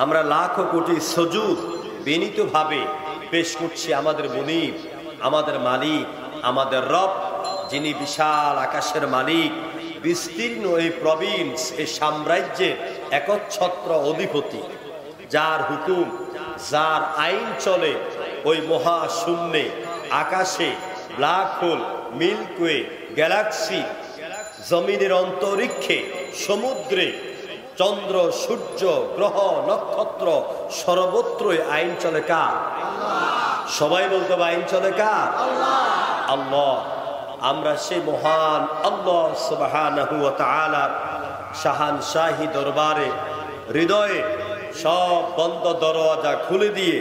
আমরা লাখো কোটি সজুদ বিনীতভাবে পেশ করছি আমাদের মুনিব, আমাদের মালিক, আমাদের রব, যিনি বিশাল আকাশের মালিক, বিস্তীর্ণ এই প্রভিন্স, এই সাম্রাজ্যের একচ্ছত্র অধিপতি, যার হুকুম, যার আইন চলে ওই মহাশূন্যে, আকাশে, ব্ল্যাক হোল, মিল্কওয়ে, গ্যালাক্সি, জমিনের অন্তরিক্ষে, সমুদ্রে, চন্দ্র, সূর্য, গ্রহ, নক্ষত্র, সর্বত্রই আইন চলে কার? সবাই বলতে হবে আইন চলে কার? আল্লাহ। আমরা সেই মহান আল্লাহ সুবহানাহু ওয়া তাআলা শাহানশাহী দরবারে হৃদয়ে সব বন্ধ দরওয়াজা খুলে দিয়ে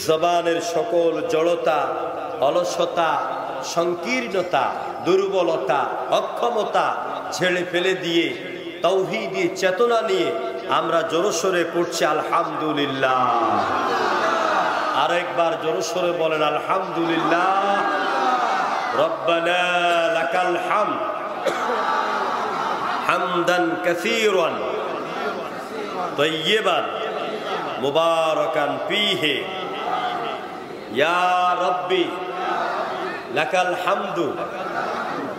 জবানের সকল জড়তা, অলসতা, সংকীর্ণতা, দুর্বলতা, অক্ষমতা ছেড়ে ফেলে দিয়ে তাওহীদের চেতনা নিয়ে আমরা জোরসোরে পড়ছি আলহামদুলিল্লাহ। আরেকবার জোরসোরে বলেন আলহামদুলিল্লাহ। রব্বানা লাকাল হামদ হামদান কাসীরান তাইয়্যিবান মুবারাকান ফীহি ইয়া রাব্বি লাকাল হামদু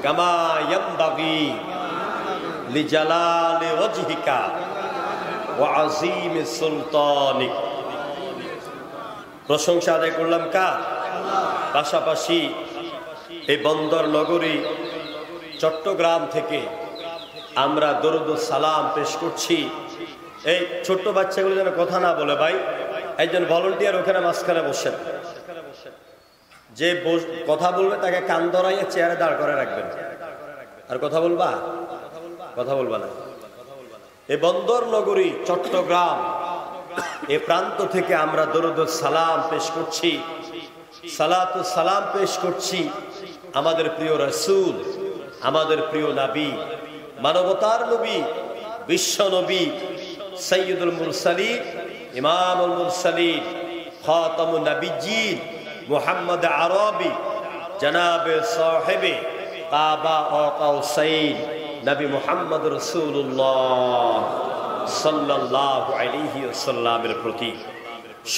কামা ইয়ানবাগী লিজালালি ওয়াজহিকা ওয়া আযীমি সুলতানিক। প্রশংসা আদায় করলাম কার? পাশাপাশি এই বন্দর নগরী চট্টগ্রাম থেকে আমরা দরুদ ও সালাম পেশ করছি। এই ছোট্ট বাচ্চাগুলো যেন কথা না বলে, ভাই একজন ভলান্টিয়ার ওখানে মাঝখানে বসেন, যে কথা বলবে তাকে কান ধরাইয়া চেয়ারে দাঁড় করে রাখবেন। আর কথা বলবা? কথা বলবা না। এই বন্দর নগরী চট্টগ্রাম এ প্রান্ত থেকে আমরা দরুদ ও সালাম পেশ করছি, সালাত ও সালাম পেশ করছি আমাদের প্রিয় রাসূল, আমাদের প্রিয় নবী, মানবতার নবী, বিশ্ব নবী, সাইয়্যিদুল মুরসালিন, ইমামুল মুরসালিন, খাতামুন নবিয়্যিন, মুহাম্মদ আরবি, জনাবে সাহেবে কাবা ও কাউসাইন, নবী মুহাম্মদ রাসূলুল্লাহ সাল্লাল্লাহু আলাইহি ওয়াসাল্লামের প্রতি।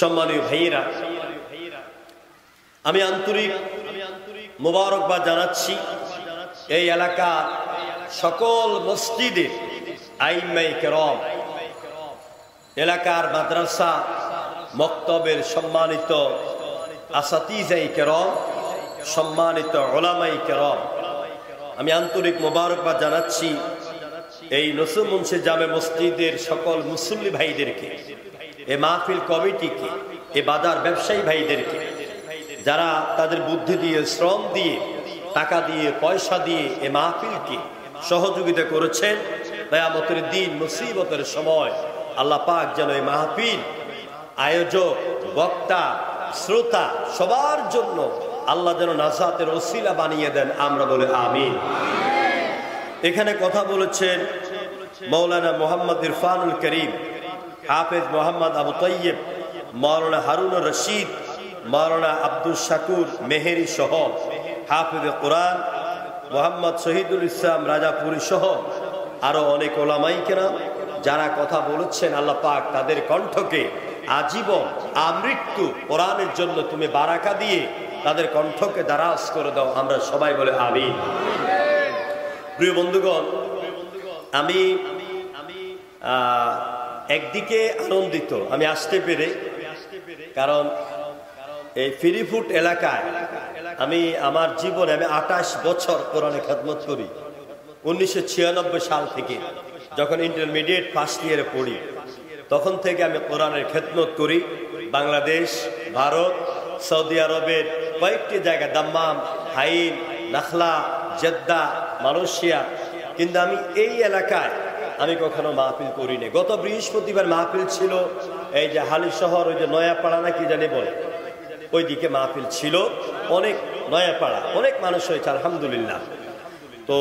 সম্মানীয় ভাইয়েরা, আমি আন্তরিক মোবারকবাদ জানাচ্ছি এই এলাকার সকল মসজিদের আইম্মায়ে কেরাম, এলাকার মাদ্রাসা মক্তবের সম্মানিত আসাতিজায়ে কেরাম, সম্মানিত উলামায়ে কেরাম, আমি আন্তরিক মোবারকবাদ জানাচ্ছি এই নসর মুন্সি জামে মসজিদের সকল মুসল্লি ভাইদেরকে, এই মাহফিল কমিটিকে, এই বাজার ব্যবসায়ী ভাইদেরকে, যারা তাদের বুদ্ধি দিয়ে, শ্রম দিয়ে, টাকা দিয়ে, পয়সা দিয়ে এই মাহফিলকে সহযোগিতা করেছেন। কিয়ামতের দিন মুসিবতের সময় আল্লাহ পাক যেন এই মাহফিল আয়োজক, বক্তা, শ্রোতা সবার জন্য আল্লাহ যেন নাজাতের ওসিলা বানিয়ে দেন, আমরা বলে আমিন। এখানে কথা বলেছেন মাওলানা মোহাম্মদ ইরফানুল করিম, হাফেজ মোহাম্মদ আবু তাইয়্যিব, মাওলানা হারুনুর রশিদ, মাওলানা আব্দুল শাকুর মেহেরি সহ হাফেজ কোরআন মোহাম্মদ শহীদুল ইসলাম রাজাপুরী সহ আরো অনেক ওলামায়ে কেরাম যারা কথা বলেছেন, আল্লাহ পাক তাদের কণ্ঠকে আজীবন আমৃত্যু কোরআনের জন্য তুমি বারাকা দিয়ে তাদের কণ্ঠকে দারাজ করে দাও, আমরা সবাই বলে আমিন। প্রিয় বন্ধুগণ, আমি একদিকে আনন্দিত আমি আসতে পেরে, কারণ এই ফিরিফুট এলাকায় আমি আমার জীবনে 28 বছর কোরআনে খেদমত করি। 1996 সাল থেকে যখন ইন্টারমিডিয়েট ফার্স্ট ইয়ারে পড়ি তখন থেকে আমি কোরআনের খেদমত করি। বাংলাদেশ, ভারত, সৌদি আরবের কয়েকটি জায়গা, দাম্মাম, হাইল, নাখলা, জেদ্দা, মালয়েশিয়া, কিন্তু আমি এই এলাকায় আমি কখনো মাহফিল করিনি। গত বৃহস্পতিবার মাহফিল ছিল এই যে হালি শহর, ওই যে নয়াপাড়া না কি জানি বলে, ওইদিকে মাহফিল ছিল। অনেক নয়াপাড়া, অনেক মানুষ হয়েছে আলহামদুলিল্লাহ। তো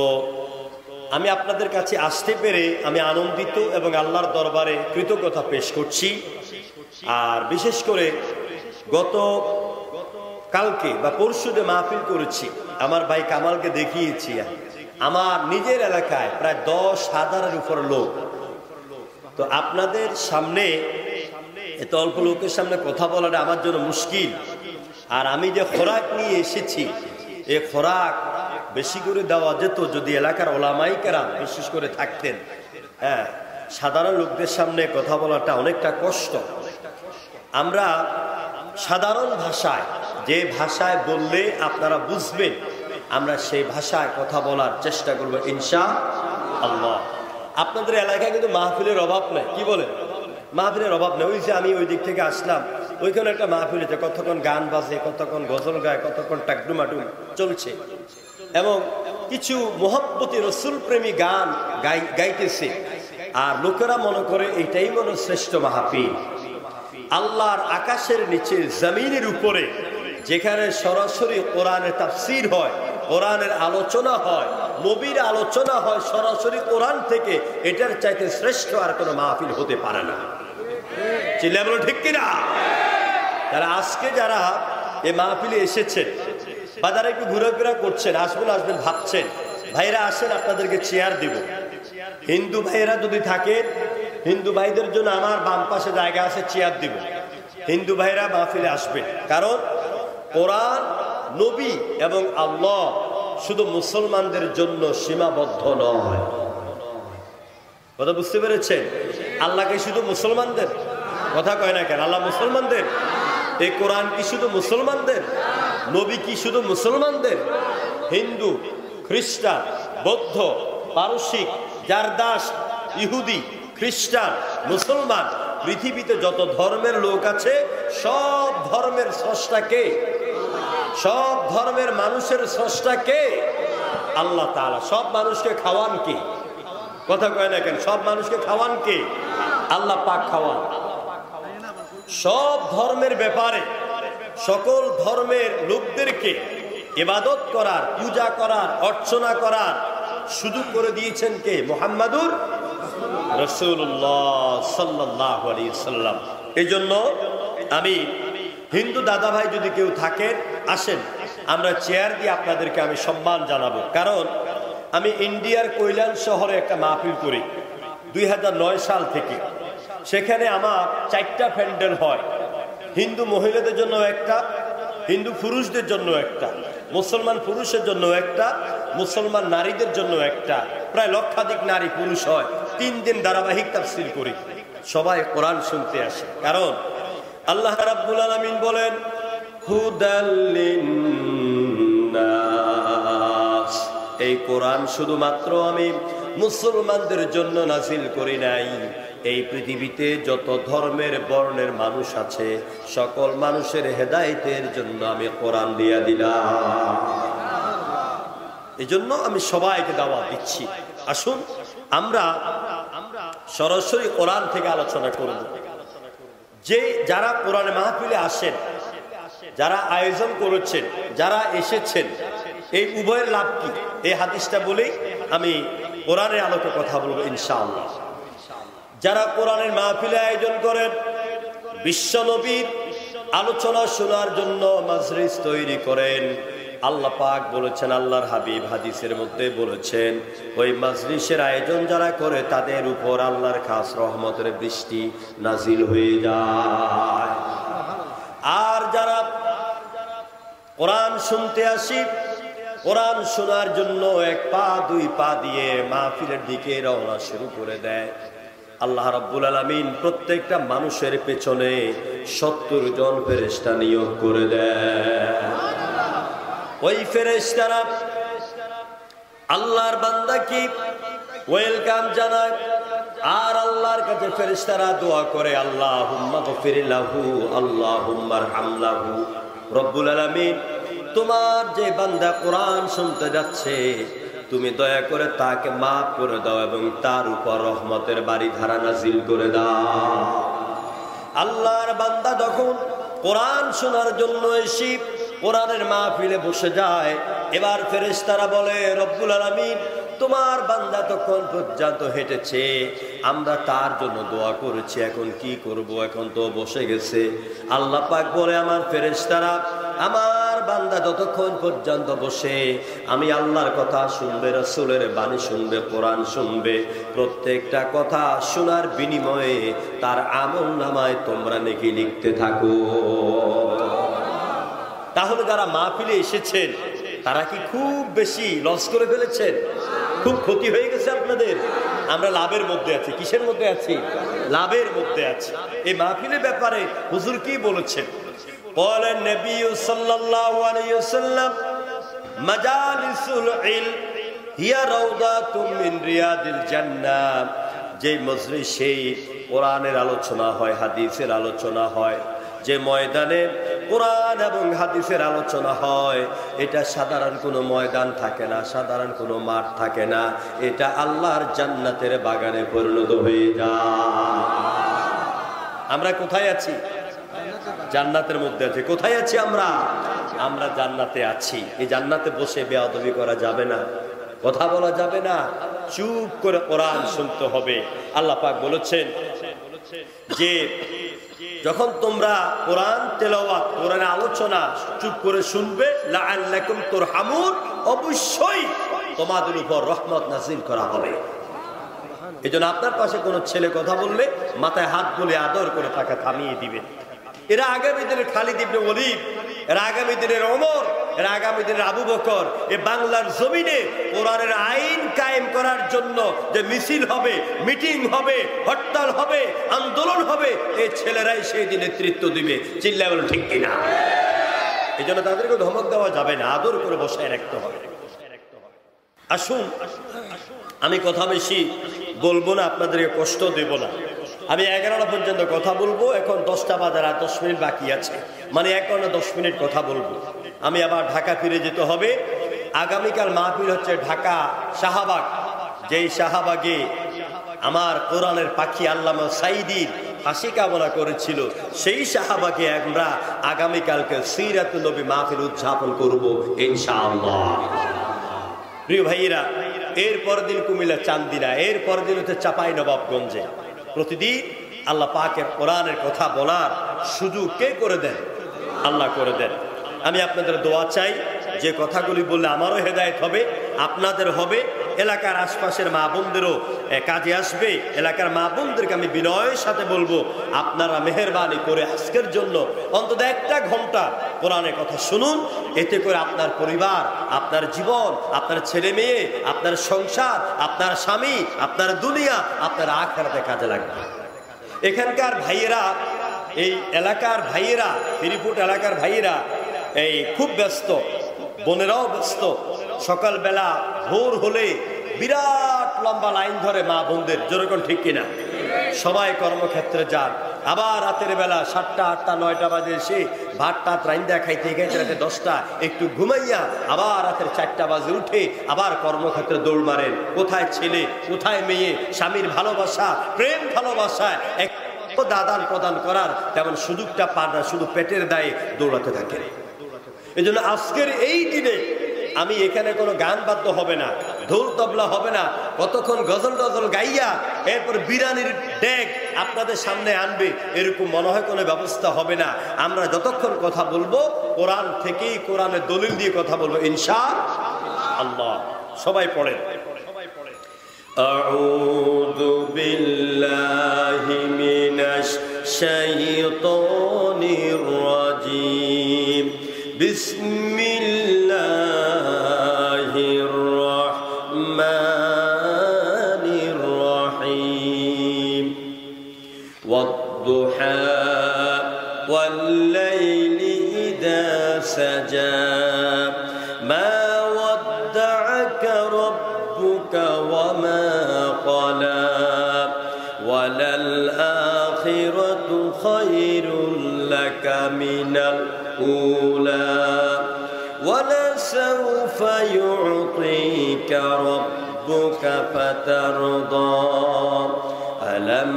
আমি আপনাদের কাছে আসতে পেরে আমি আনন্দিত এবং আল্লাহর দরবারে কৃতজ্ঞতা পেশ করছি। আর বিশেষ করে গত কালকে বা পরশু যে মাহফিল করেছি, আমার ভাই কামালকে দেখিয়েছি, আমার নিজের এলাকায় প্রায় 10,000-এর উপর লোক। তো আপনাদের সামনে এত অল্প লোকের সামনে কথা বলাটা আমার জন্য মুশকিল। আর আমি যে খোরাক নিয়ে এসেছি, এই খোরাক বেশি করে দেওয়া যেত যদি এলাকার ওলামাই কেরাম বিশেষ করে থাকতেন। হ্যাঁ, সাধারণ লোকদের সামনে কথা বলাটা অনেকটা কষ্ট। আমরা সাধারণ ভাষায়, যে ভাষায় বললে আপনারা বুঝবেন, আমরা সেই ভাষায় কথা বলার চেষ্টা করবো ইনশাআল্লাহ। আপনাদের এলাকায় কিন্তু মাহফিলের অভাব নেই, কি বলেন? মাহফিলের অভাব নেই। ওই যে আমি ওই দিক থেকে আসলাম, ওইখানে একটা মাহফিল হচ্ছে, কতক্ষণ গান বাজে, কতক্ষণ গজল গায়, কতক্ষণ টাকডুমাডুম চলছে, এবং কিছু মোহাব্বতী রসুল প্রেমী গান গাইতেছে। আর লোকেরা মনে করে এইটাই মনে শ্রেষ্ঠ মাহফিল। আল্লাহর আকাশের নিচে জমিনের উপরে যেখানে সরাসরি কোরআনের তাফসীর হয়, কোরআনের আলোচনা হয়, নবীর আলোচনা হয় সরাসরি কোরআন থেকে, এটার চাইতে শ্রেষ্ঠ আর কোনো মাহফিল হতে পারে না। চিল্লায় বলো ঠিক কিনা? তারা আজকে যারা এই মাহফিলে এসেছেন বা যারা একটু ঘোরাফেরা করছেন, আসবেন আসবেন ভাবছেন, ভাইরা আসেন আপনাদেরকে চেয়ার দিব। হিন্দু ভাইরা যদি থাকে, হিন্দু ভাইদের জন্য আমার বাম পাশে জায়গা আছে, চেয়ার দিব। হিন্দু ভাইরা মাহফিলে আসবেন, কারণ কোরআন, নবী এবং আল্লাহ শুধু মুসলমানদের জন্য সীমাবদ্ধ নয়। কথা বুঝতে পেরেছেন? আল্লাহকে শুধু মুসলমানদের কথা কয় না কেন? আল্লাহ মুসলমানদের। এই কোরআন কি শুধু মুসলমানদের? নবী কি শুধু মুসলমানদের? হিন্দু, খ্রিস্টান, বৌদ্ধ, পারসিক, জারদাস, ইহুদি, খ্রিস্টান, মুসলমান, পৃথিবীতে যত ধর্মের লোক আছে, সব ধর্মের স্রষ্টা কে? সব ধর্মের মানুষের স্রষ্টা কে? আল্লাহ তাআলা। সব মানুষকে খাওয়ান কে? কথা কয় না কেন? সব মানুষকে খাওয়ান কে? আল্লাহ পাক খাওয়ান। সব ধর্মের ব্যাপারে সকল ধর্মের লোকদেরকে ইবাদত করার, পূজা করার, অর্চনা করার সুযোগ করে দিয়েছেন কে? মুহাম্মাদুর রাসূলুল্লাহ সাল্লাল্লাহু আলাইহি ওয়াসাল্লাম। এই জন্য আমি হিন্দু দাদা ভাই যদি কেউ থাকেন, আসেন, আমরা চেয়ার দিয়ে আপনাদেরকে আমি সম্মান জানাবো। কারণ আমি ইন্ডিয়ার কৈলান শহরে একটা মাহফিল করি 2009 সাল থেকে। সেখানে আমার 4টা প্যান্ডেল হয়। হিন্দু মহিলাদের জন্য একটা, হিন্দু পুরুষদের জন্য একটা, মুসলমান পুরুষের জন্য একটা, মুসলমান নারীদের জন্য একটা। প্রায় লক্ষাধিক নারী পুরুষ হয়। 3 দিন ধারাবাহিক তাফসীর করি। সবাই কোরআন শুনতে আসে, কারণ আল্লাহ রাব্বুল আলামিন বলেন, হুদাল লিন্নাস, এই কোরআন শুধুমাত্র আমি মুসলমানদের জন্য নাযিল করি নাই, এই পৃথিবীতে যত ধর্মের বর্ণের মানুষ আছে সকল মানুষের হেদায়েতের জন্য আমি কোরআন দিয়া দিলাম। এই জন্য আমি সবাইকে দাওয়াত দিচ্ছি, আসুন আমরা সরাসরি কোরআন থেকে আলোচনা করব। যে যারা কোরআন মাহফিলে আসেন, যারা আয়োজন করেছেন, যারা এসেছেন, এই উভয়ের লাভ কি? এই হাদিসটা বলেই আমি কোরআনের আলোকে কথা বলবো ইনশাআল্লাহ। যারা কোরআনের মাহফিলে আয়োজন করেন, বিশ্ব নবীর আলোচনা শোনার জন্য মাজলিস তৈরি করেন, আল্লাহ পাক বলেছেন, আল্লাহর হাবিব হাদিসের মধ্যে বলেছেন, ওই মাজলিসের আয়োজন যারা করে তাদের উপর আল্লাহর খাস রহমতের বৃষ্টি নাজিল হয়ে যায়। আর যারা কোরআন শুনতে আসি, কোরআন শোনার জন্য 1 পা 2 পা দিয়ে মাহফিলের দিকে রওনা শুরু করে দেয়, আল্লাহ রাব্বুল আলামিন প্রত্যেকটা মানুষের পেছনে 70 জন ফেরেশতা নিয়োগ করে দেয়। ওই ফেরেশতারা আল্লাহর বান্দাকে ওয়েলকাম জানায়, আর আল্লাহর কাছে ফেরেশতারা দোয়া করে, আল্লাহুম্মা গফির লাহু, আল্লাহুম্মা আরহাম লাহু। রব্বুল আলামিন, তোমার যে বান্দা কোরআন শুনতে যাচ্ছে, তুমি দয়া করে তাকে মাফ করে দাও এবং তার উপর রহমতের বাড়িধারা নাজিল করে দাও। আল্লাহর বান্দা যখন কোরআন শোনার জন্য এসে কোরআনের মাহফিলে বসে যায়, এবার ফেরেশতারা বলে, রব্বুল আলামিন, তোমার বান্দা তখন পর্যন্ত হেঁটেছে, আমরা তার জন্য দোয়া করেছি, এখন কি করব? এখন তো বসে গেছে। আল্লাহ পাক বলে, আমার ফেরেশতারা আমার বান্দা যতক্ষণ পর্যন্ত বসে আমি আল্লাহর কথা শুনবে, রাসূলের বাণী শুনবে, কোরআন শুনবে, প্রত্যেকটা কথা শোনার বিনিময়ে তার আমল নামায় তোমরা নেকি লিখতে থাকো। তাহলে যারা মাহফিলে এসেছেন তারা কি খুব বেশি লস করে ফেলেছেন? খুব ক্ষতি হয়ে গেছে আপনাদের? আমরা লাভের মধ্যে আছি। কিসের মধ্যে আছি? লাভের মধ্যে আছি। এই মাহফিলের ব্যাপারে হুজুর কি বলেছেন? বলেন নবী সাল্লাল্লাহু আলাইহি ওয়াসাল্লাম, মাজালিসুল ইলম হিয়া রাউদাতুম মিন রিয়াদিল জান্নাহ। যে মজলিসে কোরআনের আলোচনা হয়, হাদিসের আলোচনা হয়, যে ময়দানে কোরআন এবং হাদিসের আলোচনা হয়, এটা সাধারণ কোনো ময়দান থাকে না, সাধারণ কোনো মাঠ থাকে না, এটা আল্লাহর জান্নাতের বাগানে পরিণত হয়ে যায়। আমরা কোথায় আছি? জান্নাতের মধ্যে আছি। কোথায় আছি আমরা? আমরা জান্নাতে আছি। এই জান্নাতে বসে বেয়াদবি করা যাবে না, কথা বলা যাবে না, চুপ করে কোরআন শুনতে হবে। আল্লাহ পাক বলেছেন যে যখন তোমরা কোরআন তেলাওয়াত, কোরআনের আলোচনা চুপ করে শুনবে, লাআল্লাকুম তুরহামুন, অবশ্যই তোমাদের উপর রহমত নাযিল করা হবে। এজন্য আপনার পাশে কোনো ছেলে কথা বললে মাথায় হাত বুলিয়ে আদর করে তাকে থামিয়ে দিবেন। এরা আগামী দিনের খালিদ ইবনে ওলীদ, এরা আগামী দিনের ওমর, এরা আগামী দিনের আবু বকর। এই বাংলার জমিনে কোরআনের আইন কায়েম করার জন্য যে মিছিল হবে, মিটিং হবে, হরতাল হবে, আন্দোলন হবে, এই ছেলেরাই সেই দিন নেতৃত্ব দিবে। চিল্লায় বলে ঠিক কিনা? এই জন্য তাদেরকে ধমক দেওয়া যাবে না, আদর করে বসায় রাখতে হবে। আসুন, আমি কথা বেশি বলবো না, আপনাদেরকে কষ্ট দেব না। আমি 11টা পর্যন্ত কথা বলবো। এখন 10টা বাজার আর 10 মিনিট বাকি আছে, মানে 1 ঘন্টা 10 মিনিট কথা বলবো। আমি আবার ঢাকা ফিরে যেতে হবে। আগামীকাল মাহফিল হচ্ছে ঢাকা শাহবাগ। যেই শাহবাগে আমার কোরআনের পাখি আল্লামা সাঈদীর ফাঁসি কামনা করেছিল, সেই শাহবাগে আমরা আগামীকালকে সিরাতুন নবী মাহফিল উদযাপন করব ইনশাআল্লাহ। প্রিয় ভাইয়েরা, এর পরের দিন কুমিল্লা চান্দিনা, এর পরের দিন হচ্ছে চাঁপাইনবাবগঞ্জে। প্রতিদিন আল্লাহ পাকের কোরআনের কথা বলার সুযোগ কে করে দেন? আল্লাহ করে দেন। আমি আপনাদের দোয়া চাই, যে কথাগুলি বললে আমারও হেদায়েত হবে, আপনাদের হবে, এলাকার আশপাশের মা বোনদেরও কাজে আসবে। এলাকার মা বোনদেরকে আমি বিনয়ের সাথে বলবো, আপনারা মেহেরবানি করে আজকের জন্য অন্তত 1টা ঘন্টা কোরআনের কথা শুনুন। এতে করে আপনার পরিবার, আপনার জীবন, আপনার ছেলে মেয়ে, আপনার সংসার, আপনার স্বামী, আপনার দুনিয়া, আপনার আখিরাতে কাজে লাগবে। এখানকার ভাইয়েরা, এই এলাকার ভাইয়েরা, ফিরিপুট এলাকার ভাইয়েরা এই খুব ব্যস্ত, বোনেরাও ব্যস্ত। সকালবেলা ভোর হলে বিরাট লম্বা লাইন ধরে মা বোনদের, যেরকম ঠিক কিনা? সবাই কর্মক্ষেত্রে যান। আবার রাতের বেলা 7টা, 8টা, 9টা বাজে এসে ভাত টাত রাইন্দা খাইতে খাইতে রাতে 10টা, একটু ঘুমাইয়া আবার রাতের 4টা বাজে উঠে আবার কর্মক্ষেত্রে দৌড় মারেন। কোথায় ছেলে, কোথায় মেয়ে, স্বামীর ভালোবাসা, প্রেম ভালোবাসায় এক দাদান প্রদান করার তেমন সুযোগটা পান না, শুধু পেটের দায়ে দৌড়াতে থাকে। এই জন্য আজকের এই দিনে আমি এখানে কোনো গান বাদ্য হবে না, ঢোল তবলা হবে না, কতক্ষণ গজল টজল গাইয়া এরপর বিরানির ডেক আপনাদের সামনে আনবে, এরকম মনে হয় কোনো ব্যবস্থা হবে না। আমরা যতক্ষণ কথা বলবো কোরআন থেকেই, কোরআনের দলিল দিয়ে কথা বলবো ইনশাআল্লাহ। সবাই পড়েন। আউযু বিল্লাহি মিনাশ শাইতানির রাজীম। বিসমিল্লাহির রহমানির রহিম। ওয়াদ-দুহা ওয়াল-লাইলি ইযা সাজা। মা ওয়াদ্দা'আকা রাব্বুকা ওয়া মা ক্বালা। ওয়ালাল আখিরাতু খায়রুল লাকা মিনাল الأولى ولسوف يعطيك ربك فترضى ألم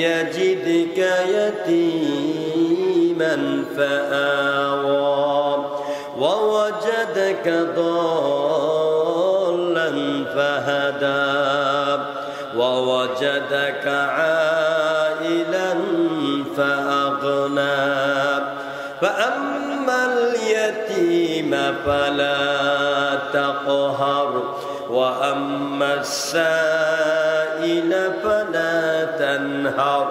يجدك يتيما فآوى ووجدك ضالا فهدى ووجدك عائلا فأغنى فأما আম্মাল ইয়াতীমা ফালা তাকহার ওয়া আম্মাস সাইলা ফালা তানহার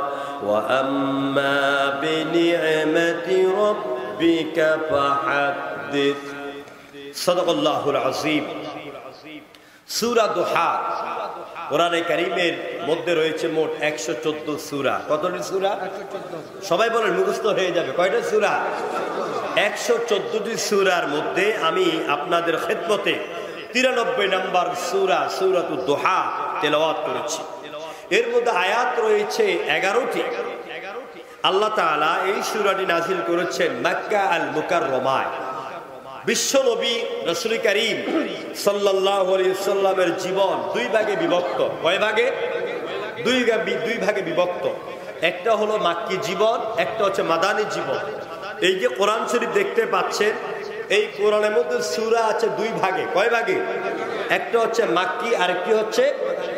ওয়া আম্মা বিনি'মাতি রাব্বিকা ফাহাদ্দিস। সাদাকাল্লাহুল আযীম। সূরা দুহা কোরআনে কারীমের মধ্যে রয়েছে মোট 114 সূরা। কতটি সূরা? সবাই বলেন, মুখস্থ হয়ে যাবে। কয়টা সূরা? 114টি সূরার মধ্যে আমি আপনাদের খেদমতে 93 নম্বর সূরা সূরাতুদ দুহা তেলাওয়াত করেছি। এর মধ্যে আয়াত রয়েছে 11টি। আল্লাহ তাআলা এই সূরাটি নাযিল করেছেন মক্কা আল মুকাররমায়। বিশ্ব নবী রাসূল কারীম সাল্লাল্লাহু আলাইহি ওয়াসাল্লামের জীবন দুই ভাগে বিভক্ত। কয় ভাগে? দুই ভাগে বিভক্ত। একটা হলো মাক্কি জীবন, একটা হচ্ছে মাদানী জীবন। এই যে কোরআন শরীফ দেখতে পাচ্ছেন, এই কোরআনের মধ্যে সূরা আছে দুই ভাগে। কয় ভাগে? একটা হচ্ছে মাক্কি, আরেকটি হচ্ছে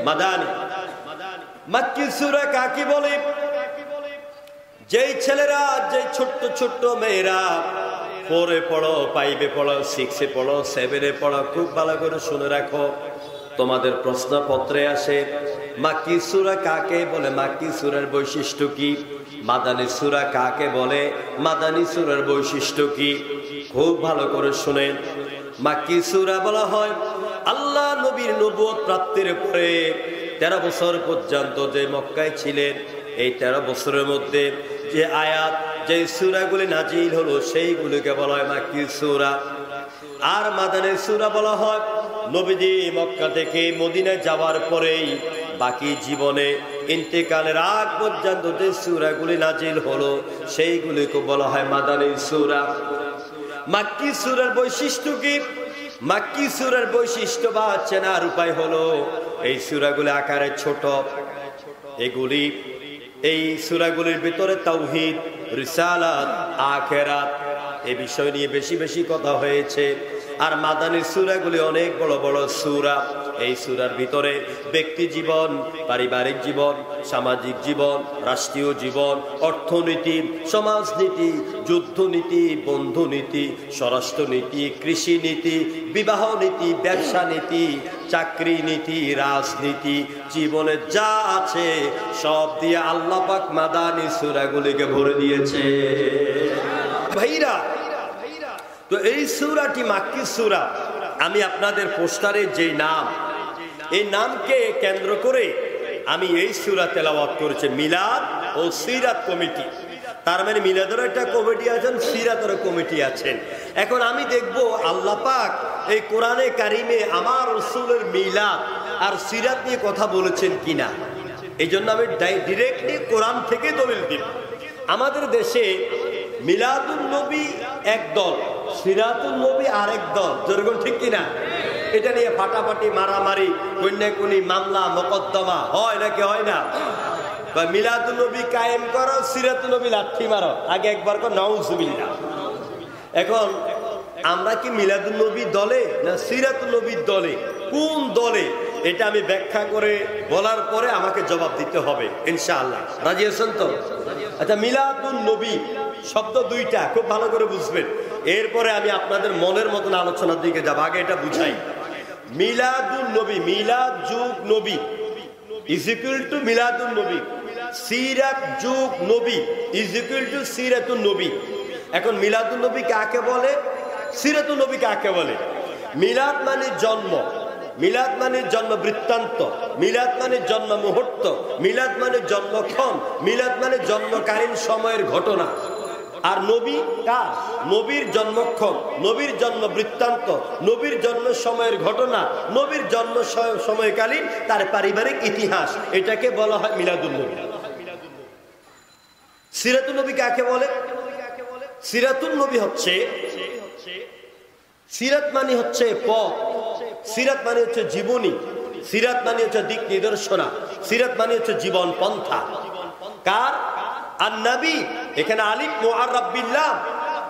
মাদানী। মাক্কি সূরা কাকে বলে? যেই ছেলেরা, যেই ছোট্ট ছোট্ট মেয়েরা 4-এ পড়ো, 5-এ পড়ো, 6-এ পড়ো, 7-এ পড়ো, খুব ভালো করে শুনে রাখো। তোমাদের প্রশ্নপত্রে আসে মাক্কি সূরা কাকে বলে, মাক্কি সূরার বৈশিষ্ট্য কি? মাদানী সূরা কাকে বলে, মাদানী সূরার বৈশিষ্ট্য কি? খুব ভালো করে শুনেন। মাক্কি সূরা বলা হয় আল্লাহ নবীর নবুয়ত প্রাপ্তির পরে 13 বছর পর্যন্ত যে মক্কায় ছিলেন, এই 13 বছরের মধ্যে যে আয়াত, যে সূরাগুলি নাজিল হলো, সেইগুলিকে বলা হয় মাক্কি সূরা। আর মাদানী সূরা বলা হয় নবীজি মক্কা থেকে মদিনায় যাওয়ার পরেই বাকি জীবনে ইন্তেকালের আগ পর্যন্ত যে সূরাগুলি নাজিল হলো, সেইগুলিকে বলা হয় মাদানী সূরা। মাক্কি সূরার বৈশিষ্ট্য কি? মাক্কি সূরার বৈশিষ্ট্য বা চেনার উপায় হলো এই সূরাগুলি আকারে ছোট। এই সূরাগুলির ভিতরে তাওহীদ, রিসালাত, আখিরাত এই বিষয় নিয়ে বেশি বেশি কথা হয়েছে। আর মাদানী সূরাগুলি অনেক বড় বড় সূরা। এই সূরার ভিতরে ব্যক্তি জীবন, পারিবারিক জীবন, সামাজিক জীবন, রাষ্ট্রীয় জীবন, অর্থনীতি, সমাজনীতি, যুদ্ধনীতি, বন্ধুনীতি, স্বরাষ্ট্রনীতি, কৃষি নীতি, বিবাহ নীতি, ব্যবসা নীতি, চাকরি নীতি, রাজনীতি, জীবনে যা আছে সব দিয়ে আল্লাহ পাক মাদানী সূরাগুলিকে ভরে দিয়েছে। ভাইরা, তো এই সূরাটি মাক্কি সূরা। আমি আপনাদের পোস্টারে যে নাম, এই নামকে কেন্দ্র করে আমি এই সূরা তেলাওয়াত করেছি। মিলাদ ও সিরাত কমিটি, তার মানে মিলাদের একটা কমিটি আছেন, সিরাতের কমিটি আছেন। এখন আমি দেখব আল্লাহ পাক এই কোরআনে কারিমে আমার রাসূলের মিলাদ আর সিরাত নিয়ে কথা বলেছেন কিনা। এই জন্য আমি ডিরেক্টলি কোরআন থেকে দলিল দিব। আমাদের দেশে মিলাদুন নবী এক দল, সিরাতুন নবী আরেক দল, যেরকম ঠিক কিনা? এটা নিয়ে ফাটাফাটি, মারামারি, কন্যাকুনি, মামলা মোকদ্দমা হয় নাকি হয় না? মিলাদুন নবী কায়েম করো, সিরাতুন নবী লাঠি মারো, আগে একবার কর নাউজুবিল্লাহ। এখন আমরা কি মিলাদুন নবী দলে না সিরাতুন নবীর দলে? কোন দলে? এটা আমি ব্যাখ্যা করে বলার পরে আমাকে জবাব দিতে হবে ইনশাআল্লাহ। রাজি আছেন তো? আচ্ছা, মিলাদুন নবী শব্দ দুইটা, খুব ভালো করে বুঝবেন। এরপরে আমি আপনাদের মনের মতন আলোচনার দিকে যাব। আগে এটা বুঝাই। মিলাদুন নবী, মিলাদ যুগ নবী ইজ ইকুয়াল টু মিলাদুন নবী। সিরাত যুগ নবী ইজ ইকুয়াল টু সিরাতুন নবী। এখন মিলাদুন নবী কাকে বলে, সিরাতুন নবী কাকে বলে? মিলাদ মানে জন্ম, মিলাদ মানে জন্ম বৃত্তান্ত, মিলাদ মানে জন্ম মুহূর্ত, মিলাদ মানে জন্মক্ষণ, মিলাদ মানে জন্মকালীন সময়ের ঘটনা। আর নবী কার? নবীর জন্মক্ষণ, নবীর জন্ম বৃত্তান্ত, নবীর জন্ম সময়ের ঘটনা, নবীর জন্ম সময়কালীন তার পারিবারিক ইতিহাস, এটাকে বলা হয় মিলাদুন নবী। সিরাতুন নবী কাকে বলে? সিরাতুন নবী হচ্ছে, সিরাত মানে হচ্ছে পথ, সিরাত মানে হচ্ছে জীবনী, সিরাত মানে হচ্ছে দিক নির্দেশনা, সিরাত মানে হচ্ছে জীবন পন্থা। কার? আর নবী, এখানে আলিফ মুআররাব বিল্লাহ,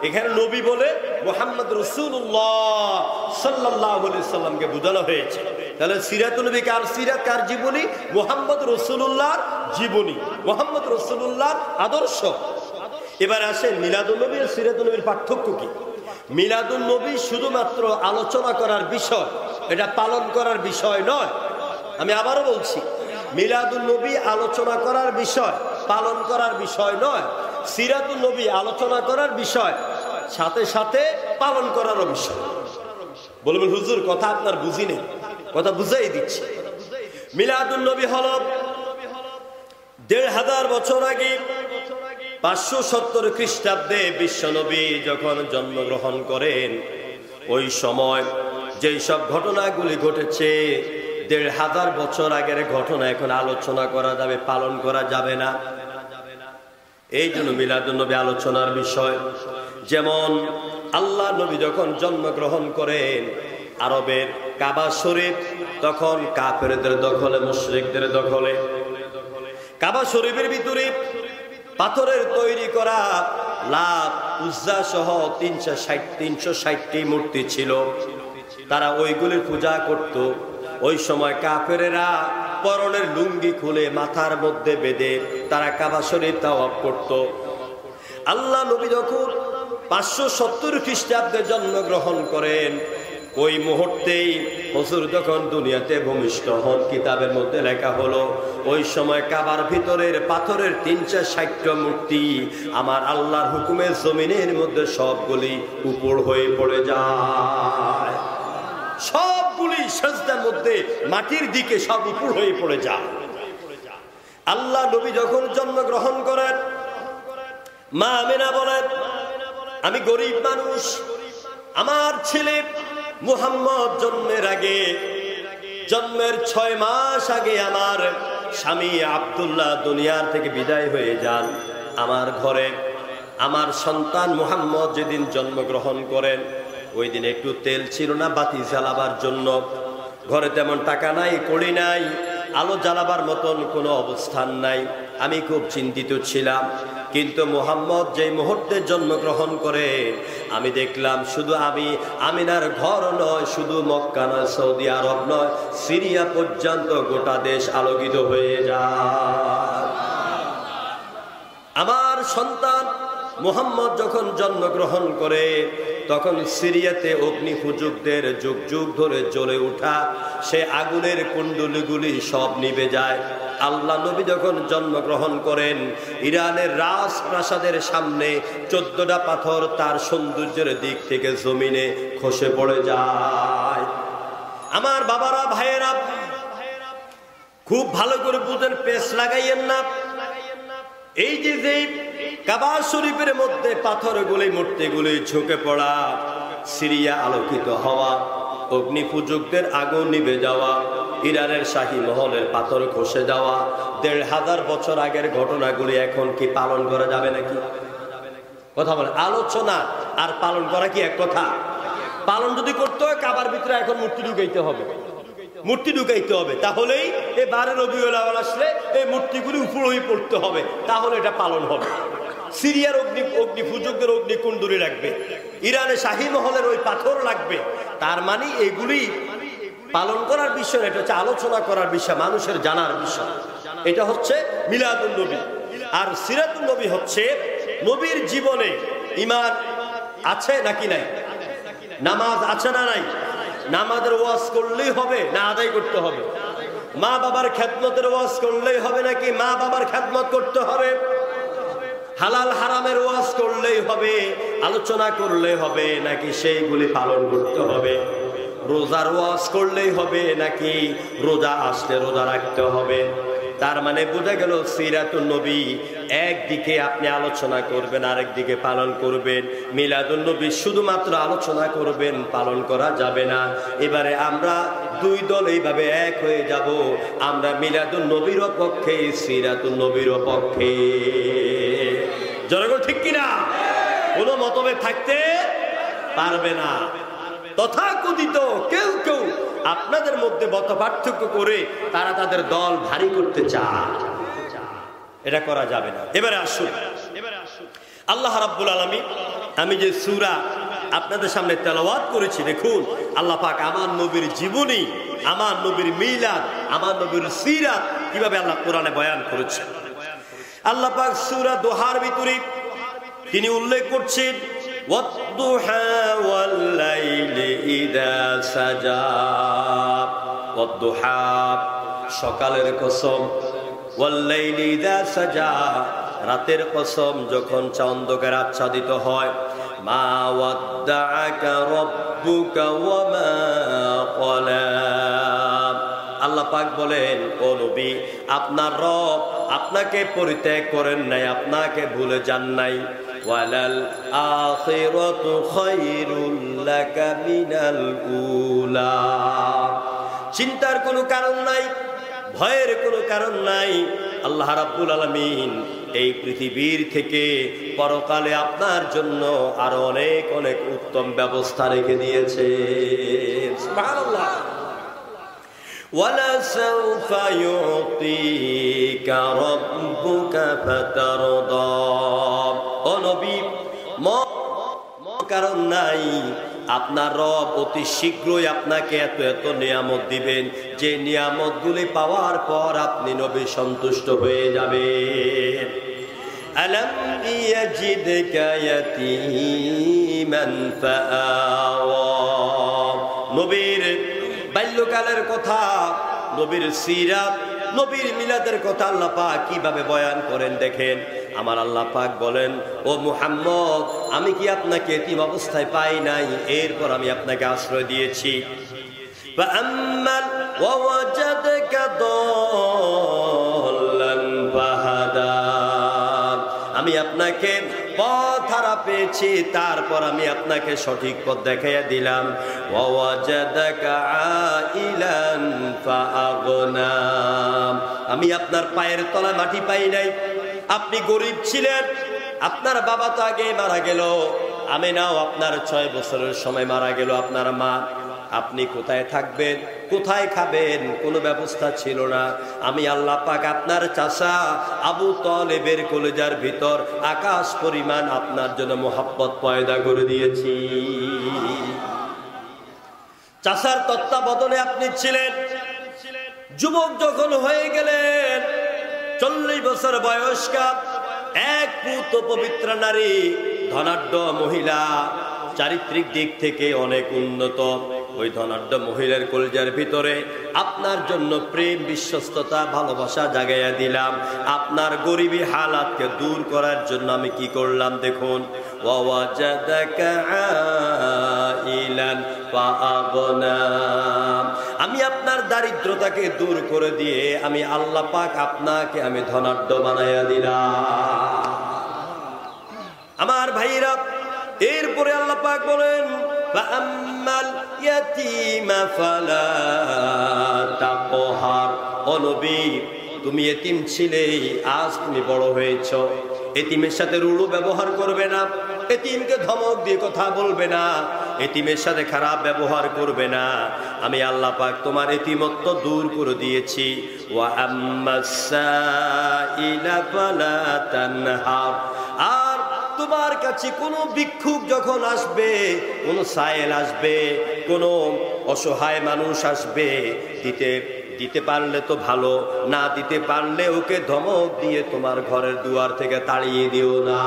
এখানে নবী বলে মুহাম্মদ রাসূলুল্লাহ সাল্লাল্লাহু আলাইহি সাল্লামকে বোঝানো হয়েছে। তাহলে সিরাতুন নবী কার সিরাত, কার জীবনী? মুহাম্মদ রাসূলুল্লাহর জীবনী, মুহাম্মদ রাসূলুল্লাহর আদর্শ। এবার আসেন মিলাদুন নবী আর সিরাতুন নবীর পার্থক্য কি? মিলাদুন নবী শুধুমাত্র আলোচনা করার বিষয়, এটা পালন করার বিষয় নয়। আমি আবারও বলছি, মিলাদুন নবী আলোচনা করার বিষয়, পালন করার বিষয় নয়। সিরাতুন নবী আলোচনা করার বিষয়, সাথে সাথে পালন করারও বিষয়। বলবেন হুজুর কথা আপনার বুঝি নেই, কথা বুঝাই দিচ্ছি। মিলাদুন নবী হল ১৫০০ বছর আগে ৫৭০ খ্রিস্টাব্দে বিশ্বনবী যখন জন্মগ্রহণ করেন, ওই সময় যেই সব ঘটনাগুলি ঘটেছে ১৫০০ বছর আগের ঘটনা এখন আলোচনা করা যাবে, পালন করা যাবে না। এই জন্য মিলাদুন নবী আলোচনার বিষয়। যেমন আল্লাহ নবী যখন জন্মগ্রহণ করেন, আরবের কাবা শরীফ তখন কাফেরদের দখলে, মুশরিকদের দখলে। কাবা শরীফের ভিতরে পাথরের তৈরি করা লাত, উজ্জা সহ ৩৬০টি মূর্তি ছিল। তারা ওইগুলির পূজা করত। ওই সময় কাফেরেরা পরনের লুঙ্গি খুলে মাথার মধ্যে বেঁধে তারা কাবা শরীফ তাওয়াফ করত। আল্লাহ নবী যখন ৫৭০ খ্রিস্টাব্দে জন্মগ্রহণ করেন, ওই মুহূর্তেই হুজুর যখন দুনিয়াতে ভূমিষ্ঠ হন, কিতাবের মধ্যে লেখা হলো ওই সময় কাবার ভিতরের পাথরের ৩৬০টা মূর্তি আমার আল্লাহর হুকুমে জমিনের মধ্যে সবগুলি উপর হয়ে পড়ে যায়। সবগুলি সিজদার মধ্যে মাটির দিকে সব উপর হয়ে পড়ে যায়। আল্লাহ নবী যখন জন্মগ্রহণ করেন, মা আমিনা বলেন, আমি গরিব মানুষ, আমার ছেলে মুহাম্মদ জন্মের আগে, জন্মের ৬ মাস আগে আমার স্বামী আব্দুল্লাহ দুনিয়ার থেকে বিদায় হয়ে যান। আমার ঘরে আমার সন্তান মুহাম্মদ যেদিন জন্মগ্রহণ করেন, ওই দিন একটু তেল ছিল না বাতি জ্বালাবার জন্য। ঘরে তেমন টাকা নাই, কড়ি নাই, আলো জ্বালাবার মতন কোনো অবস্থান নাই। আমি খুব চিন্তিত ছিলাম। কিন্তু মুহাম্মদ যে মুহূর্তে জন্মগ্রহণ করে আমি দেখলাম, শুধু আমিনার ঘর নয়, শুধু মক্কা নয়, সৌদি আরব নয়, সিরিয়া পর্যন্ত গোটা দেশ আলোকিত হয়ে যায়। আমার সন্তান মুহাম্মদ যখন জন্মগ্রহণ করে, তখন সিরিয়াতে অগ্নিপূজকদের যুগ যুগ ধরে জ্বলে ওঠা সে আগুনের কুণ্ডলীগুলি সব নিভে যায়। আল্লাহ নবী যখন জন্মগ্রহণ করেন, ইরানের রাজপ্রাসাদের সামনে 14টা পাথর তার সৌন্দর্যের দিক থেকে জমিনে খসে পড়ে যায়। আমার বাবারা, ভাইয়েরা, খুব ভালো করে বুঝেন, পেছ লাগাইয়েন না। এই যে কাবা শরীফের মধ্যে পাথরগুলি, মূর্তিগুলি ঝুঁকে পড়া, সিরিয়া আলোকিত হওয়া, অগ্নিপূজকদের আগুন নিভে যাওয়া, ইরানের শাহী মহলের পাথর খসে যাওয়া, ১৫০০ বছর আগের ঘটনাগুলি এখন কি পালন করা যাবে নাকি? কথা বলে, আলোচনা আর পালন করা কি এক কথা? পালন যদি করতে হয়, কাবার ভিতরে এখন মূর্তি ঢুকাইতে হবে, মূর্তি ঢুকাইতে হবে। তাহলেই এই 12 রবিউল আউয়াল আসলে এই মূর্তিগুলি উপর হয়ে পড়তে হবে, তাহলে এটা পালন হবে। সিরিয়ার অগ্নিপূজকদের অগ্নিকুণ্ডলী লাগবে, ইরানের শাহী মহলের ওই পাথর লাগবে। তার মানে এগুলি পালন করার বিষয়, এটা হচ্ছে আলোচনা করার বিষয়, মানুষের জানার বিষয়। এটা হচ্ছে মিলাদুন নবী। আর সিরাতুন নবী হচ্ছে নবীর জীবনে ঈমান আছে নাকি নাই, নামাজ আছে না নাই, নামাজের ওয়াজ করলেই হবে না আদায় করতে হবে, মা বাবার খেদমতের ওয়াজ করলেই হবে নাকি মা বাবার খেদমত করতে হবে, হালাল হারামের ওয়াজ করলেই হবে, আলোচনা করলেই হবে নাকি সেইগুলি পালন করতে হবে, রোজার ওয়াজ করলেই হবে নাকি রোজা আসলে রোজা রাখতে হবে। তার মানে বোঝা গেল সিরাতুন নবী একদিকে আপনি আলোচনা করবেন, আরেকদিকে পালন করবেন। মিলাদুন নবী শুধুমাত্র আলোচনা করবেন, পালন করা যাবে না। এবারে আমরা দুই দল এইভাবে এক হয়ে যাব, আমরা মিলাদুন নবীর পক্ষে, সিরাতুন নবীর পক্ষে। জনগণ ঠিক কিনা? কোনো মতভেদ থাকতে পারবে না। তথাকথিত কেউ কেউ আপনাদের মধ্যে মত পার্থক্য করে তারা তাদের দল ভারী করতে চায়, এটা করা যাবে না। এবারে আসুন, আল্লাহ রাব্বুল আলামিন, আমি যে সূরা আপনাদের সামনে তেলাওয়াত করেছি, দেখুন আল্লাহ পাক আমার নবীর জীবনী, আমার নবীর মিলাদ, আমার নবীর সিরাত কিভাবে আল্লাহ কোরআনে বয়ান করেছেন। আল্লাহ পাক সূরা দোহার ভিতরে তিনি উল্লেখ করছেন ওয়াদ-দুহা ওয়াল-লাইলি ইযা সাজা, ওয়াদ-দুহা সকালের কসম, ওয়াল-লাইলি ইযা সাজা রাতের কসম যখন অন্ধকার আচ্ছাদিত হয়। মা ওয়াদ্দাআকা রাব্বুকা ওয়া মা ক্বালা, আল্লাহ পাক বলেন ও নবী আপনার রব আপনাকে পরিত্যাগ করেন নাই, আপনাকে ভুলে যান নাই। ওয়ালাল আখিরাতু খায়রুল লাকা মিনাল উলা, চিন্তার কোনো কারণ নাই, ভয়ের কোনো কারণ নাই। আল্লাহ রাব্বুল আলামিন এই পৃথিবীর থেকে পরকালে আপনার জন্য আরো অনেক অনেক উত্তম ব্যবস্থা রেখে দিয়েছে। সুবহানাল্লাহ। وَلَسَوْفَ يُعْطِيكَ رَبُّكَ فَتَرْضَى, ও নবী কারণ নাই, আপনার রব অতি শীঘ্রই আপনাকে এত এত নিয়ামত দিবেন যে নিয়ামতগুলি পাওয়ার পর আপনি নবী সন্তুষ্ট হয়ে যাবেন। আলাম ইয়াজিদকা ইয়াতীমান ফাআওয়া, নবীর বাল্যকালের কথা, নবীর সিরাত, নবীর মিলাদের কথা আল্লাহ পাক কিভাবে বয়ান করেন দেখেন। আমার আল্লাহ পাক বলেন ও মুহাম্মদ আমি কি আপনাকে এতিম অবস্থায় পাই নাই, এরপর আমি আপনাকে আশ্রয় দিয়েছি। ফাআম্মাল ওয়াওয়াজাদাকা দাল্লান ফাহাদা, আমি আপনাকে পথ হারা পেয়েছি, তারপর আমি আপনাকে সঠিক পথ দেখাইয়া দিলাম। ওয়াওয়াজাদাকা আইলান ফাআগনা, আমি আপনার পায়ের তলায় মাটি পাই নাই, আপনি গরিব ছিলেন, আপনার বাবা তো আগে মারা গেল, আমিনাও আপনার 6 বছরের সময় মারা গেল আপনার মা, আপনি কোথায় থাকবেন, কোথায় খাবেন, কোনো ব্যবস্থা ছিল না। আমি আল্লাহ পাক আপনার চাচা আবু তালেবের কলেজার ভিতর আকাশ পরিমাণ আপনার জন্য মোহাব্বত পয়দা করে দিয়েছি। চাচার তত্ত্বাবধানে আপনি ছিলেন। যুবক যখন হয়ে গেলেন, 40 বছর বয়স্কা এক পুত পবিত্র নারী, ধনাঢ্য মহিলা, চারিত্রিক দিক থেকে অনেক উন্নত, ওই ধনাঢ্য মহিলার কলেজার ভিতরে আপনার জন্য প্রেম, বিশ্বস্ততা, ভালোবাসা জাগাইয়া দিলাম। আপনার গরিবী হালাতকে দূর করার জন্য আমি কি করলাম দেখুন। ওয়াওয়াজাদাকা আইলান ফাআগনা, আমি আপনার দারিদ্রতাকে দূর করে দিয়ে আমি আল্লাহ পাক আপনাকে আমি ধনাঢ্য বানাইয়া দিলাম। আমার ভাইরা, এরপরে আল্লাহ পাক বলেন ফাআম্মাল ইয়াতীমা ফালা তাকহার, ও নবী তুমি এতিম ছিলে, আজ তুমি বড় হয়েছো, এতিমের সাথে রূঢ় ব্যবহার করবে না, এতিমকে ধমক দিয়ে কথা বলবে না, এতিমের সাথে খারাপ ব্যবহার করবে না। আমি আল্লাহ পাক তোমার এতিমত্ব দূর করে দিয়েছি। ওয়া আম্মাস সাইলা ফালা তানহার, আর তোমার কাছে কোনো ভিক্ষুক যখন আসবে, কোন সায়েল আসবে, কোন অসহায় মানুষ আসবে, দিতে পারলে তো ভালো, না দিতে পারলে ওকে ধমক দিয়ে তোমার ঘরের দুয়ার থেকে তাড়িয়ে দিও না।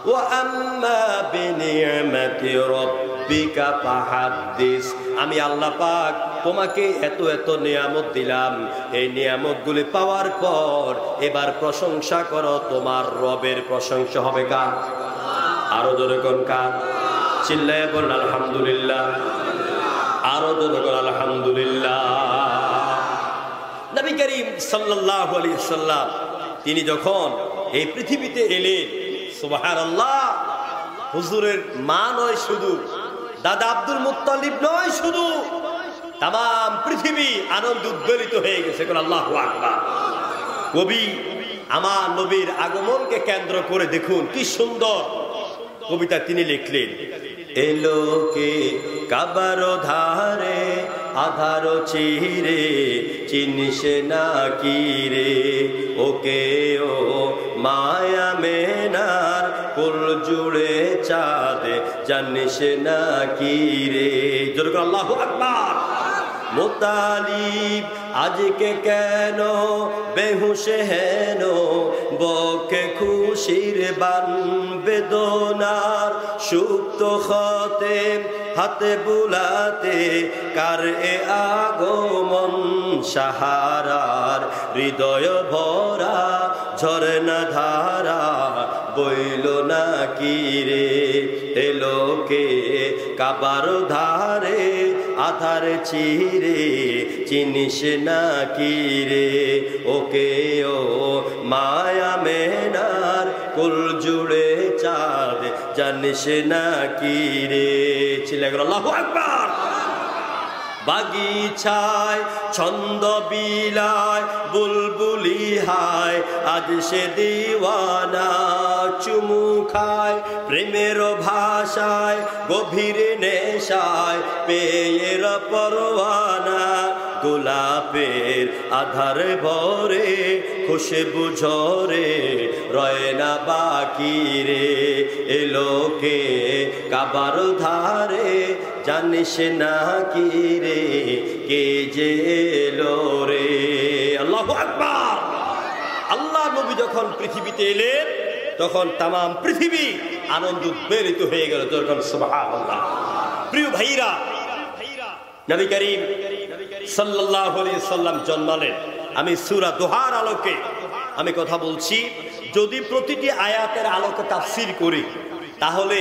ওয়া আম্মা বিনি'মাতি রাব্বিকা ফাহাদ্দিস, আমি আল্লাহ পাক তোমাকে এত এত নিয়ামত দিলাম, এই নিয়ামতগুলি পাওয়ার পর এবার প্রশংসা করো, তোমার রবের প্রশংসা হবে কার? আরো জোরে কোন কার? চিল্লায়ে বলুন আলহামদুলিল্লাহ, আরো জোরে কোন আলহামদুলিল্লাহ। নবী করিম সাল্লাল্লাহু আলাইহি ওয়াসাল্লাম তিনি যখন এই পৃথিবীতে এলেন, সুবহানাল্লাহ, হুজুরের মা নয় শুধু, দাদা আব্দুল মুত্তালিব নয় শুধু, তাম পৃথিবী আনন্দ উদ্বেলিত হয়ে গেছে। আল্লাহু আকবার। কবি আমার নবীর আগমনকে কেন্দ্র করে দেখুন কি সুন্দর কবিতা তিনি লিখলেন। এলো কে কাবার ধারে আধার চিরে, চিনসে না কি রে, ওকে ও মায়া মেনার কুল জুড়ে চাঁদে, জানিসে না কি রে। জোরে করে আল্লাহু আকবার। মুতালিব আজকে কেন বেহুশে হেন বকে খুশির বান বেদনার সুপ্ত হতে হাতে বুলাতে কার এ আগমন সাহারার হৃদয় ভরা ঝরনা ধারা বইল না কি রে এলোকে কাবার ধারে আধার চিরে চিনিস না কি রে ওকে ও মায়া মেনার কুল জুড়ে চাঁদ জানিস না কি রে চিল্লা গেল আল্লাহু আকবার। বাগিচায় ছন্দ বিলায় বুলবুলি হায় আজ সে দিওয়ানা চুমু খায় প্রেমের ভাষায় গভীর নেশায় পেয়ের পরওয়ানা গোলাপের আধার ভরে খুশবু ঝরে রয় না বাকি রে এলোকে কাবার ধারে জানিস না কি রে কে যে এলো রে আল্লাহু আকবার। আল্লাহ নবী যখন পৃথিবীতে এলেন তখন তামাম পৃথিবী আনন্দ উদ্বেলিত হয়ে গেল যখন সুবহানাল্লাহ। প্রিয় ভাইরা, নবী করিম সাল্লাল্লাহু আলাইহি সাল্লাম জন্মালেন। আমি সূরা দোহার আলোকে আমি কথা বলছি। যদি প্রতিটি আয়াতের আলোকে তাফসীর করি তাহলে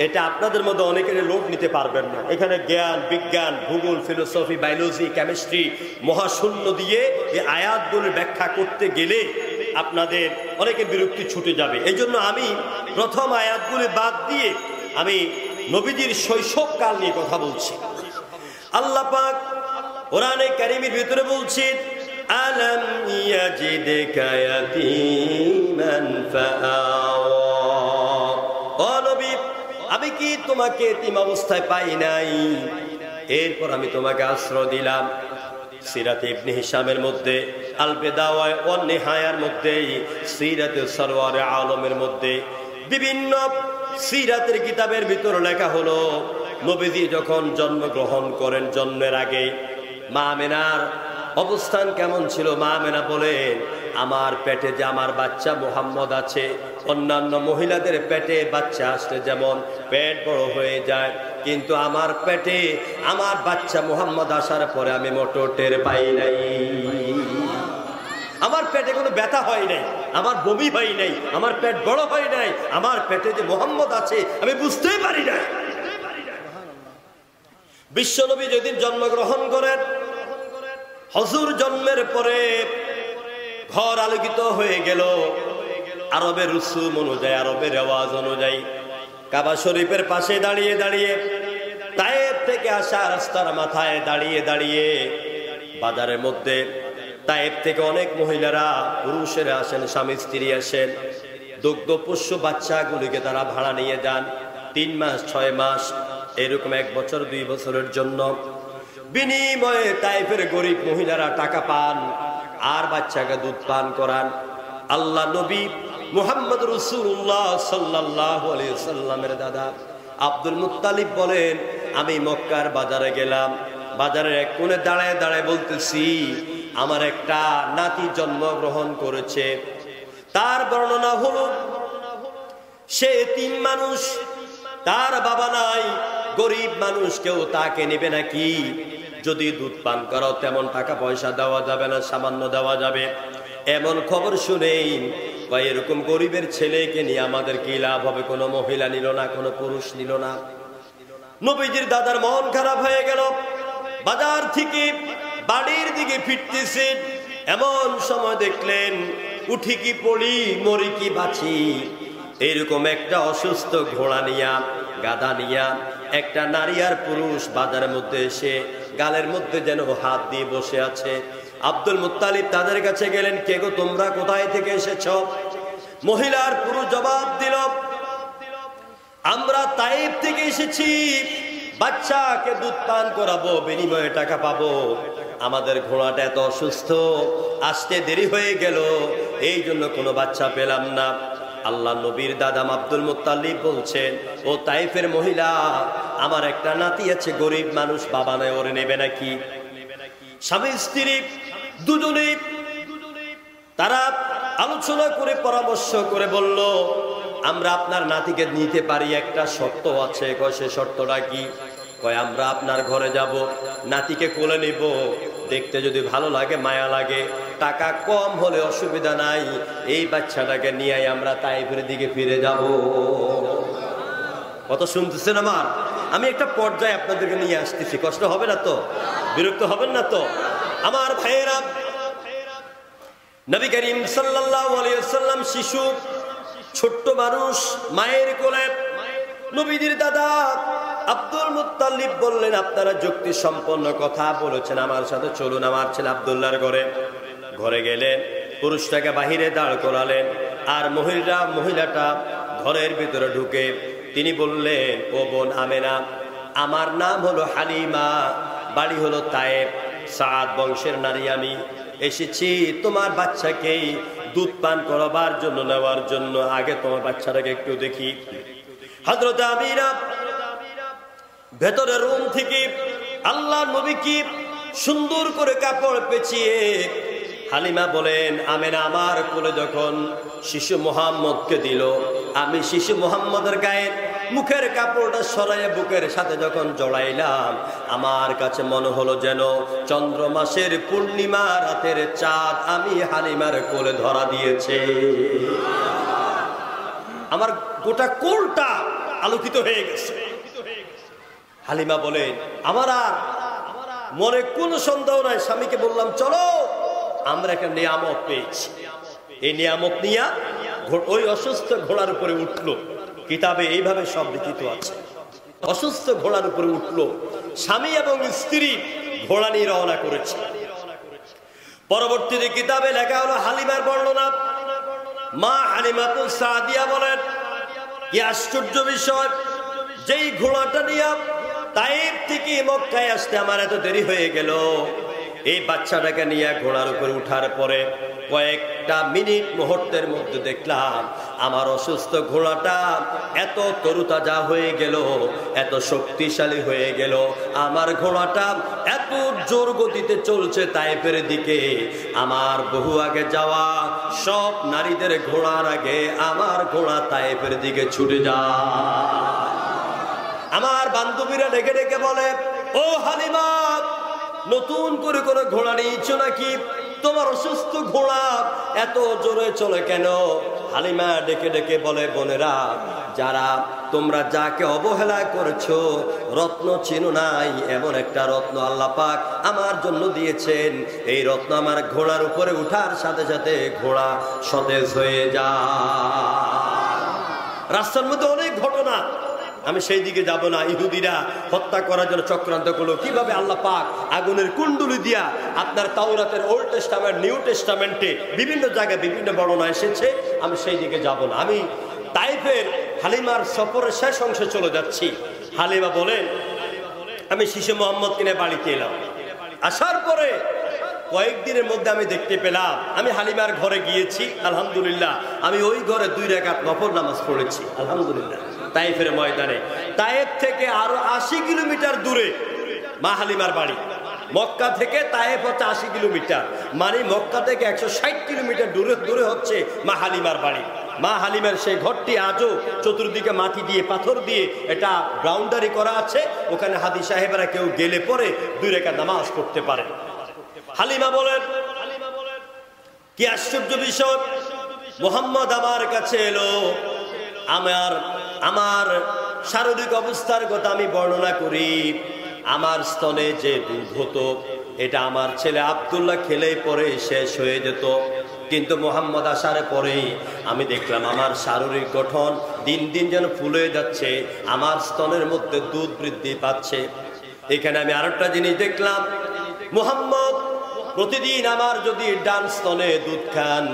এটা আপনাদের মধ্যে অনেকের লোড নিতে পারবেন না। এখানে জ্ঞান, বিজ্ঞান, ভূগোল, ফিলোসফি, বায়োলজি, কেমিস্ট্রি, মহাশূন্য দিয়ে এই আয়াতগুলোর ব্যাখ্যা করতে গেলে আপনাদের অনেকের বিরক্তি ছুটে যাবে। এই জন্য আমি প্রথম আয়াতগুলি বাদ দিয়ে আমি নবীজির শৈশবকাল নিয়ে কথা বলছি। আল্লাহ পাক কোরআনে কারীমের ভিতরে বলছেন, আলাম ইয়াজিদকা ইয়াতীমান ফাআওয়া। ও নবী, আমি কি তোমাকে এতিম অবস্থায় পাই নাই? এরপর আমি তোমাকে আশ্রয় দিলাম। সিরাতে ইবনে হিশামের মধ্যে, আল বিদাওয়া ওয়ান নিহায়ার মধ্যে, সিরাতে সরওয়ারে আলমের মধ্যে, বিভিন্ন সিরাতের কিতাবের ভিতর লেখা হলো নবীজি যখন জন্মগ্রহণ করেন জন্মের আগে মা আমেনার অবস্থান কেমন ছিল। মা আমেনা বলেন, আমার পেটে যে আমার বাচ্চা মুহাম্মদ আছে, অন্যান্য মহিলাদের পেটে বাচ্চা আসলে যেমন পেট বড় হয়ে যায়, কিন্তু আমার পেটে আমার বাচ্চা মুহাম্মদ আসার পরে আমি মোটর টের পাই নাই। আমার পেটে কোনো ব্যথা হয় নাই, আমার বমি হয় নাই, আমার পেট বড় হয় নাই, আমার পেটে যে মুহাম্মদ আছে আমি বুঝতেই পারি নাই। বিশ্বনবী যেদিন জন্মগ্রহণ করেন, হুজুর জন্মের পরে ঘর আলোকিত হয়ে গেল। আরবের রুসুম অনুযায়ী, আরবের রেওয়াজ অনুযায়ী কাবা শরীফের পাশে দাঁড়িয়ে দাঁড়িয়ে, তায়েফ থেকে আসা রাস্তার মাথায় দাঁড়িয়ে দাঁড়িয়ে, বাজারের মধ্যে তায়েফ থেকে অনেক মহিলারা পুরুষেরা আসেন, স্বামী স্ত্রী আসেন, দুগ্ধপোষ্য বাচ্চাগুলিকে তারা ভাড়া নিয়ে যান 3 মাস 6 মাস এরকম 1 বছর 2 বছরের জন্য। বিনিময়ে তায়েফের গরিব মহিলারা টাকা পান আর বাচ্চাকে দুধ পান করান। আল্লাহ নবী মুহাম্মদ রাসূলুল্লাহ সাল্লাল্লাহু আলাইহি সাল্লামের দাদা আব্দুল মুত্তালিব বলেন, আমি মক্কার বাজারে গেলাম, বাজারের এক কোণে দাঁড়ায় দাঁড়ায় বলতেছি, আমার একটা নাতি জন্মগ্রহণ করেছে। তার বর্ণনা হলো, সে এতিম মানুষ, তার বাবা নাই, গরিব মানুষ, কেউ তাকে নেবে নাকি? যদি দুধ পান করো তেমন টাকা পয়সা দেওয়া যাবে না, সামান্য দেওয়া যাবে। এমন খবর শুনেই এরকম গরিবের ছেলেকে নিয়ে আমাদের কি লাভ হবে? কোনো মহিলা নিল না, কোনো পুরুষ নিল না। নবীজির দাদার মন খারাপ হয়ে গেল। বাজার থেকে বাড়ির দিকে ফিরতেছে, এমন সময় দেখলেন উঠি কি পড়ি, মরি কি বাঁচি, এরকম একটা অসুস্থ ঘোড়া নিয়া, গাধা নিয়া একটা নারী আর পুরুষ বাজারের মধ্যে এসে গালের মধ্যে যেন হাত দিয়ে বসে আছে। আব্দুল মুত্তালিব তাদের কাছে গেলেন, কে গো তোমরা, কোথায় থেকে এসেছ? মহিলার পুরুষ জবাব দিল, আমরা তায়েফ থেকে এসেছি, বাচ্চাকে দুধ পান করাবো, বিনিময়ে টাকা পাবো। আমাদের ঘোড়াটা এত অসুস্থ, আসতে দেরি হয়ে গেল, এই জন্য কোনো বাচ্চা পেলাম না। আল্লাহ নবীর দাদা আব্দুল মুত্তালিব বলছেন, ও তায়েফের মহিলা, আমার একটা নাতি আছে, গরিব মানুষ, বাবা নাই, ওরে নেবে নাকি? স্বামী স্ত্রী দুজনেই তারা আলোচনা করে পরামর্শ করে বলল, আমরা আপনার নাতিকে নিতে পারি, একটা শর্ত আছে। কয় সে শর্তটা কি? কয় আমরা আপনার ঘরে যাব, নাতিকে কোলে নিব, দেখতে যদি ভালো লাগে, মায়া লাগে, টাকা কম হলে অসুবিধা নাই, এই বাচ্চাটাকে নিয়ে আমরা তাইফের দিকে ফিরে যাব। কত শুনতেছেন আমার? আমি একটা পর্যায়ে আপনাদেরকে নিয়ে আসতেছি, কষ্ট হবে না তো? বিরক্ত হবেন না তো? আমার ভাইয়েরা, নবী করিম সাল্লাল্লাহু আলাইহি ওয়াসাল্লাম শিশু, ছোট্ট মানুষ, মায়ের কোলে। নবীদের দাদা আব্দুল মুত্তালিব বললেন, আপনারা যুক্তি সম্পন্ন কথা বলেছেন, আমার সাথে চলুন আমার ছেলে আব্দুল্লাহর ঘরে। ঘরে গেলেন, পুরুষটাকে বাহিরে দাঁড় করালেন, আর মহিলাটা ঘরের ভিতরে ঢুকে তিনি বললেন, ও বোন আমেনা, আমার নাম হলো হালিমা, বাড়ি হলো তায়েব, সাদ বংশের নারী, আমি এসেছি তোমার বাচ্চাকে দুধ পান করাবার জন্য, নেওয়ার জন্য। আগে তোমার বাচ্চাটাকে একটু দেখি। হযরত আমিনা ভেতরের রুম থেকে আল্লাহর নবীকে সুন্দর করে কাপড় পেঁচিয়ে হালিমা বলেন, আমেনা আমার কোলে যখন শিশু মুহাম্মদকে দিল, আমি শিশু মুহাম্মদের গায়ে মুখের কাপড়টা সরাইয়ে বুকের সাথে যখন জড়াইলাম, আমার কাছে মনে হলো যেন চন্দ্র মাসের পূর্ণিমা রাতের চাঁদ আমি হালিমার কোলে ধরা দিয়েছে। আমার গোটা কোলটা আলোকিত হয়ে গেছে। হালিমা বলেন, আমার আর মনে কোনো সন্দেহ নাই। স্বামীকে বললাম, চলো, আমরা একটা নিয়ামত পেয়েছি। এই নিয়ামত নিয়ে ওই অসুস্থ ঘোড়ার উপরে উঠলো। কিতাবে এইভাবে সব লিখিত আছে। অসুস্থ ঘোড়ার উপরে উঠলো, স্বামী এবং স্ত্রী ঘোড়া নিয়ে রওনা করেছে। পরবর্তীতে কিতাবে লেখা হলো হালিমার বর্ণনা। মা হালিমাতুস সাদিয়া বলেন, কি আশ্চর্য বিষয়, যেই ঘোড়াটা নিয়ে তাইফ থেকে মক্কায় আসতে আমার এত দেরি হয়ে গেল, এই বাচ্চাটাকে নিয়ে ঘোড়ার উপরে উঠার পরে কয়েকটা মিনিট মুহূর্তের মধ্যে দেখলাম আমার অসুস্থ ঘোড়াটা এত তরুতাজা হয়ে গেল, এত শক্তিশালী হয়ে গেল। আমার ঘোড়াটা এত জোর গতিতে চলছে তাইফের দিকে, আমার বহু আগে যাওয়া সব নারীদের ঘোড়ার আগে আমার ঘোড়া তাইফের দিকে ছুটে যায়। আমার বান্ধবীরা ডেকে ডেকে বলে, ও হালিমা, নতুন করে করে ঘোড়া নিয়েছো নাকি? তোমার অসুস্থ ঘোড়া এত জোরে চলে কেন? হালিমা ডেকে ডেকে বলে, বোনেরা, যারা তোমরা যাকে অবহেলা করেছো, রত্ন চিনো নাই, এমন একটা রত্ন আল্লাহ পাক আমার জন্য দিয়েছেন। এই রত্ন আমার ঘোড়ার উপরে উঠার সাথে সাথে ঘোড়া সতেজ হয়ে যায়। রাস্তার মধ্যে অনেক ঘটনা, আমি সেই দিকে যাব না। ইহুদিরা হত্যা করার জন্য চক্রান্ত করলো, কিভাবে আল্লাহ পাক আগুনের কুণ্ডুলি দিয়া আপনার তাওরাতের ওল্ড টেস্টামেন্ট, নিউ টেস্টামেন্টে বিভিন্ন জায়গায় বিভিন্ন বর্ণনা এসেছে, আমি সেই দিকে যাব না। আমি তাইফের হালিমার সফরের শেষ অংশে চলে যাচ্ছি। হালিমা বলেন, আমি শিশু মোহাম্মদ কিনে বাড়িতে এলাম। আসার পরে কয়েকদিনের মধ্যে আমি দেখতে পেলাম, আমি হালিমার ঘরে গিয়েছি, আলহামদুলিল্লাহ আমি ওই ঘরে 2 রাকাত নফল নামাজ পড়েছি, আলহামদুলিল্লাহ, তাইফের ময়দানে। তাইফ থেকে আরো 80 কিলোমিটার দূরে মা হালিমার বাড়ি। মক্কা থেকে তাইফ হচ্ছে 80 কিলোমিটার, মানে মক্কা থেকে 160 কিলোমিটার দূরে হচ্ছে মা হালিমার বাড়ি। মা হালিমার সেই ঘরটি আজও চতুর্দিকে মাটি দিয়ে, পাথর দিয়ে এটা বাউন্ডারি করা আছে। ওখানে হাদি সাহেবরা কেউ গেলে পরে 2 রাকাত নামাজ পড়তে পারে। হালিমা বলেন, কি আশ্চর্য বিষয়, মুহাম্মদ আমার কাছে এলো। আমার শারীরিক অবস্থার কথা আমি বর্ণনা করি। আমার স্তনে যে দুধ হতো, এটা আমার ছেলে আব্দুল্লাহ খেলেই পরে শেষ হয়ে যেত। কিন্তু মুহাম্মদ আসার পরে আমি দেখলাম আমার শারীরিক গঠন দিন দিন যেন ফুলে যাচ্ছে, আমার স্তনের মধ্যে দুধ বৃদ্ধি পাচ্ছে। এখানে আমি আরেকটা জিনিস দেখলাম, মুহাম্মদ প্রতিদিন আমার যদি ডান স্তনে দুধ খান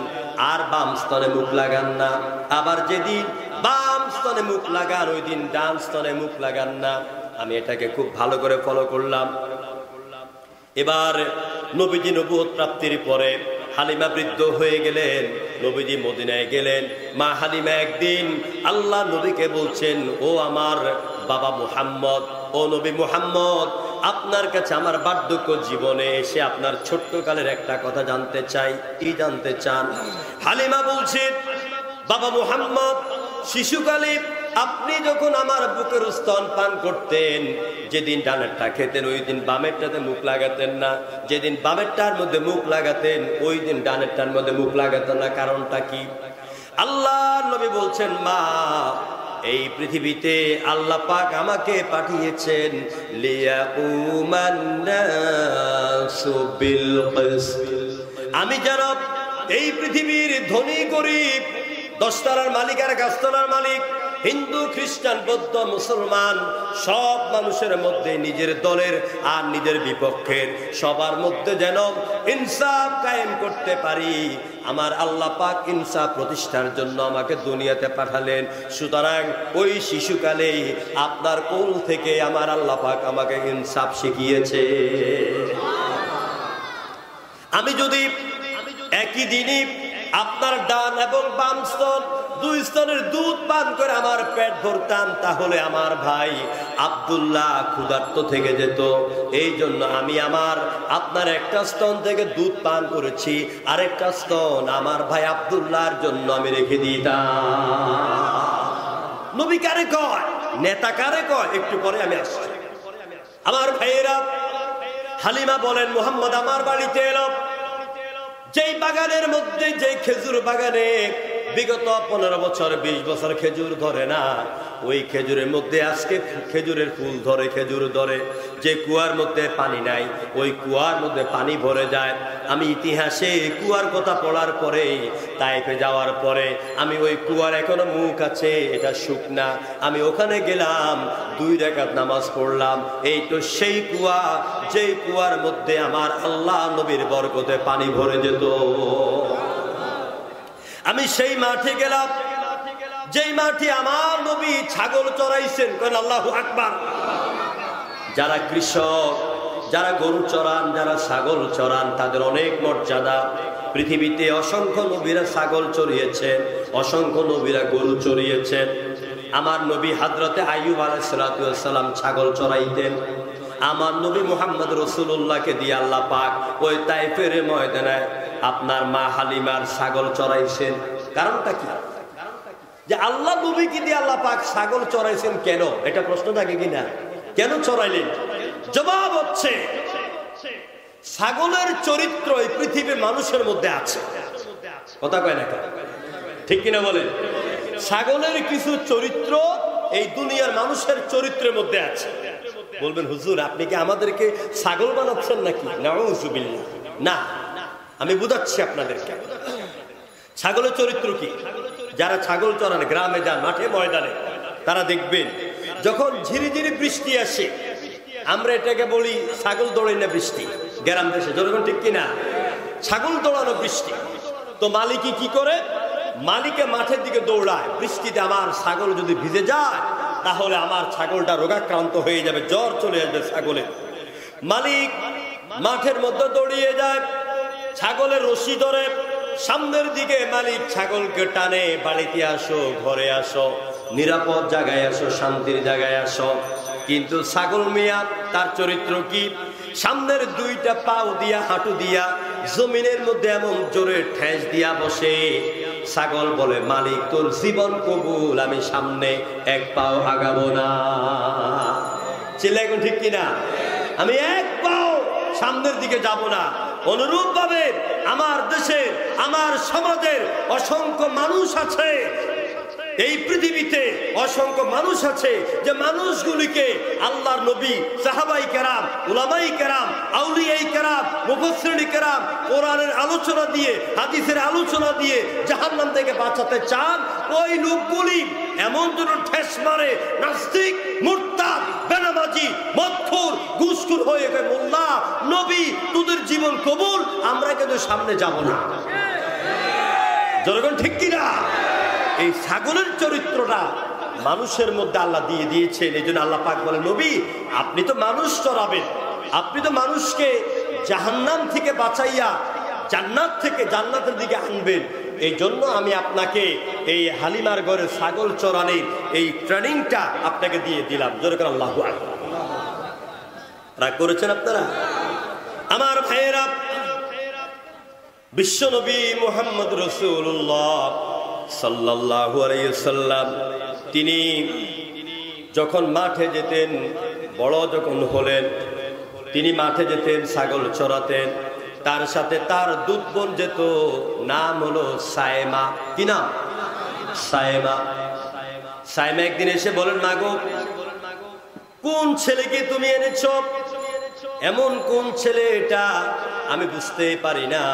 আর বাম স্তনে মুখ লাগান না, আবার যেদিন বাম স্তনে মুখ লাগান ওই দিন ডান স্তনে মুখ লাগান না। আমি এটাকে খুব ভালো করে ফলো করলাম। এবার নবীজি নবুয়ত প্রাপ্তির পরে হালিমা বৃদ্ধ হয়ে গেলেন, নবীজি মদিনায় গেলেন। মা হালিমা একদিন আল্লাহ নবীকে বলছেন, ও আমার বাবা মুহাম্মদ, ও নবী মুহাম্মদ, আপনার কাছে আমার বার্ধক্য জীবনে এসে আপনার ছোট্টকালের একটা কথা জানতে চাই। কি জানতে চান? হালিমা বলছেন, বাবা মুহাম্মদ, শিশুকালে আপনি যখন আমার বুকের স্তন পান করতেন, যেদিন ডানেরটা খেতেন ওই দিন বামেরটাতে মুখ লাগাতেন না, যেদিন বামেরটার মধ্যে মুখ লাগাতেন ওই দিন ডানেরটার মধ্যে মুখ লাগাতেন না। কারণটা কি? আল্লাহর নবী বলছেন, মা, এই পৃথিবীতে আল্লাহ পাক আমাকে পাঠিয়েছেন আমি যেন এই পৃথিবীর ধনী গরিব, দশতলার মালিক আর গাছতলার মালিক, হিন্দু খ্রিস্টান বৌদ্ধ মুসলমান সব মানুষের মধ্যে নিজের দলের আর নিজের বিপক্ষের সবার মধ্যে যেন ইনসাফ কায়েম করতে পারি। আমার আল্লাহ পাক ইনসাফ প্রতিষ্ঠার জন্য আমাকে দুনিয়াতে পাঠালেন। সুতরাং ওই শিশুকালেই আপনার কোল থেকে আমার আল্লাহ পাক আমাকে ইনসাফ শিখিয়েছে। আমি যদি একই দিনই আপনার ডান এবং বাম স্তন, দুই স্তনের দুধ পান করে আমার পেট ভরতাম, তাহলে আমার ভাই আব্দুল্লাহ ক্ষুধার্ত থেকে যেত। এই জন্য আমি আপনার একটা স্তন থেকে দুধ পান করেছি, আরেকটা স্তন আমার ভাই আব্দুল্লাহর জন্য আমি রেখে দিতাম। নবী কারে কয়? নেতা কারে কয়? একটু পরে আমি আসছি। আমার ভাইয়েরা, হালিমা বলেন, মুহাম্মদ আমার বাড়িতে এলো। যেই বাগানের মধ্যে, যে খেজুর বাগানে বিগত 15 বছর 20 বছর খেজুর ধরে না, ওই খেজুরের মধ্যে আজকে খেজুরের ফুল ধরে, খেজুর ধরে। যে কুয়ার মধ্যে পানি নাই, ওই কুয়ার মধ্যে পানি ভরে যায়। আমি ইতিহাসে কুয়ার কথা পড়ার পরে, তাইফে যাওয়ার পরে, আমি ওই কুয়ার এখনো মুখ আছে, এটা শুকনা। আমি ওখানে গেলাম, 2 রাকাত নামাজ পড়লাম। এই তো সেই কুয়া, যেই কুয়ার মধ্যে আমার আল্লাহ নবীর বরকতে পানি ভরে যেত। আমি সেই মাঠে গেলাম, যেই মাঠে আমার নবী ছাগল চড়াইছেন। আল্লাহু আকবার। যারা কৃষক, যারা গরু চড়ান, যারা ছাগল চড়ান, তাদের অনেক মর্যাদা। পৃথিবীতে অসংখ্য নবীরা ছাগল চড়িয়েছেন, অসংখ্য নবীরা গরু চড়িয়েছেন। আমার নবী হযরতে আইয়ুব আলাইহিস সালাম ছাগল চড়াইতেন। আমার নবী মুহাম্মদ রাসূলুল্লাহকে দিয়ে আল্লাহ পাক ওই তাইফের ময়দানে আপনার মা হালিমার ছাগল চড়াইছেন। কারণটা কি? যে আল্লাহ নবীকে দিয়ে আল্লাহ পাক ছাগল চড়াইছেন কেন? এটা প্রশ্ন থাকে কিনা? কেন চড়াইলেন? জবাব হচ্ছে, ছাগলের চরিত্র এই পৃথিবীর মানুষের মধ্যে আছে। কথা কয় না? ঠিক কিনা বলেন? ছাগলের কিছু চরিত্র এই দুনিয়ার মানুষের চরিত্রের মধ্যে আছে। বলবেন, হুজুর আপনি কি আমাদেরকে ছাগল বানাচ্ছেন নাকি? নাউযুবিল্লাহ। না, আমি বুঝাচ্ছি আপনাদেরকে। ছাগলের চরিত্র কি? যারা ছাগল চড়ান, গ্রামে যান, মাঠে ময়দানে, তারা দেখবেন যখন ঝিরিঝিরি বৃষ্টি আসে, আমরা এটাকে বলি ছাগল দৌড়াই না বৃষ্টি। গ্রাম দেশে যখন, ঠিক কিনা? ছাগল দৌড়ানো বৃষ্টি। তো মালিকই কি করে? মালিকে মাঠের দিকে দৌড়ায়, বৃষ্টিতে আমার ছাগল যদি ভিজে যায় তাহলে আমার ছাগলটা রোগাক্রান্ত হয়ে যাবে, জ্বর চলে আসবে ছাগলের। মালিক মাঠের মধ্যে দৌড়িয়ে যায়, ছাগলের রশি ধরে সামনের দিকে মালিক ছাগলকে টানে, বাড়িতে আসো, ঘরে আসো, নিরাপদ জায়গায় আসো, শান্তির জায়গায় আসো। কিন্তু ছাগল মিয়া, তার চরিত্র কি? সামনের 2টা পাও দিয়া, হাঁটু দিয়া জমিনের মধ্যে এমন জোরে ঠেস দিয়া বসে। ছাগল বলে, মালিক তোর জীবন কবুল, আমি সামনে 1 পাও আগাবো না। চিল্লাই কোন, ঠিক কিনা? আমি 1 পাও সামনের দিকে যাব না। অনুরূপ ভাবে আমার দেশের, আমার সমাজের অসংখ্য মানুষ আছে, এই পৃথিবীতে অসংখ্য মানুষ আছে, যে মানুষগুলিকে আল্লাহর নবী, সাহাবাই কেরাম, উলামাই কেরাম, আউলিয়াই কেরাম, মুফাসসিরিন কেরাম কোরআনের আলোচনা দিয়ে, হাদিসের আলোচনা দিয়ে জাহান্নাম থেকে বাঁচাতে চান। ওই লোকগুলি এমন যেন ঠেস মারে, নাস্তিক, মুরতাদ, বেনামাজি, মদখোর, ঘুষখোর হয়ে গেছে, মোল্লা, নবী তোদের জীবন কবুল, আমরা কিন্তু সামনে যাব না। জনগণ, ঠিক কিনা? এই ছাগলের চরিত্রটা মানুষের মধ্যে আল্লাহ দিয়ে দিয়েছেন। এই জন্য আল্লাহ পাক বলেন, নবী আপনি তো মানুষ চড়াবেন, আপনি তো মানুষকে জাহান্নাম থেকে বাঁচাইয়া জান্নাত থেকে জান্নাতের দিকে আনবেন। এই জন্য আমি আপনাকে এই হালিমার ঘরে ছাগল চড়ানোর এই ট্রেনিংটা আপনাকে দিয়ে দিলাম। জোরে করে আল্লাহু আকবার। রাগ করেছেন আপনারা? আমার ভাইয়েরা, বিশ্বনবী মুহাম্মদ রাসূলুল্লাহ সাল্লাল্লাহু আলাইহি ওয়াসাল্লাম তিনি যখন মাঠে যেতেন, বড় যখন হলেন, তিনি মাঠে যেতেন, ছাগল চড়াতেন, তার সাথে তার দুধ বোন যেত, নাম হলো সায়েমা। কি নাম? সায়েমা। সায়েমা একদিন এসে বলেন, মাগো, কোন ছেলেকে তুমি এনেছো? এমন কোন ছেলে এটা আমি বুঝতেই পারি না।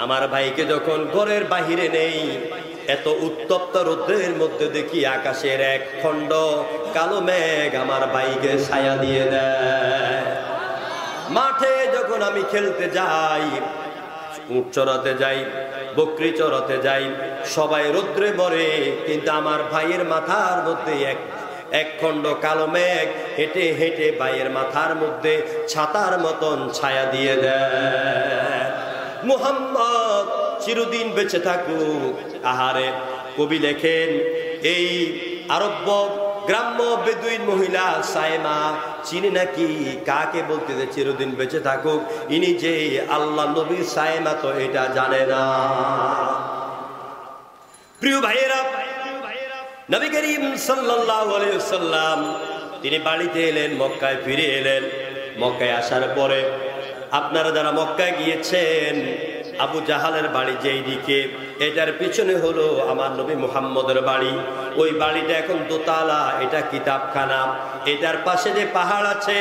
আমার ভাইকে যখন ঘরের বাহিরে নেই, এত উত্তপ্ত রৌদ্রের মধ্যে দেখি আকাশের এক খণ্ড কালো মেঘ আমার ভাইকে ছায়া দিয়ে দেয়। মাঠে যখন আমি খেলতে যাই, উট চড়াতে যাই, বকরি চড়াতে যাই, সবাই রৌদ্রে মরে, কিন্তু আমার ভাইয়ের মাথার মধ্যে এক খণ্ড কালো মেঘ হেঁটে হেঁটে ভাইয়ের মাথার মধ্যে ছাতার মতন ছায়া দিয়ে দেয়। মুহাম্মদ চিরদিন বেঁচে থাকুক। আহারে, কবি লেখেন, এই আরব্য গ্রাম্য বেদুইন মহিলা সায়েমা চিনি নাকি কাকে বলতে যে চিরদিন বেঁচে থাকুক, ইনি যে আল্লাহ নবী সায়েমা তো এটা জানে না। প্রিয় ভাইয়েরা, নবী করিম সাল্লাল্লাহু আলাইহি ওয়াসাল্লাম তিনি বাড়িতে এলেন, মক্কায় ফিরে এলেন। মক্কায় আসার পরে আপনারা যারা মক্কায় গিয়েছেন, আবু জাহালের বাড়ি যেই দিকে, এটার পিছনে হলো আমার নবী মুহাম্মদের বাড়ি। ওই বাড়িটা এখন দোতলা, এটা কিতাবখানা। এটার পাশে যে পাহাড় আছে,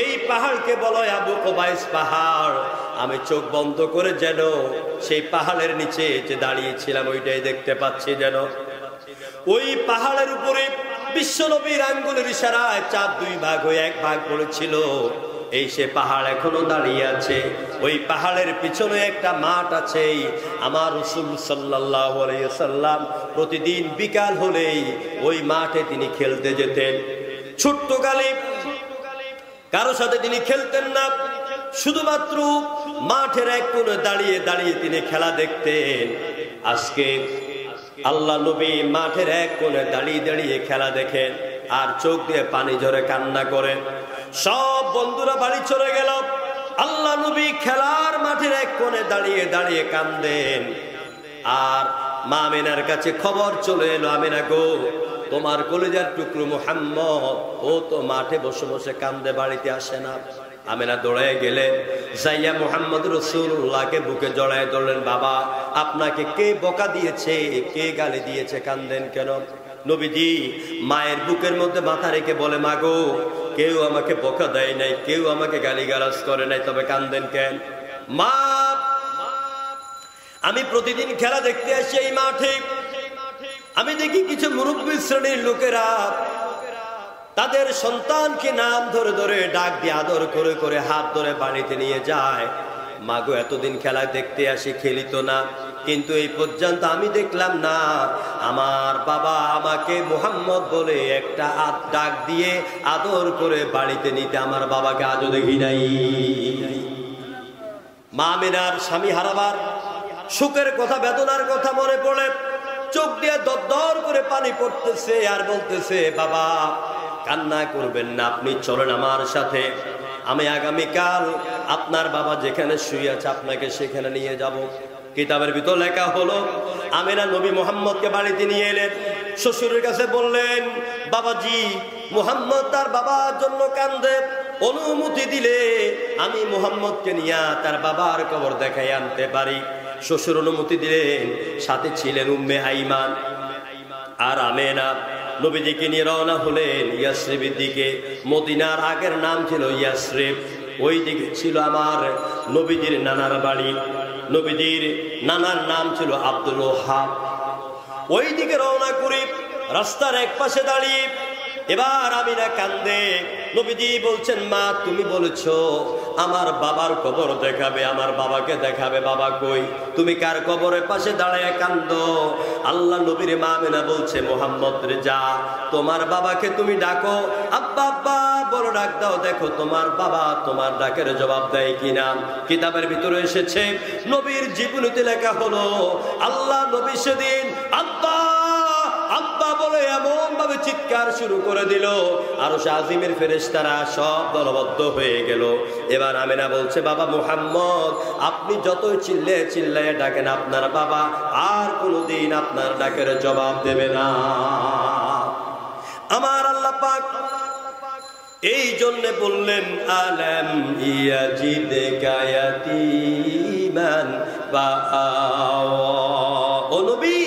এই পাহাড়কে বলা হয় আবু কুবাইস পাহাড়। আমি চোখ বন্ধ করে যেন সেই পাহাড়ের নিচে যে দাঁড়িয়েছিলাম ওইটাই দেখতে পাচ্ছি। যেন ওই পাহাড়ের উপরে বিশ্বনবীর আঙ্গুলের ইশারায় চাঁদ দুই ভাগ হয়ে এক ভাগ পড়েছিল। এই সে পাহাড় এখনো দাঁড়িয়ে আছে। ওই পাহাড়ের পিছনে একটা মাঠ আছে। আমার রাসূল সাল্লাল্লাহু আলাইহি ওয়াসাল্লাম প্রতিদিন বিকাল হলেই ওই মাঠে তিনি খেলতে যেতেন। ছোট্ট কালে কারো সাথে তিনি খেলতেন না, শুধুমাত্র মাঠের এক কোণে দাঁড়িয়ে দাঁড়িয়ে তিনি খেলা দেখতেন। আজকে আল্লাহ নবী মাঠের এক কোণে দাঁড়িয়ে দাঁড়িয়ে খেলা দেখেন আর চোখ দিয়ে পানি ঝরে কান্না করেন। সব বন্ধুরা বাড়ি চলে গেল, আল্লাহ নবী খেলার মাঠের এক কোণে দাঁড়িয়ে দাঁড়িয়ে কান্দেন। আর মা আমিনার কাছে খবর চলে এলো, আমিনা গো, তোমার কলিজার টুকরো মুহাম্মদ ও তো মাঠে বসে বসে কান্দে, বাড়িতে আসে না। আমিনা দৌড়ে গেলেন, যাইয়া মুহাম্মদ রাসূলুল্লাহকে বুকে জড়ায় ধরলেন। বাবা, আপনাকে কে বকা দিয়েছে, কে গালি দিয়েছে, কান্দেন কেন? নবীজি মায়ের বুকের মধ্যে মাথা রেখে বলে, মাগো, কেউ আমাকে বকা দেয় নাই, কেউ আমাকে গালিগালাজ করে নাই, তবে কান্দেন কেন? মা, আমি প্রতিদিন খেলা দেখতে আসি এই মাঠে, আমি দেখি কিছু মুরব্বী শ্রেণীর লোকেরা তাদের সন্তানকে নাম ধরে ধরে ডাক দিয়ে আদর করে করে হাত ধরে বাড়িতে নিয়ে যায়। মাগো, এতদিন খেলা দেখতে আসি, খেলিত না, কিন্তু এই পর্যন্ত আমি দেখলাম না আমার বাবা আমাকে মুহাম্মদ বলে একটা ডাক দিয়ে আদর করে বাড়িতে নিতে। আমার বাবাকে আজও দেখি নাই। মা আমিনার স্বামী হারাবার সুখের কথা, বেদনার কথা মনে পড়ে চোখ দিয়ে দরদর করে পানি পড়তেছে আর বলতেছে, বাবা কান্না করবেন না, আপনি চলেন আমার সাথে, আমি আগামীকাল আপনার বাবা যেখানে শুয়ে আছে আপনাকে সেখানে নিয়ে যাব। কিতাবের ভিতর লেখা হলো, আমিনা নবী মুহাম্মদকে বাড়িতে নিয়ে এলেন। শ্বশুরের কাছে বললেন, বাবাজি, মুহাম্মদ তার বাবার জন্য কান্দে, অনুমতি দিলে আমি মুহাম্মদকে নিয়ে তার বাবার কবর দেখাই আনতে পারি। শ্বশুর অনুমতি দিলেন। সাথে ছিলেন উম্মে আইমান আর আমেনা। নবীজিকে নিয়ে রওনা হলেন ইয়াসরিবের দিকে। মদিনার আগের নাম ছিল ইয়াসরিব। ওই দিকে ছিল আমার নবীজির নানার বাড়ি। নবীজির নানার নাম ছিল আব্দুল ওহাব। ওই দিকে রওনা করি, রাস্তার এক পাশে দাঁড়িয়ে এবার আমিনা কান্দে। নবীজি বলছেন, মা তুমি বলেছো আমার বাবার কবর দেখাবে, আমার বাবাকে দেখাবে, বাবা কই? তুমি কার কবরের পাশে দাঁড়ায় কান্দো? আল্লাহ নবীর মা আমিনা বলছে, মুহাম্মদ রে যা, তোমার বাবাকে তুমি ডাকো, আব্বা আব্বা বলো, ডাক দাও, দেখো তোমার বাবা তোমার ডাকের জবাব দেয় কিনা। কিতাবের ভিতরে এসেছে, নবীর জীবনীতে লেখা হলো, আল্লাহ নবী সেদিন আব্বা আব্বা বলে এমন ভাবে চিৎকার শুরু করে দিল। আরশ আজিমের ফেরেশতারা সব দলবদ্ধ হয়ে গেল। এবার আমিনা বলছে, বাবা মুহাম্মদ, আপনি যতই চিল্লায়ে ডাকেন আপনার বাবা আর কোনোদিন আপনার ডাকের জবাব দেবে না। আমার আল্লাহ পাক এই জন্য বললেন, আলাম ইয়াজিদকা ইয়াতীমান ফাআওয়া। ও নবী,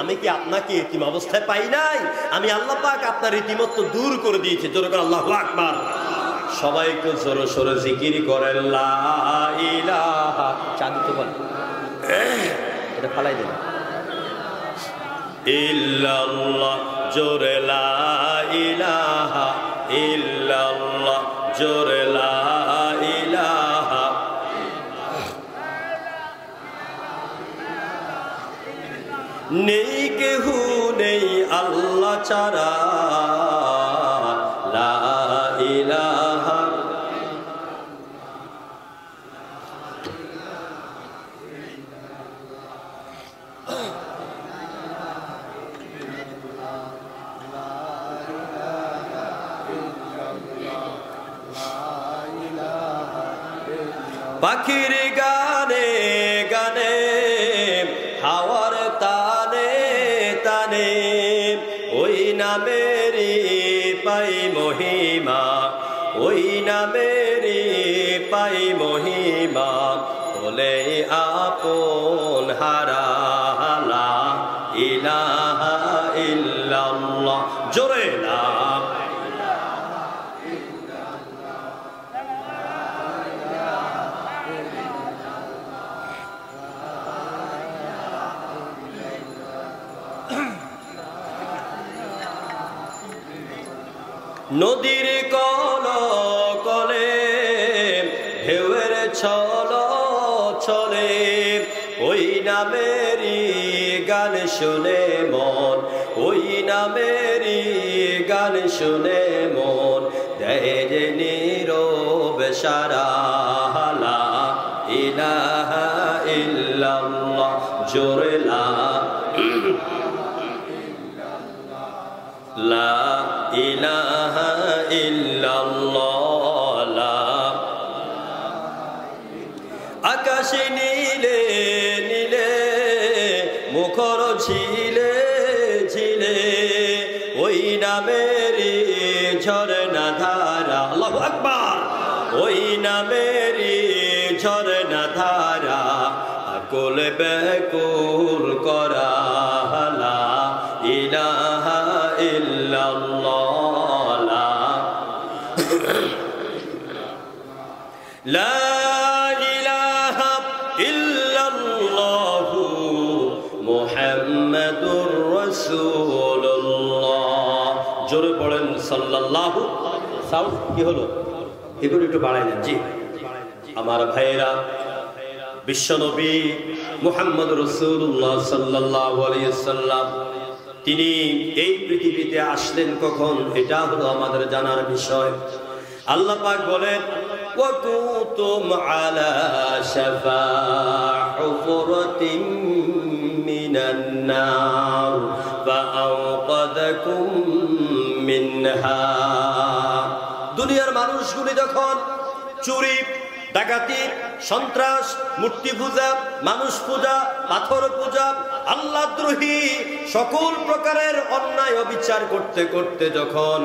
আমি কি আপনাকে এতিম অবস্থায় পাই নাই? আমি আল্লাহ পাক আপনার ইতিমত্ব দূর করে দিয়েছি। জোরে করে আল্লাহু আকবার। সবাই একটু জোরে সোরে জিকির করেন, লা ইলাহা। চাঁদি তো বল, এটা ফালাই দেন। ইল্লাল্লাহ, জোরে লা ইলাহা ইল্লাল্লাহ, জোরে লা ইলাহা। নেই কেহু নেই আল্লাহ ছাড়া, লা ইলাহা। পাখির গানে গানে, হাওয়ার তানে তানে, ওই নামেরই পাই মহিমা, ওই নামেরই পাই মহিমা। বলে আপন হারা, লা ইলাহা ইল্লাল্লাহ, জোরে লা। নদীর কল কলে ঢেউয়ের ছল ছলে, ওই নামেরই গান শুনে মন, ওই নামেরই গান শুনে মন। দেয় যে নীরব সারা, লা ইলাহা ইল্লাল্লাহ, জোরে লা লা ইলাহা ইল্লাল্লাহ, লা। আকাশে নীলে নীলে, মুখর ঝিলে ঝিলে, ওই নামেরই ঝরনা ধারা, আল্লাহু আকবার। ওই নামেরই ঝরনা ধারা, আকুল বেকুল করা, লা ইলাহা ইল্লাল্লাহ, লা ইলাহা ইল্লাল্লাহু মুহাম্মাদুর রাসূলুল্লাহ। জোরে পড়েন সাল্লাল্লাহু। সাউন্ড কি হলো? এগুলো একটু বাড়াই দেন। জি আমার ভাইয়েরা, বিশ্বনবী মুহাম্মদ রাসূলুল্লাহ সাল্লাল্লাহু আলাইহি ওয়াসাল্লাম তিনি এই পৃথিবীতে আসলেন কখন, এটা হলো আমাদের জানার বিষয়। আল্লাহ পাক বলেন, ওয়া কুতুম আলা শাফা হুফরাতিন মিনান নার ফাআওকাদাকুম মিনহা। দুনিয়ার মানুষগুলি যখন চুরি ডাকাতি সন্ত্রাস মূর্তি পূজা মানুষ পূজা পাথর পূজা আল্লাহদ্রোহী সকল প্রকারের অন্যায় অবিচার করতে করতে যখন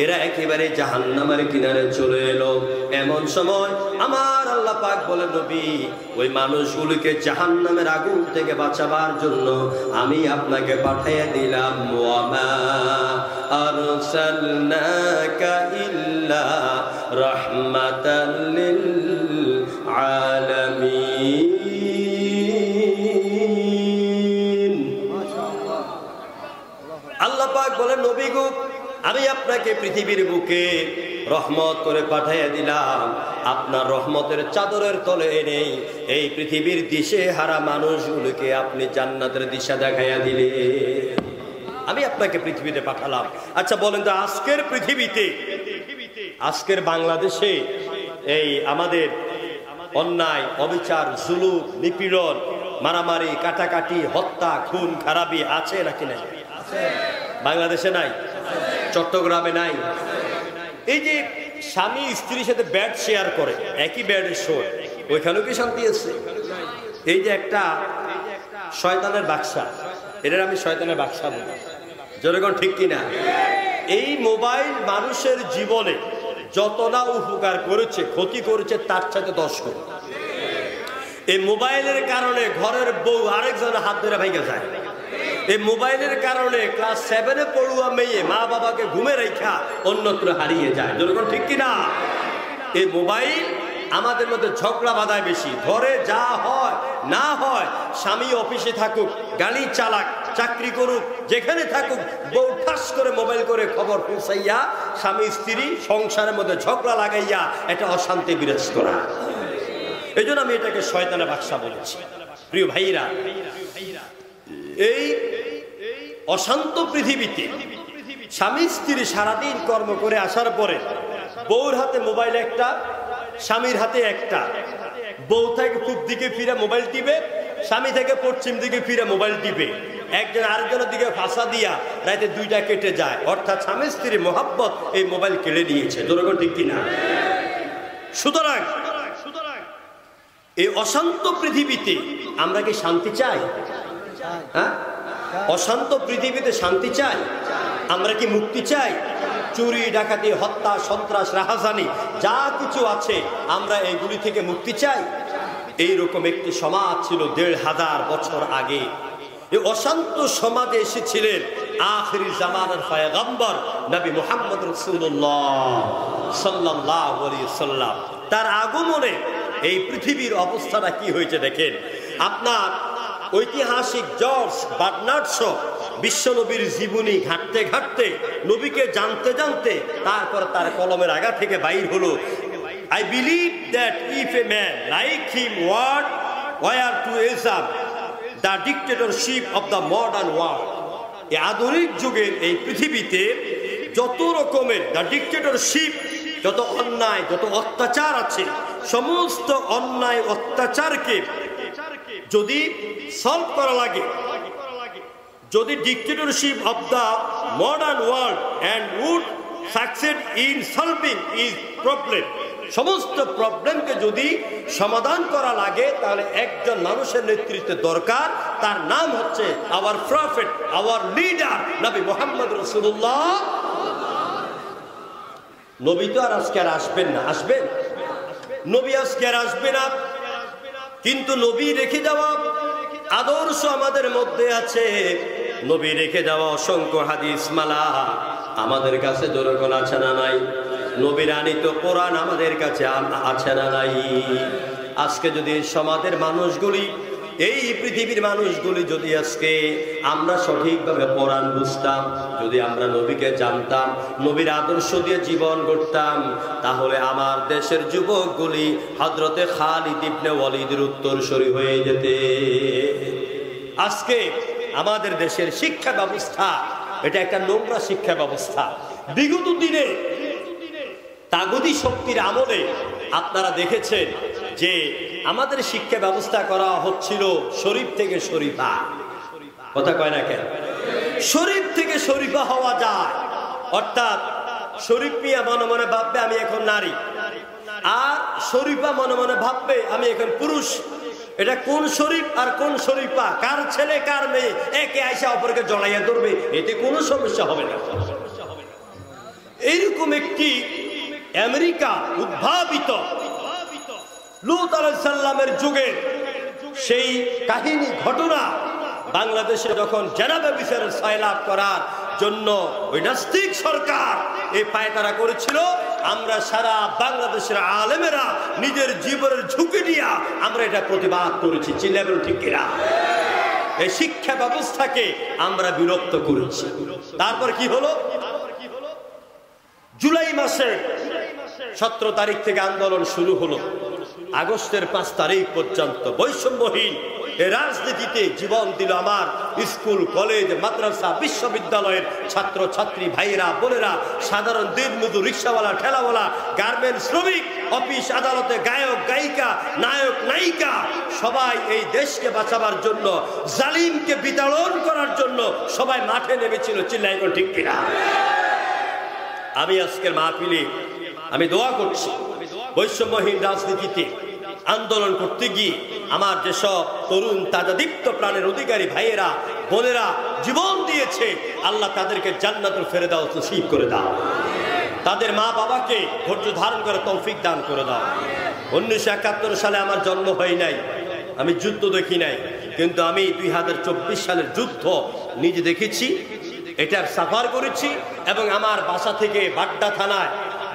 এরা একেবারে জাহান্নামের কিনারে চলে এলো, এমন সময় আমার আল্লাহ পাক বলে, নবী ওই মানুষগুলোকে জাহান্নামের আগুন থেকে বাঁচাবার জন্য আমি আপনাকে পাঠিয়ে দিলাম। ওয়া মা আরসালনাকা ইল্লা রাহমাতাল লিল আলামিন। আল্লাহ পাক বলে, নবী গো আমি আপনাকে পৃথিবীর বুকে রহমত করে পাঠিয়ে দিলাম। আপনার রহমতের চাদরের তলে এনে এই পৃথিবীর দিশে হারা মানুষগুলোকে আপনি জান্নাতের দিশা দেখাইয়া দিলে। আমি আপনাকে পৃথিবীতে পাঠালাম। আচ্ছা বলেন তো, আজকের পৃথিবীতে আজকের বাংলাদেশে এই আমাদের অন্যায় অবিচার জুলুম নিপীড়ন মারামারি কাটাকাটি হত্যা খুন খারাপি আছে নাকি নাই? বাংলাদেশে নাই? চট্টগ্রামে নাই? এই যে স্বামী স্ত্রীর সাথে বেড শেয়ার করে, একই বেডে শোয়, ওইখানেও কি শান্তি আছে? এই যে একটা শয়তানের বাক্সা, এটার আমি শয়তানের বাক্সা বলি, যেরকম ঠিক কিনা? এই মোবাইল মানুষের জীবনে যত না উপকার করেছে, ক্ষতি করেছে তার সাথে 10 গুণ। এই মোবাইলের কারণে ঘরের বউ আরেকজনের হাত ধরে ভেঙে যায়। এই মোবাইলের কারণে ক্লাস 7-এ পড়ুয়া মেয়ে মা বাবাকে ঘুমে রেখা অন্যত্র হারিয়ে যায়, যেরকম ঠিক কিনা? এই মোবাইল আমাদের মধ্যে ঝগড়া বাঁধায় বেশি। ঘরে যা হয় না হয়, স্বামী অফিসে থাকুক, গাড়ি চালাক, চাকরি করুক, যেখানে থাকুক, বউ ঠাস করে মোবাইল করে খবর পৌঁছাইয়া স্বামী স্ত্রী সংসারের মধ্যে ঝগড়া লাগাইয়া একটা অশান্তি বিরাজ করা। এই জন্য আমি এটাকে শয়তানের বাক্সা বলেছি। প্রিয় ভাইরা, এই অশান্ত পৃথিবীতে স্বামী স্ত্রী সারাদিন কর্ম করে আসার পরে বউর হাতে মোবাইল একটা, স্বামীর হাতে একটা। বউ থেকে পূব দিকে ফিরে মোবাইল টিপে, স্বামী থেকে পশ্চিম দিকে ফিরে মোবাইল টিপে, একজন আরেকজনের দিকে ফাঁসা দিয়া রাতে 2টা কেটে যায়। অর্থাৎ স্বামী স্ত্রীর মোহাব্বত এই মোবাইল কেড়ে নিয়েছে, যেরকম ঠিক কিনা? সুতরাং এই অশান্ত পৃথিবীতে আমরা কি শান্তি চাই? হ্যাঁ, অশান্ত পৃথিবীতে শান্তি চাই? আমরা কি মুক্তি চাই? চুরি, ডাকাতি, হত্যা, সন্ত্রাস, রাহাজানি যা কিছু আছে, আমরা এইগুলি থেকে মুক্তি চাই। এইরকম একটি সমাজ ছিল 1500 বছর আগে। এই অশান্ত সমাজে এসেছিলেন আখিরি জামানার পয়গম্বর নবী মুহাম্মদ রাসূলুল্লাহ সাল্লাল্লাহু আলাইহি সাল্লাম। তার আগমনে এই পৃথিবীর অবস্থাটা কি হয়েছে দেখেন। আপনার ঐতিহাসিক জর্জ বার্নার্ড শ বিশ্বনবীর জীবনী ঘাটতে ঘাটতে, নবীকে জানতে জানতে তারপর তার কলমের আগা থেকে বাইর হলো, I believe that if a man like him were to assume the dictatorship of the modern world, এই আধুনিক যুগের এই পৃথিবীতে যত রকমের দ্য ডিক্টেটরশিপ, যত অন্যায়, যত অত্যাচার আছে, সমস্ত অন্যায় অত্যাচারকে যদি সলভ করা লাগে, যদি dictatorship of the modern world and would succeed in solving is problem, সমস্ত প্রবলেমকে যদি সমাধান করা লাগে, তাহলে একজন মানুষের নেতৃত্বে দরকার। তার নাম হচ্ছে আওয়ার প্রফেট, আওয়ার লিডার নবী মুহাম্মদ রাসূলুল্লাহ। নবী তো আর আজকে আর আসবেন না, আসবেন? নবী আজকে আর আসবে না, কিন্তু নবী রেখে যাওয়া আদর্শ আমাদের মধ্যে আছে। নবী রেখে যাওয়া অসংখ্য হাদিস মালা আমাদের কাছে দরকার আছে না নাই? নবীর আনিত কোরআন আমাদের কাছে আছে না নাই? আজকে যদি সমাজের মানুষগুলি, এই পৃথিবীর মানুষগুলি যদি আজকে আমরা সঠিকভাবে কোরআন বুঝতাম, যদি আমরা নবীকে জানতাম, নবীর আদর্শ দিয়ে জীবন গড়তাম, তাহলে আমার দেশের যুবকগুলি হযরতে খালিদ ইবনে ওয়ালিদের উত্তরসূরি হয়ে যেতে। আজকে আমাদের দেশের শিক্ষা ব্যবস্থা, এটা একটা নোংরা শিক্ষা ব্যবস্থা। বিগত দিনে তাগুদি শক্তির আমলে আপনারা দেখেছেন যে আমাদের শিক্ষা ব্যবস্থা করা হচ্ছিল শরীফ থেকে শরীফা। কথা কয় না কেন? শরীফ থেকে শরীফা হওয়া যায়, অর্থাৎ শরীফ মিয়া মনে মনে ভাববে আমি এখন নারী, আর শরীফা মনে মনে ভাববে আমি এখন পুরুষ। এটা কোন শরীফ আর কোন শরীফা, কার ছেলে কার মেয়ে, একে আইসা অপরকে জড়াইয়া ধরবে, এতে কোনো সমস্যা হবে না। এইরকম একটি আমেরিকা উদ্ভাবিত লূত আলাইহিস সালামের যুগে সেই কাহিনী ঘটনা বাংলাদেশে যখন জেনাবে বিচারের সয়লাভ করার জন্য ওই নাস্তিক সরকার এই পায়তারা করেছিল, আমরা সারা বাংলাদেশের আলেমেরা নিজের জীবনের ঝুঁকি নিয়ে আমরা এটা প্রতিবাদ করেছি। চিল্লাবেন ঠিক কিনা? এই শিক্ষা ব্যবস্থাকে আমরা বিরক্ত করেছি। তারপর কি হলো? জুলাই মাসের 17 তারিখ থেকে আন্দোলন শুরু হলো। আগস্টের 5 তারিখ পর্যন্ত বৈষম্যহীন এই রাজনীতিতে জীবন দিল আমার স্কুল, কলেজ, মাদ্রাসা, বিশ্ববিদ্যালয়ের ছাত্র ছাত্রী ভাইয়েরা, বোনেরা, সাধারণ দিনমজুর, রিক্সাওয়ালা, ঠেলাওয়ালা, গার্মেন্টস শ্রমিক, অফিস আদালতে গায়ক গায়িকা, নায়ক নায়িকা, সবাই এই দেশকে বাঁচাবার জন্য, জালিমকে বিতাড়ন করার জন্য সবাই মাঠে নেমেছিল। চিল্লাই ঠিক কিনা? আমি আজকের মাহফিলে আমি দোয়া করছি, বৈষম্যহীন রাজনীতিতে আন্দোলন করতে গিয়ে আমার যেসব তরুণ তাজাদীপ্ত প্রাণের অধিকারী ভাইয়েরা বোনেরা জীবন দিয়েছে, আল্লাহ তাদেরকে জান্নাতুল ফেরদাউস নসিব করে দাও। তাদের মা বাবাকে ধৈর্য ধারণ করে তৌফিক দান করে দাও। 1971 সালে আমার জন্ম হয় নাই, আমি যুদ্ধ দেখি নাই, কিন্তু আমি 2024 সালের যুদ্ধ নিজে দেখেছি, এটার সাফার করেছি। এবং আমার বাসা থেকে বাড্ডা থানায়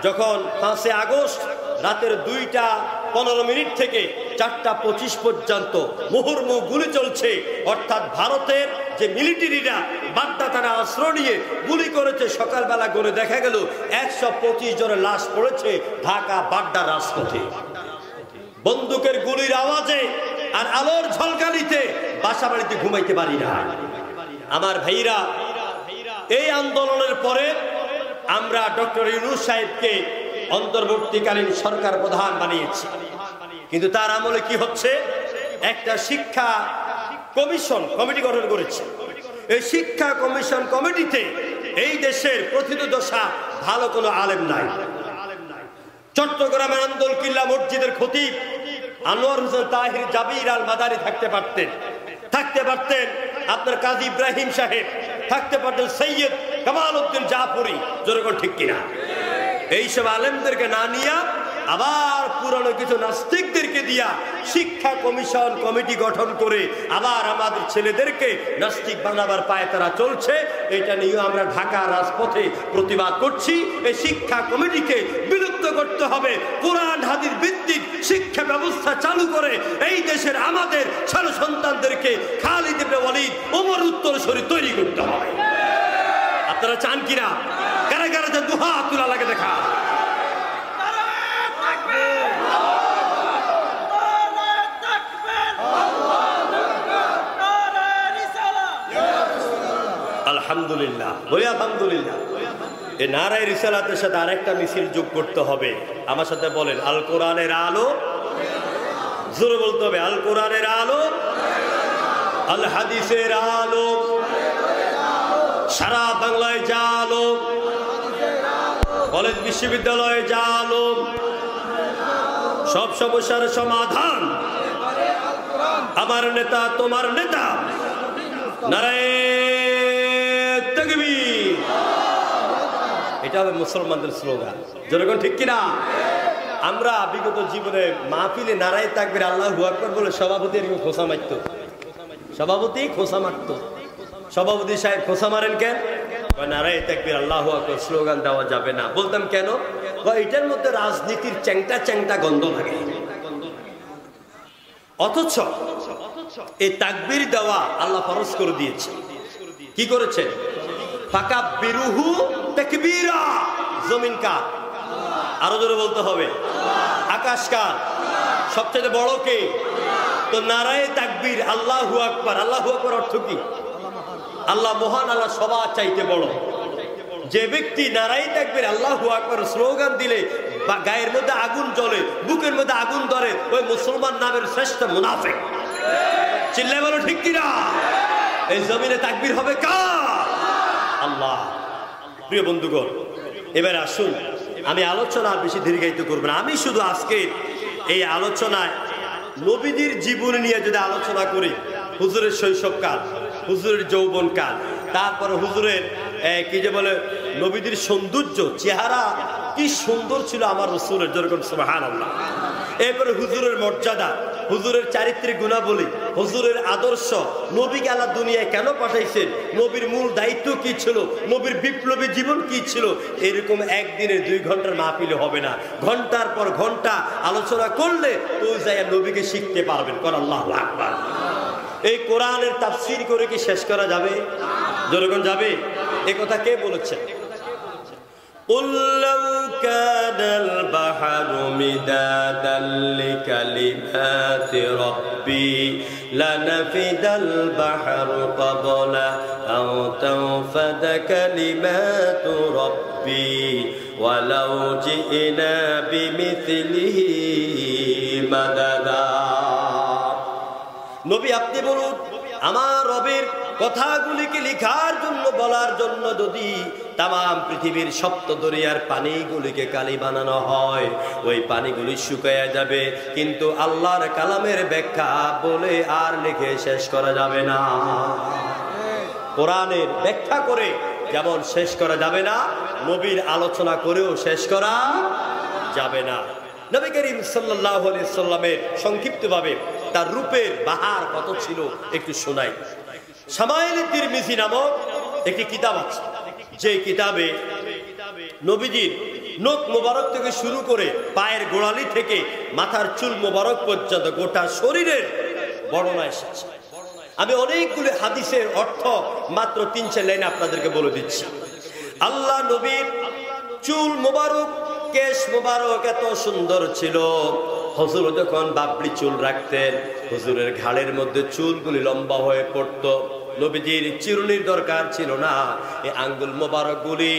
যখন 5 আগস্ট রাতের 2:15 থেকে 4:25 পর্যন্ত মুহুর্মুহু গুলি চলছে, অর্থাৎ ভারতের যে মিলিটারিরা বাড্ডা থানা আশ্রয় নিয়ে গুলি করেছে, সকালবেলা গড়ে দেখা গেল 125 জনের লাশ পড়েছে ঢাকা বাড্ডা রাজপথে। বন্দুকের গুলির আওয়াজে আর আলোর ঝলকানিতে বাসা বাড়িতে ঘুমাইতে পারি না। আমার ভাইরা, এই আন্দোলনের পরে আমরা ডক্টর ইউনূস সাহেবকে অন্তর্বর্তীকালীন সরকার প্রধান বানিয়েছি, কিন্তু তার আমলে কি হচ্ছে, একটা শিক্ষা কমিশন কমিটি গঠন করেছে। এই শিক্ষা কমিশন কমিটিতে এই দেশের প্রথিতযশা ভালো কোনো আলেম নাই। চট্টগ্রামের আন্দোলকিল্লা মসজিদের খতিব আনোয়ার হোসেন তাহির জাবির আল মাদারি থাকতে পারতেন আপনার কাজী ইব্রাহিম সাহেব থাকতে পারতেন, সৈয়দ কামাল উদ্দিন জাফরি, যেরকম ঠিক কিনা? এইসব আলেমদেরকে না নিয়ে আবার পুরানো কিছু নাস্তিকদেরকে দিয়া শিক্ষা কমিশন কমিটি গঠন করে আবার আমাদের ছেলেদেরকে নাস্তিক বানাবার পায়ে তারা চলছে। এটা নিয়ে আমরা ঢাকা রাজপথে প্রতিবাদ করছি। এই শিক্ষা কমিটিকে বিলুপ্ত করতে হবে, কোরআন হাদিস ভিত্তিক শিক্ষা ব্যবস্থা চালু করে এই দেশের আমাদের ছেলে সন্তানদেরকে খালিদ ইবনে ওয়ালিদ, ওমর উত্তরসূরি তৈরি করতে হবে। আপনারা চান কিনা? কারা কারা যে দুহা তুলা লাগে দেখা। আলহামদুলিল্লাহ, বলি আলহামদুলিল্লাহ। এই নারায়ে রিসালাতের সাথে আরেকটা মিছিল যোগ করতে হবে। আমার সাথে বলেন, আল কোরআনের আলো, জোরে বলতে হবে, আল কোরআনের আলো, আল হাদিসের আলো, সারা বাংলায় যা আলো, কলেজ বিশ্ববিদ্যালয়ে যা আলো, সব সমস্যার সমাধান আমার নেতা তোমার নেতা, নারায়ে তাকবীর। এটা হবে মুসলমানদের স্লোগান, যেরকম ঠিক কিনা? আমরা বিগত জীবনে মাহফিলে নারায়ে তাকবীর আল্লাহু আকবার বলে সভাপতি এরকম খোসা মারত, সভাপতি খোসা মারত। সভাপতি সাহেব খোসা মারেন কেন? নারায়ে তাকবীর আল্লাহু আকবার স্লোগান দেওয়া যাবে না। বলতাম কেন? এটার মধ্যে রাজনীতির চ্যাংটা চ্যাংটা গন্ধ লাগে। অথচ এই তাকবীর দেওয়া আল্লাহ ফরজ করে দিয়েছে। কি করেছেন? ফাকাব্বিরুহু তাকবীরা। জমিন কার? আরো জোরে বলতে হবে। আকাশ কার? সবচেয়ে বড় কে? তো নারায়ে তাকবীর আল্লাহু আকবার। আল্লাহু আকবার অর্থ কি? আল্লাহ মহান, আল্লাহ সবার চাইতে বড়। যে ব্যক্তি নারায়ে তাকবীর আল্লাহু আকবার স্লোগান দিলে গায়ের মধ্যে আগুন জ্বলে, বুকের মধ্যে আগুন ধরে, ওই মুসলমান নামের শ্রেষ্ঠ মুনাফিক। চিল্লায় বলো ঠিক কিনা? এই জমিনে তাকবীর হবে কার? আল্লাহ। প্রিয় বন্ধুগণ, এবার আসুন, আমি আলোচনা বেশি দীর্ঘায়িত করব না। আমি শুধু আজকে এই আলোচনায় নবীদের জীবন নিয়ে যদি আলোচনা করি, হুজুরের শৈশবকাল, হুজুরের যৌবনকাল, তারপরে হুজুরের কি যে বলে নবীদের সৌন্দর্য, চেহারা কি সুন্দর ছিল আমার রাসূলের, যেরকম সুবহানাল্লাহ। এরপরে হুজুরের মর্যাদা, হুজুরের চারিত্রিক গুণাবলী, হুজুরের আদর্শ, নবীকে আল্লাহ দুনিয়ায় কেন পাঠাইছেন, নবীর মূল দায়িত্ব কি ছিল, নবীর বিপ্লবী জীবন কি ছিল। এরকম একদিনের 2 ঘন্টার মাহফিলে হবে না, ঘন্টার পর ঘন্টা আলোচনা করলে তো যাই নবীকে শিখতে পারবেন। কোন আল্লাহু আকবার। এই কোরআনের তাফসীর করে কি শেষ করা যাবে? যেরকম যাবে। এই কথা কে বলেছেন? قُلْ لَوْ كَانَ الْبَحْرُ مِدَادًا لِكَلِمَاتِ رَبِّي لَنَفِدَ الْبَحْرُ قَبْلَ أَنْ تَنْفَدَ كَلِمَاتُ رَبِّي وَلَوْ جِئْنَا بِمِثْلِهِ مَدَدًا। নবী আপনি বলুন, আমার রবের কথাগুলিকে লিখার জন্য বলার জন্য যদি তাম পৃথিবীর সপ্ত দরিয়ার পানিগুলিকে কালি বানানো হয়, ওই পানিগুলি শুকিয়ে যাবে, কিন্তু আল্লাহর কালামের ব্যাখ্যা বলে আর লিখে শেষ করা যাবে না। কোরআনের ব্যাখ্যা করে যেমন শেষ করা যাবে না, নবীর আলোচনা করেও শেষ করা যাবে না। নবী করিম সাল্লাল্লাহু আলাইহি সাল্লামের সংক্ষিপ্তভাবে তার রূপের বাহার কত ছিল একটু শোনাই। শামাইল তিরমিজি নামক একটি কিতাব আছে, যে কিতাবে নবীজির নখ মোবারক থেকে শুরু করে পায়ের গোড়ালি থেকে মাথার চুল মোবারক পর্যন্ত গোটা শরীরের বর্ণনা এসেছে। আমি অনেকগুলো হাদিসের অর্থ মাত্র 3-4 লাইন আপনাদেরকে বলে দিচ্ছি। আল্লাহ নবীর চুল মোবারক, কেশ মোবারক এত সুন্দর ছিল, হুজুর যখন বাবরি চুল রাখতেন, হুজুরের ঘাড়ের মধ্যে চুলগুলি লম্বা হয়ে পড়তো। নবীজির চিরুনির দরকার ছিল না, এই আঙ্গুল মোবারক গুলি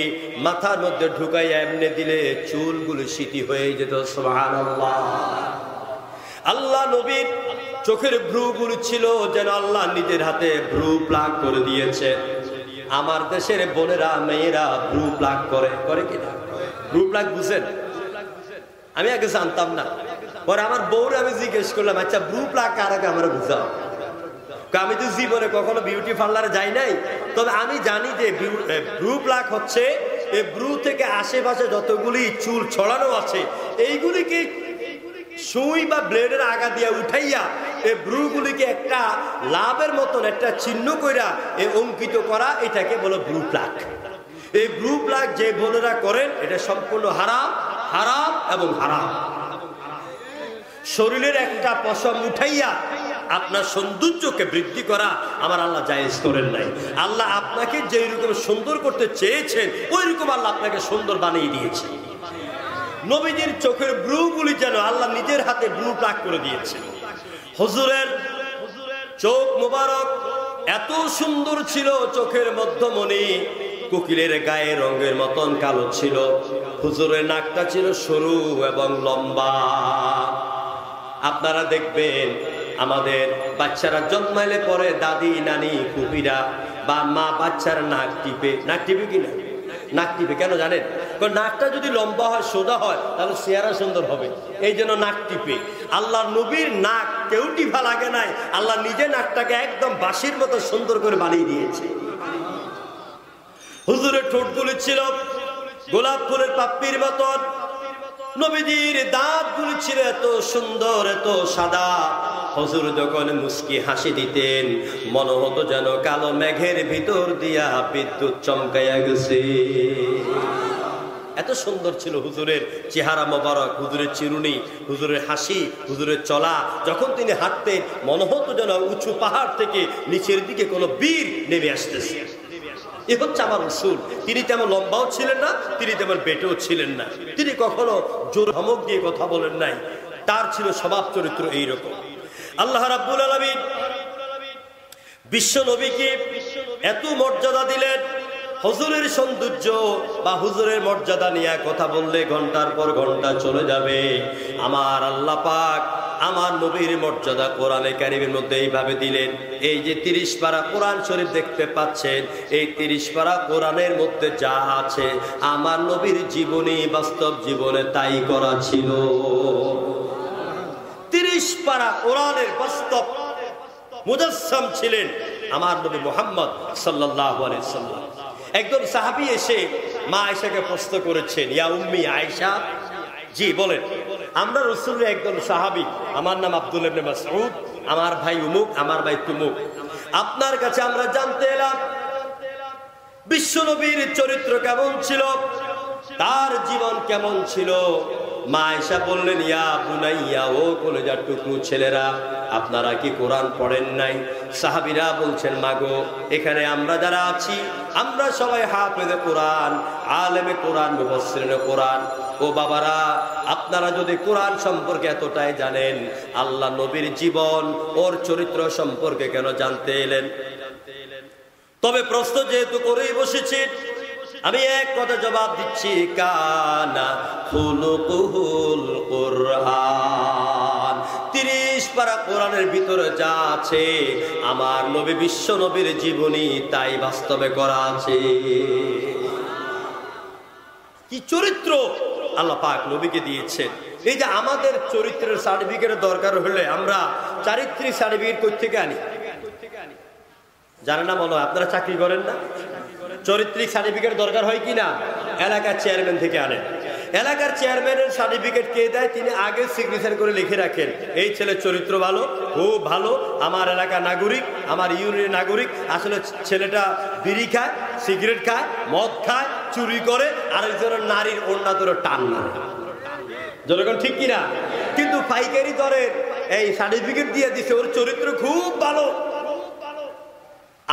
মাথার মধ্যে ঢুকাইয়া এমনি দিলে চুলগুলি সিটি হয়ে যেত। সুবহানাল্লাহ। আল্লাহ নবীর চোখের ভ্রুগুলি ছিল যেন আল্লাহ নিজের হাতে ভ্রু প্লাগ করে দিয়েছে। আমার দেশের বোনেরা মেয়েরা ভ্রু প্লাগ করে কিনা? ভ্রু প্লাগ বুঝেন? আমি আগে জানতাম না, পরে আমার বউরে আমি জিজ্ঞেস করলাম, আচ্ছা ভ্রু প্লাগ কার আগে আমরা বুঝাও। আমি তো জীবনে কখনো বিউটি পার্লারে যাই নাই, তবে আমি জানি যে ভ্রু প্লাগ হচ্ছে এই ভ্রু থেকে আশেপাশে যতগুলি চুল ছড়ানো আছে এইগুলিকে সুই বা ব্লেডের আগা দিয়ে উঠাইয়া এই ভ্রুগুলিকে একটা লাভের মতন একটা চিহ্ন কইরা অঙ্কিত করা, এটাকে বলে ভ্রু প্লাগ। এই ভ্রু প্লাগ যে বোনেরা করেন এটা সম্পূর্ণ হারাম, হারাম এবং হারাম। শরীরের একটা পশম উঠাইয়া আপনার সৌন্দর্যকে বৃদ্ধি করা আমার আল্লাহ জায়েজ করেন নাই। আল্লাহ আপনাকে যেই রকম সুন্দর করতে চেয়েছেন ওই রকম আল্লাহ আপনাকে সুন্দর বানিয়ে দিয়েছে। নবীজির চোখের ব্রুগুলি যেন আল্লাহ নিজের হাতে ব্রু প্লাগ করে দিয়েছে। হুজুরের চোখ মোবারক এত সুন্দর ছিল, চোখের মধ্যমণি কোকিলের গায়ে রঙের মতন কালো ছিল। হুজুরের নাকটা ছিল সরু এবং লম্বা। আপনারা দেখবেন আমাদের বাচ্চারা জন্মাইলে পরে দাদি নানি ফুপিরা বা মা বাচ্চার নাক টিপে কিনা? নাক টিপে কেন জানেন? কারণ নাকটা যদি লম্বা হয়, সোজা হয়, তাহলে চেহারা সুন্দর হবে, এই জন্য নাক টিপে। আল্লাহ নবীর নাক কেউ টিপা লাগে নাই, আল্লাহ নিজে নাকটাকে একদম বাঁশির মতো সুন্দর করে বানিয়ে দিয়েছে। হুজুরের ঠোঁটগুলি ছিল গোলাপ ফুলের পাপড়ির মতন। নবীজির দাঁতগুলি ছিল এত সুন্দর, এত সাদা। হুজুর যখন মুস্কি হাসি দিতেন মনে হতো যেন কালো মেঘের ভিতর দিয়া বিদ্যুৎ চমকাইয়া গেছে। এত সুন্দর ছিল হুজুরের চেহারা মোবারক, হুজুরের চিরুনি, হুজুরের হাসি, হুজুরের চলা। যখন তিনি হাঁটতেন মনে হতো যেন উঁচু পাহাড় থেকে নিচের দিকে কোনো বীর নেমে আসতেছে। এ হচ্ছে আমার রাসূল। তিনি তেমন লম্বাও ছিলেন না, তিনি তেমন বেটেও ছিলেন না, তিনি কখনো জোর ধমক দিয়ে কথা বলেন নাই। তার ছিল স্বভাব চরিত্র এইরকম। আল্লাহ রাব্বুল আলামিন বিশ্ব নবীকে এত মর্যাদা দিলেন। হুজুরের সৌন্দর্য বা হুজুরের মর্যাদা নিয়ে কথা বললে ঘন্টার পর ঘন্টা চলে যাবে। আমার আল্লাহ পাক আমার নবীর মর্যাদা কোরআনে কারীমের মধ্যে এইভাবে দিলেন। এই যে 30 পারা কোরআন শরীফ দেখতে পাচ্ছেন, এই 30 পারা কোরআনের মধ্যে যা আছে আমার নবীর জীবনী, বাস্তব জীবনে তাই করা ছিল। 30 পারা কোরআনের বাস্তব মুজাসসাম ছিলেন আমার নবী মুহাম্মদ সাল্লাল্লাহু আলাইহি সাল্লাম। একজন সাহাবী এসে মা আয়েশাকে প্রশ্ন করেছেন, ইয়া উম্মি আয়েশা, জি বলেন, আমরা রাসূলের একজন সাহাবী, আমার নাম আব্দুল্লাহ ইবনে মাসউদ, আমার ভাই উমুক, আমার ভাই তুমুক, আপনার কাছে আমরা জানতে এলাম বিশ্ব নবীর চরিত্র কেমন ছিল, তার জীবন কেমন ছিল। মা আয়েশা বললেন, ইয়া বুনাইয়া, ও কলেজার টুকরো ছেলেরা, আপনারা কি কোরআন পড়েন নাই? সাহাবীরা বলছেন, মাগো, এখানে আমরা যারা আছি আমরা সবাই হাফেজে কোরআন, আলেমে কোরআন, মুফাসসিরিনে কোরআন। ও বাবারা, আপনারা যদি কোরআন সম্পর্কে এতটাই জানেন, আল্লাহ নবীর জীবন, ওর চরিত্র সম্পর্কে কেন জানতে এলেন? তবে প্রশ্ন যেহেতু করেই বসেছি, আমি এক কথা জবাব দিচ্ছি, কানা খুলুকুহুল কুরআন। 30 পারা কোরআনের ভিতরে যা আছে আমার নবী বিশ্ব নবীর জীবনী তাই বাস্তবে করা আছে। কি চরিত্র আল্লাহ পাক নবীকে দিয়েছেন। এই যে আমাদের চরিত্রের সার্টিফিকেটের দরকার হলে আমরা চারিত্রিক সার্টিফিকেট কই থেকে আনি জানেন না? মনে হয় আপনারা চাকরি করেন না, চরিত্রিক সার্টিফিকেট দরকার হয় কি না? এলাকার চেয়ারম্যান থেকে আনেন। এলাকার চেয়ারম্যানের সার্টিফিকেট কে দেয়? তিনি আগে সিগনেচার করে লিখে রাখেন এই ছেলের চরিত্র ভালো, খুব ভালো, আমার এলাকার নাগরিক, আমার ইউনিয়নের নাগরিক। আসলে ছেলেটা বিড়ি খায়, সিগারেট খায়, মদ খায়, চুরি করে, আরেকজনের নারীর ওড়না ধরে টান মারে। জনগণ ঠিক কিনা? কিন্তু পাইকারি দরের এই সার্টিফিকেট দিয়ে দিছে ওর চরিত্র খুব ভালো।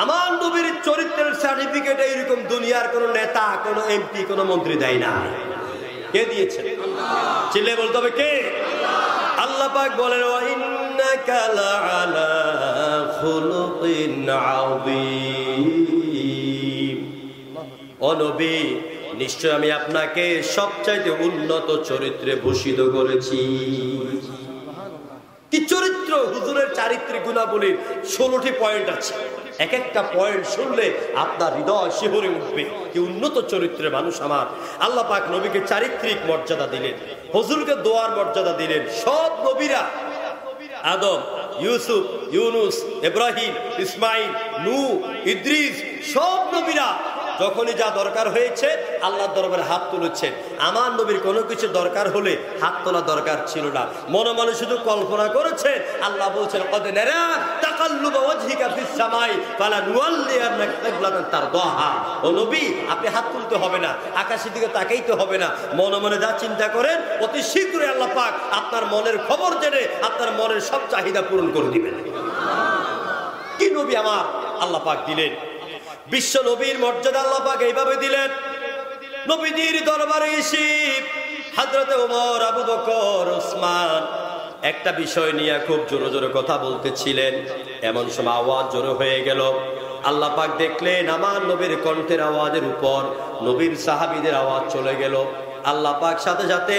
আমার নবীর চরিত্রের সার্টিফিকেট এইরকম দুনিয়ার কোন নেতা, কোন এমপি, কোন মন্ত্রী দেয় না। কে দিয়েছেন? চিল্লে বলতে হবে কে? আল্লাহ পাক বলেন ওয়া ইন্নাকা লাআলা খুলুকিন আযীম। ও নবী, নিশ্চয় আমি আপনাকে সবচাইতে উন্নত চরিত্রে ভূষিত করেছি। কি চরিত্র! হুজুরের চারিত্রিক গুণাবলীর 16টি পয়েন্ট আছে। এক একটা পয়েন্ট শুনলে আপনার হৃদয় শিহরে উঠবে। কি উন্নত চরিত্রের মানুষ আমার। আল্লাহ পাক নবীকে চারিত্রিক মর্যাদা দিলেন, হুজুরকে দোয়ার মর্যাদা দিলেন। সব নবীরা, আদম, ইউসুফ, ইউনুস, ইব্রাহিম, ইসমাইল, নূহ, ইদ্রিস, সব নবীরা যখনই যা দরকার হয়েছে আল্লাহর দরবারে হাত তুলেছেন। আমার নবীর কোনো কিছু দরকার হলে হাত তোলা দরকার ছিল না, মনে মনে শুধু কল্পনা করেছেন। আল্লাহ বলছেন কদ নারা তাকাল্লুবা ওয়াজহিকা ফিস সামাই ফালানুওয়াল্লিয়ান্নাকা কিবলাতান তারদাহা। ও নবী, আপনি হাত তুলতে হবে না, আকাশের দিকে তাকাইতে হবে না, মনে মনে যা চিন্তা করেন অতি শীঘ্রই আল্লাহ পাক আপনার মনের খবর জেনে আপনার মনের সব চাহিদা পূরণ করে দিবেন। কি নবী আমার আল্লাহ পাক দিলেন! বিশ্ব নবীর মর্যাদা আল্লাহ পাক এইভাবে দিলেন। নবীজির দরবারে এসে হযরতে ওমর, আবু বকর, ওসমান একটা বিষয় নিয়ে খুব জোরে জোরে কথা বলতেছিলেন। এমন সময় আওয়াজ জোরে হয়ে গেল। আল্লাহ পাক দেখলেন আমার নবীর কণ্ঠের আওয়াজের উপর নবীর সাহাবীদের আওয়াজ চলে গেল। আল্লাহ পাক সাথে সাথে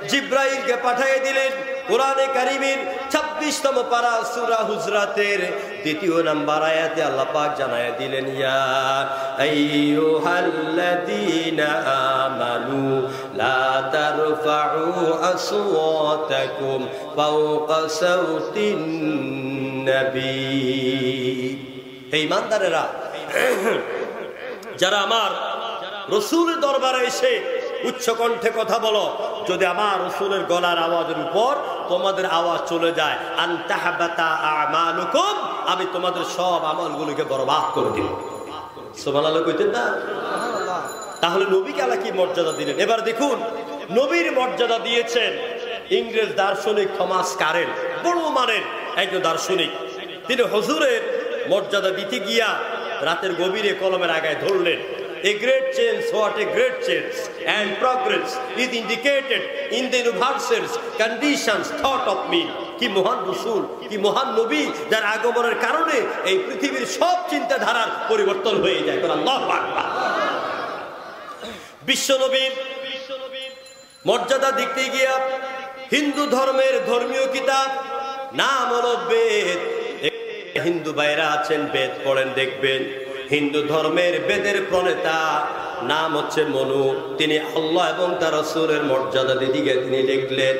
জিব্রাইলকে পাঠিয়ে দিলেন। কোরআনে কারীমের 26তম পারা সূরা হুজরাতের 2 নম্বর আয়াতে আল্লাহ পাক জানায়া দিলেন ইয়া আইয়ুহাল্লাযীনা আমানু লা তারফাউ আসওয়াতাকুম ফাওকা সাওতিন নবী। হে ঈমানদারেরা, যারা আমার রাসূলের দরবারে এসে উচ্চ কণ্ঠে কথা বলো, যদি আমার রাসূলের গলার আওয়াজের উপর তোমাদের আওয়াজ চলে যায় আনতাহাবাতা আমালুকুম, আমি তোমাদের সব আমলগুলোকে বরবাদ করে দিব। সুবহানাল্লাহ কইতেন না? তাহলে নবীকে আল্লাহ কি মর্যাদা দিলেন। এবার দেখুন, নবীর মর্যাদা দিয়েছেন ইংরেজ দার্শনিক থমাস কারেন, বড় মানের একজন দার্শনিক। তিনি হুজুরের মর্যাদা দিতে গিয়া রাতের গভীরে কলমের আগায় ধরলেন। A great change, what a great change and progress is indicated in the universal's conditions thought of me. কি মহান রাসূল, কি মহান নবী, যার আগমনের কারণে এই পৃথিবীর সব চিন্তাধারার পরিবর্তন হয়ে যায়। আল্লাহু আকবার। বিশ্ব নবীর মর্যাদা দেখতে গিয়া হিন্দু ধর্মের ধর্মীয় কিতাব নাম হলো বেদ। হিন্দু ভাইরা আছেন, বেদ পড়েন, দেখবেন হিন্দু ধর্মের বেদের প্রণেতা নাম হচ্ছে মনু। তিনি আল্লাহ এবং তার রাসূলের মর্যাদা দিদিকে তিনি লিখলেন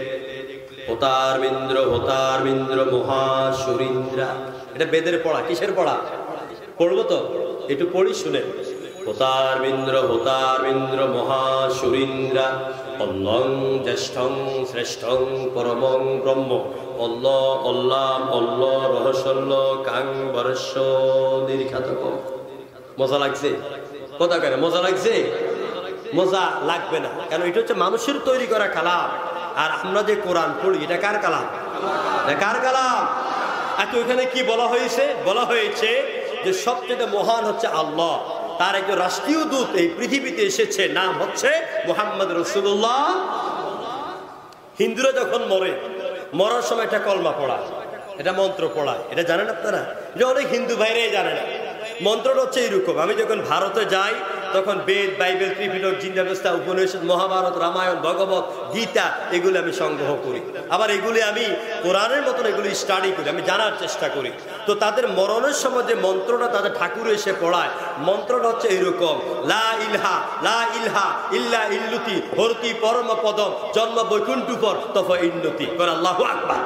হোতারমিন্দ্র হোতারমিন্দ্র মহাসুরিন্দ্রা। এটা বেদের পড়া। কিসের পড়া? পড়বো তো, একটু পড়ি শুনে। হোতারমিন্দ্র হোতারমিন্দ্র মহাসুরিন্দ্রা অল্লং জ্যেষ্ঠং শ্রেষ্ঠং পরমং ব্রহ্ম অল্লাহ অল্লাহ অল্লাহ রহস্যল্ল কাং বরস্য দীর্ঘাতক। মজা লাগছে? কথা কেন মজা লাগছে? মজা লাগবে না, কারণ এটা হচ্ছে মানুষের তৈরি করা কালাম। আর আমরা যে কোরআন পড়ি এটা কার কালাম? কার কালাম? আচ্ছা, ওইখানে কি বলা হয়েছে? বলা হয়েছে যে সবচেয়ে মহান হচ্ছে আল্লাহ, তার একজন রাষ্ট্রীয় দূত এই পৃথিবীতে এসেছে, নাম হচ্ছে মুহাম্মদ রাসূলুল্লাহ। হিন্দুরা যখন মরার সময় একটা কলমা পড়া, এটা মন্ত্র পড়া, এটা জানেন আপনারা? এটা অনেক হিন্দু ভাইরাই জানে না। মন্ত্রটা হচ্ছে এইরকম, আমি যখন ভারতে যাই তখন বেদ, বাইবেল, ত্রিপিটক, জিন্দাবস্তা, উপনিষদ, মহাভারত, রামায়ণ, ভগবত গীতা এগুলো আমি সংগ্রহ করি। আবার এগুলি আমি কোরআনের মতন এগুলি স্টাডি করি, আমি জানার চেষ্টা করি। তো তাদের মরণের সময় যে মন্ত্রটা তাদের ঠাকুর এসে পড়ায়, মন্ত্রটা হচ্ছে এরকম, লা ইলহা ইল্লা ইল্লুতি হরতি পরম পদম জন্ম বৈকুণ্ঠুপর তফ ইন্নতি করে আল্লাহু আকবার।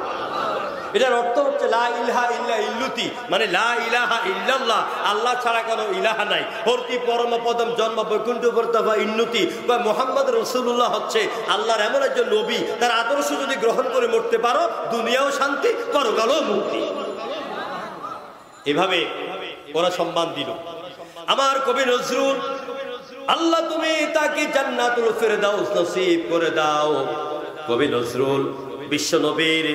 এটার অর্থ হচ্ছে লা ইলাহা ইল্লা ইল্লুতি, মানে লা ইলাহা ইল্লাল্লাহ, আল্লাহ ছাড়া কোনো ইলাহা নাই। হরতি পরম পদম জন্ম বৈকুণ্ঠ বর্তবা ইন্নতি, মুহাম্মদ রাসূলুল্লাহ হচ্ছে আল্লাহর এমন একজন নবী, তার আদর্শ যদি গ্রহণ করে মরতে পারো দুনিয়াও শান্তি, পরকালও মুক্তি। এভাবে ওরা সম্মান দিল। আমার কবি নজরুল, আল্লাহ তুমি তাকে জান্নাতুল ফেরদাউস নসিব করে দাও। কবি নজরুল বিশ্ব নবীর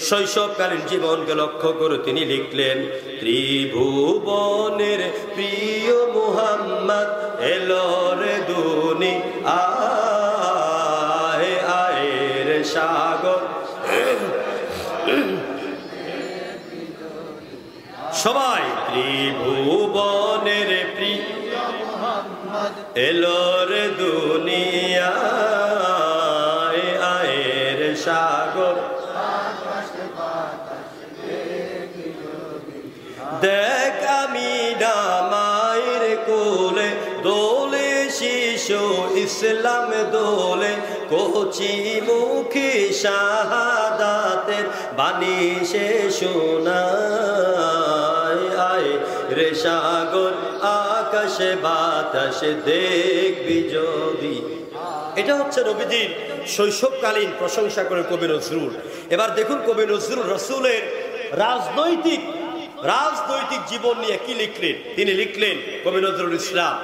শৈশবকালীন জীবনকে লক্ষ্য করে তিনি লিখলেন, ত্রিভুবনের প্রিয় মুহাম্মদ এলো রে দুনিয়ায়, আয়ের সাগর। সবাই ত্রিভুবনের প্রিয় মুহাম্মদ এলো রে দুনিয়ায়, আয়ের সাগর। দেখ আমি মায়ের কোলে দোলে শিশু ইসলাম দোলে, কচি মুখে শাহাদাতের বাণী সে শোনায়, আয় রে সাগর আকাশে বাতাসে দেখবি যদি। এটা হচ্ছে নবীজির শৈশবকালীন প্রশংসা করে কবি নজরুল। এবার দেখুন কবি নজরুল রসুলের রাজনৈতিক জীবন নিয়ে কি লিখলেন। তিনি লিখলেন, কবি নজরুল ইসলাম,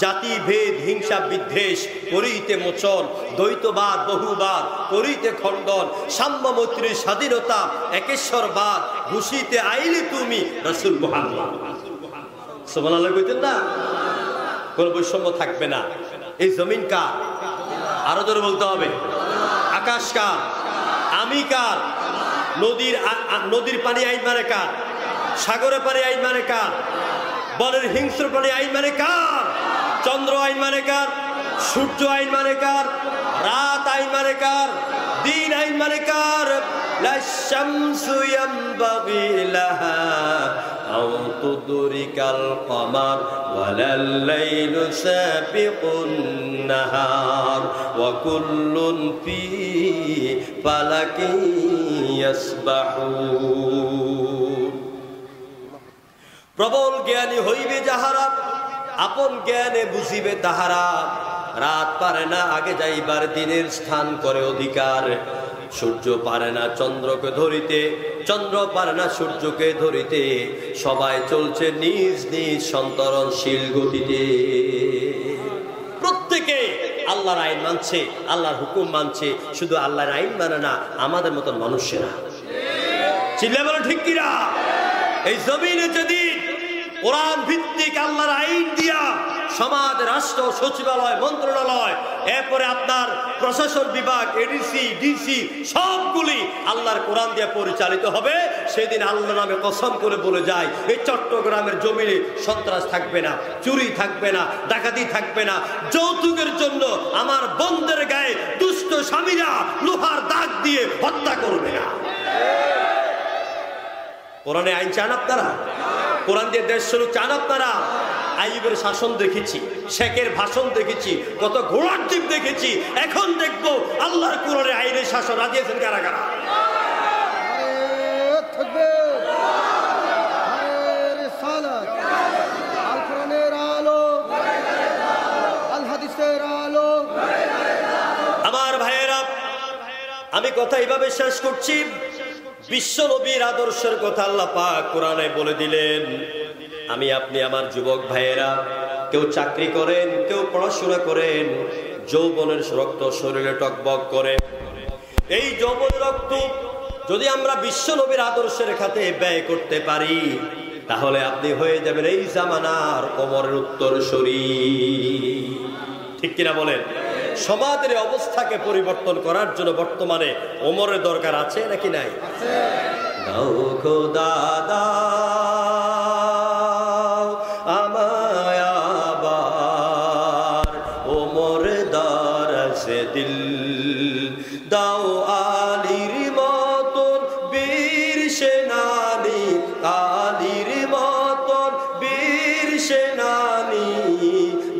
জাতি ভেদ হিংসা বিদ্বেষ করিতে মোচন, দ্বৈতবাদ বহুবাদ করিতে খণ্ডন, সাম্য মৈত্রী স্বাধীনতা একেশ্বরবাদ ঘুষিতে আইলে তুমি রাসূল মুহাম্মদ। সুবহানাল্লাহ কইতেন না? কোন বৈষম্য থাকবে না। এই জমিন কার? আরো জোরে বলতে হবে। আকাশ কার? আমি কার? নদীর পানি আইন মানে কার? সাগরের পানি আইন মানে কার? বনের হিংস্র পানি আইন মানে কার? চন্দ্র আইন মানে কার? সূর্য আইন মানে কার? রাত আইন মানে কার? দিন আইন মানে কার? লা শামসু ইয়ামবাগি লাহা আও তুদরিকাল কমার ওয়ালাল লাইলু সাবিকুন নাহার ওয়া কুল্লুন ফি ফালাকি ইয়াসবাহুন। প্রবল জ্ঞানী হইবে যাহারা, আপন জ্ঞানে বুঝিবে তাহারা, রাত পারে না আগে যাইবার দিনের স্থান করে অধিকার, সূর্য পারে না চন্দ্রকে ধরিতে, চন্দ্র পারে না সূর্যকে ধরিতে, সবাই চলছে নিজ নিজ সন্তরণশীল গতিতে। প্রত্যেকে আল্লাহর আইন মানছে, আল্লাহর হুকুম মানছে, শুধু আল্লাহর আইন মানে না আমাদের মতন মানুষেরা। চিল্লায় বলো ঠিক কিনা? এই জমিনে যেদিন কোরআন ভিত্তিক আল্লাহর আইন দিয়া সমাজ, রাষ্ট্র, সচিবালয়, মন্ত্রণালয়, এরপরে আপনার প্রশাসন বিভাগ, এডিসি, ডিসি সবগুলি আল্লাহর কোরআন দিয়ে পরিচালিত হবে, সেদিন আল্লাহর নামে কসম করে বলে যায়, এই চট্টগ্রামের জমিনে সন্ত্রাস থাকবে না, চুরি থাকবে না, ডাকাতি থাকবে না, যৌতুকের জন্য আমার বোনদের গায়ে দুষ্ট স্বামীরা লোহার দাগ দিয়ে হত্যা করবে না। কোরআনে আইন চান আপনারা? কোরআন দিয়ে দেশ শুরু চান আপনারা? আইয়ুবের শাসন দেখেছি, শেখের ভাষণ দেখেছি, কত ঘোড়ার দ্বীপ দেখেছি, এখন দেখবো আল্লাহর কোরআনে আইনের শাসন। রাজি আছেন কারা কারা? আমার ভাইয়েরা, আমি কথা এইভাবে শেষ করছি। বিশ্ব নবীর আদর্শের কথা আল্লাহ পাক কোরআনে বলে দিলেন। আমি আপনি আমার যুবক ভাইয়েরা, কেউ চাকরি করেন, কেউ পড়াশোনা করেন, যৌবনের রক্ত শরীরে টকবক করে। এই যৌবনের রক্ত যদি আমরা বিশ্ব নবীর আদর্শের খাতে ব্যয় করতে পারি, তাহলে আপনি হয়ে যাবেন এই জামানার ওমরের উত্তরসূরি। ঠিক কিনা বলেন? সমাজের অবস্থাকে পরিবর্তন করার জন্য বর্তমানে ওমরের দরকার আছে নাকি নাই? দাও খোদা দাও আমায় আবার দারাজে দিল দাও আলীর মতন বীর সেনানী আলীর মতন বীর সেনানী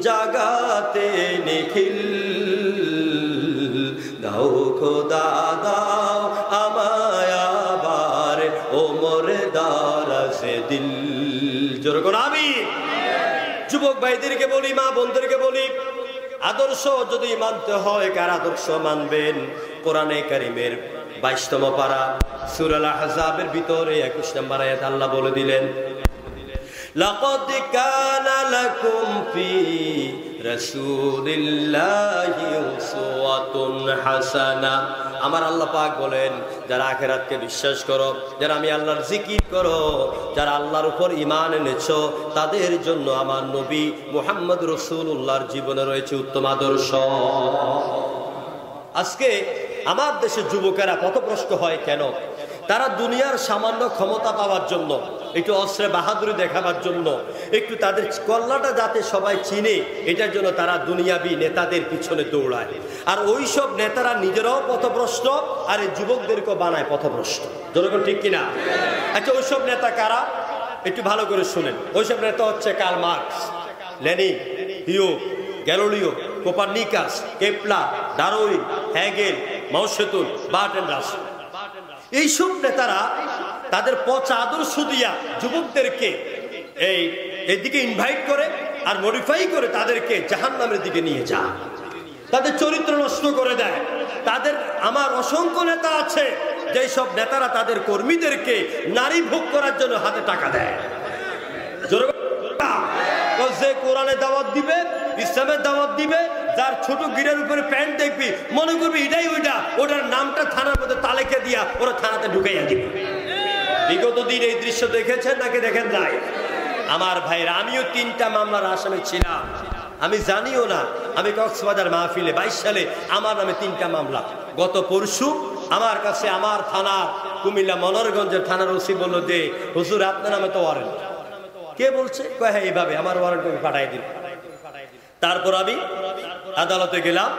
জাগাতে নিখিল দাও খোদা দাও আমায় আবার ওমর দারাজে দিল। জোরে করে আমিন। যুবক ভাইদেরকে বলি, মা বোনদেরকে বলি, আদর্শ যদি মানতে হয় কার আদর্শ মানবেন? কোরআনে কারীমের 22তম পারা সূরা আল আহজাবের ভিতরে 21 নম্বর আয়াত আল্লাহ বলে দিলেন, লাকাদ কানা লাকুম ফি রাসূলিল্লাহি উসওয়াতুন হাসানাহ। আমার আল্লাহ পাক বলেন, যারা আখিরাতকে বিশ্বাস করো, যারা আমি আল্লাহর জিকির করো, যারা আল্লাহর উপর ঈমান এনেছো, তাদের জন্য আমার নবী মুহাম্মদ রাসূলুল্লাহর জীবনে রয়েছে উত্তম আদর্শ। আজকে আমার দেশের যুবকেরা পথভ্রষ্ট হয় কেন? তারা দুনিয়ার সামান্য ক্ষমতা পাওয়ার জন্য, একটু অস্ত্রে বাহাদুরি দেখাবার জন্য, একটু তাদের কল্যাণটা যাতে সবাই চিনে, এটার জন্য তারা দুনিয়াবি নেতাদের পিছনে দৌড়ায়। আর ওইসব নেতারা নিজেরাও পথভ্রষ্ট, আর এই যুবকদেরকেও বানায় পথভ্রষ্ট। যেরকম ঠিক কিনা? আচ্ছা, ওইসব নেতা কারা? একটু ভালো করে শুনেন। ওইসব নেতা হচ্ছে Karl Marx, Lenin, Hugh, Galileo, Copernicus, Kepler, Darwin, Hegel, Mao Tsetung, Bertrand Russell. এইসব নেতারা তাদের পচা আদর্শ দিয়া যুবকদেরকে এইদিকে ইনভাইট করে আর মডিফাই করে তাদেরকে জাহান্নামের দিকে নিয়ে যায়, তাদের চরিত্র নষ্ট করে দেয়। তাদের আমার অসংখ্য নেতা আছে যেই সব নেতারা তাদের কর্মীদেরকে নারী ভোগ করার জন্য হাতে টাকা দেয়। যে কোরআনের দাওয়াত দিবে, ইসলামের দাওয়াত দিবে, যার ছোট গিরের উপরে প্যান্ট দেখবি মনে করবি এটাই ওইটা, ওটার নামটা থানার মধ্যে তালেকে দিয়া ওরা থানাতে ঢুকাইয়া দিবে। বিগত দিন এই দৃশ্য দেখেছেন নাকি দেখেন নাই? আমার ভাইরা, আমিও 3টা মামলার আসামি ছিলাম, আমি জানিও না। আমি কক্সবাজার মাহফিলে 22 সালে আমার নামে 3টা মামলা। গত পরশু আমার কাছে আমার থানার কুমিল্লা মনোহরগঞ্জের থানার ওসি বলল যে হুজুর আপনার নামে তো ওয়ারেন্ট। কে বলছে? কয় হ্যাঁ এইভাবে আমার ওয়ারেন্ট আমি পাঠাই দিন। তারপর আমি আদালতে গেলাম।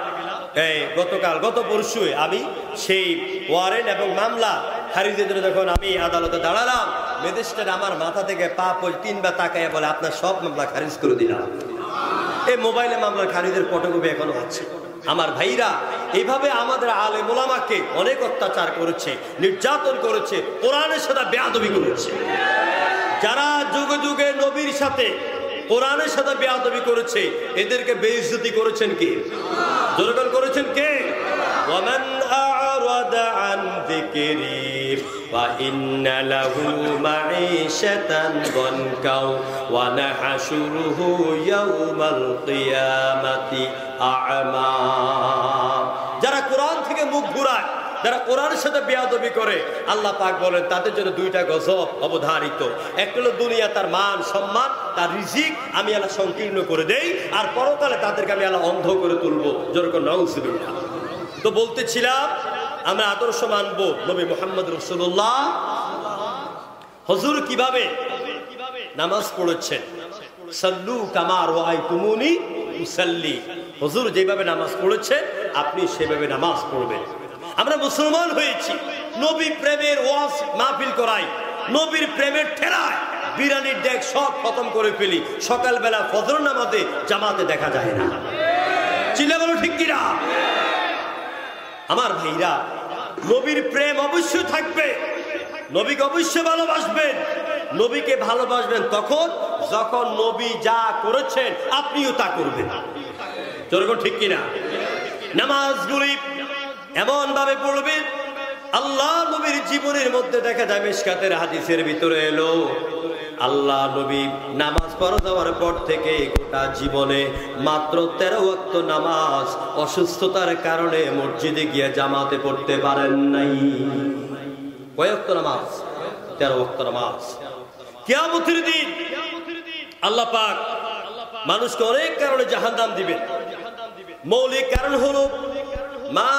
গত পরশু আমি সেই ওয়ারেন্ট এবং মামলা খারিজের জন্য যখন আমি আদালতে দাঁড়ালাম, ম্যাজিস্ট্রেট আমার মাথা থেকে পা 3বার তাকাইয়া বলে আপনার সব মামলা খারিজ করে দিলাম। এই মোবাইলে মামলার খারিজের ফটোকপি এখনো আছে। আমার ভাইরা, এইভাবে আমাদের আলেম ওলামাকে অনেক অত্যাচার করেছে, নির্যাতন করেছে, কোরআনের সাথে বেয়াদবি করেছে। যারা যুগে যুগে নবীর সাথে কোরআনের সাথে বেয়াদবি করেছে, এদেরকে বেইজ্জতি করেছেন কে? জোরগান করেছেন কে? ওয়ামান আ'রাদা আন যিকরি ওয়া ইন্না লাহু মাঈশাতান দানকা ওয়া নাহশুরুহু ইয়াওমাল কিয়ামাতি আ'মা। যারা কোরআন থেকে মুখ ঘুরায়, যারা কোরআনের সাথে বেয়াদবি করে, আল্লাহ পাক বলেন তাদের জন্য 2টা গজব অবধারিত। একটা হলো দুনিয়া তার মান সম্মান, তার রিজিক আমি আল্লাহ সংকীর্ণ করে দেই, আর পরকালে তাদেরকে আমি আল্লাহ অন্ধ করে তুলবো। যেরকম নাউজুবিল্লাহ। তো বলতেছিলাম আমরা আদর্শ মানবো নবী মুহাম্মদ রাসূলুল্লাহ। হুজুর কিভাবে নামাজ পড়েছেন? সাল্লু কামা রাআইতুমুনি উসাল্লি। হুজুর যেভাবে নামাজ পড়েছেন আপনি সেভাবে নামাজ পড়বেন। আমরা মুসলমান হয়েছি, নবী প্রেমের ওয়াজ মাহফিল করাই, নবীর প্রেমের ঠেলায় বিরানির ডেক সব খতম করে ফেলি। সকালবেলা ফজর নামাজে জামাতে দেখা যায় না। চিল্লা বলো ঠিক কিনা? আমার ভাইরা, নবীর প্রেম অবশ্যই থাকবে, নবীকে অবশ্যই ভালোবাসবেন। নবীকে ভালোবাসবেন তখন যখন নবী যা করেছেন আপনিও তা করবেন। যেরকম ঠিক কিনা? নামাজগুলি এমন ভাবে পড়বেন, আল্লাহ নবীর জীবনের মধ্যে দেখা যায় মিশকাতের হাদিসের ভিতরে এলো, আল্লাহ নবী নামাজ পড়া যাওয়ার পর থেকে গোটা জীবনে মাত্র 13 ওয়াক্ত নামাজ অসুস্থতার কারণে মসজিদে গিয়ে জামাতে পড়তে পারেন নাই। কয় ওয়াক্ত নামাজ? 13 ওয়াক্ত নামাজ। কিয়ামতের দিন আল্লাহ পাক মানুষকে অনেক কারণে জাহান্নাম দিবেন। মৌলিক কারণ হলো মা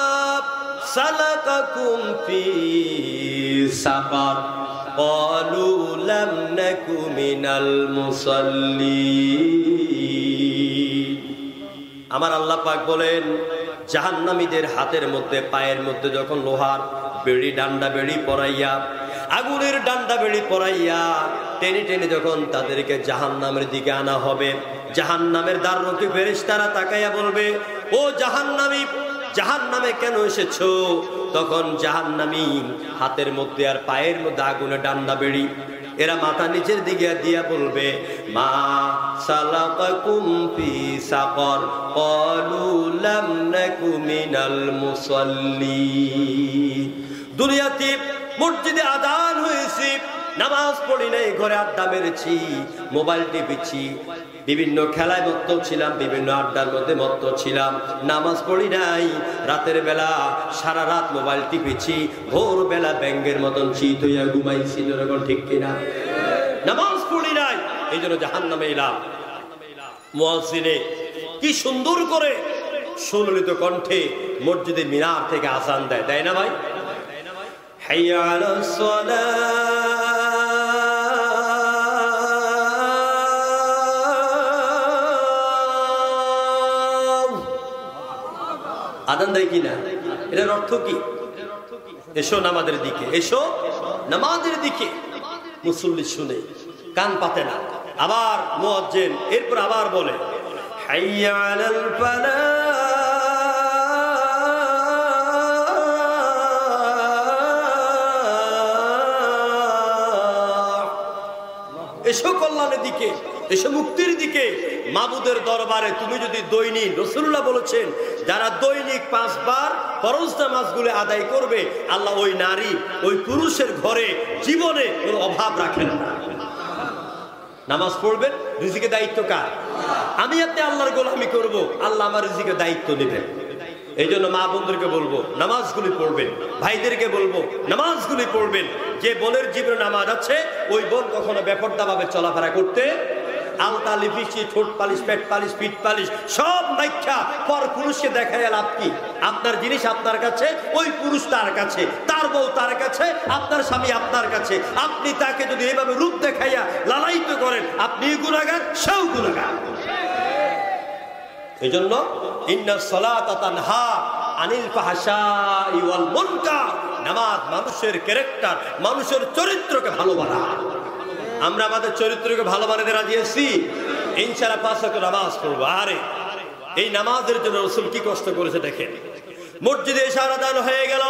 সালাকাকুম ফি সাকার ক্বালু লাম নাকু মিনাল মুসাল্লিন। আমার আল্লাহ পাক বলেন জাহান্নামীদের হাতের মধ্যে পায়ের মধ্যে যখন লোহার বেড়ি ডান্ডা বেড়ি পরাইয়া আগুনের ডান্ডা বেড়ি পরাইয়া টেনে টেনে যখন তাদেরকে জাহান্নামের দিকে আনা হবে, জাহান্নামের দ্বাররক্ষী ফেরেশতারা তাকাইয়া বলবে, ও জাহান্নামী, জাহান্নামে কেন এসেছো? তখন জাহান্নামী হাতের মধ্যে আর পায়ের মধ্যে আগুনের ডান্ডা বেড়ি, এরা মাথা নিচের দিকে দিয়া বলবে, মা সালাকাকুম ফি সাকর ক্বালু লাম নাকু মিনাল মুসাল্লিন। দুনিয়াতে মসজিদে আযান হয়েছে, নামাজ পড়ি নাই, ঘরে আড্ডা মেরেছি, মোবাইল টিপেছি, বিভিন্ন খেলায় মত্ত ছিলাম, বিভিন্ন আড্ডার মধ্যে মত্ত ছিলাম, নামাজ পড়ি নাই, রাতের বেলা সারা রাত মোবাইল টিপেছি, ভোর বেলা ব্যাঙ্গের মতন চিত হইয়া ঘুমাইছি, যখন ঠিক কিনা? নামাজ পড়ি নাই, এই জন্য জাহান্নামে এলাম। মুয়াজ্জিনে কি সুন্দর করে সুললিত কণ্ঠে মসজিদে মিনার থেকে আযান দেয়, তাই না ভাই? হাইয়া আলাস সালাহ, আযান দেয় কিনা? এটার অর্থ কি? এসো নামাজের দিকে, এসো নামাজের দিকে। মুসল্লি শুনে কান পাতে না। আবার মুয়াজ্জিন এরপর আবার বলে, হাইয়া আলাল ফালাহ, এসো কল্যাণের দিকে, এসো মুক্তির দিকে, মাবুদের দরবারে। তুমি যদি দৈনিক, রাসূলুল্লাহ বলেছেন, যারা দৈনিক 5 বার ফরজ নামাজগুলো আদায় করবে, আল্লাহ ওই নারী, ওই পুরুষের ঘরে জীবনে কোনো অভাব রাখেন না। নামাজ পড়বেন, রিজিকের দায়িত্ব কার? আমি আপনি আল্লাহর গোলামি করব, আল্লাহ আমার রিজিকের দায়িত্ব নেবেন। এই জন্য মা বোনদেরকে বলবো নামাজগুলি পড়বেন, ভাইদেরকে বলবো নামাজগুলি পড়বেন। যে বোনের জীবনে নামাজ আছে, ওই বোন কখনো বেপরদা ভাবে চলাফেরা করতে, আলতা, লিপস্টিক, ঠোঁট পালিশ, পেট পালিশ, পিঠ পালিশ সব মাইখা পর পুরুষকে দেখায় লাভ কি? আপনার জিনিস আপনার কাছে, ওই পুরুষ তার কাছে, তার বউ তার কাছে, আপনার স্বামী আপনার কাছে। আপনি তাকে যদি এইভাবে রূপ দেখাইয়া লালায়িত করেন, আপনি গুনাহগার, সেও গুনাহগার। এই জন্য ইন্নাস সালাতা তানহা আনিল ফাহশাই ওয়াল মুনকার, নামাজ মানুষের ক্যারেক্টার, মানুষের চরিত্রকে ভালো বানায়। আমরা আমাদের চরিত্রকে ভালো বানাতে রাজি আছি, ইনশাআল্লাহ 5 ওয়াক্ত নামাজ পড়ব। আরে এই নামাজের জন্য রাসূল কি কষ্ট করেছে দেখেন। মসজিদে ইশার আযান হয়ে গেল,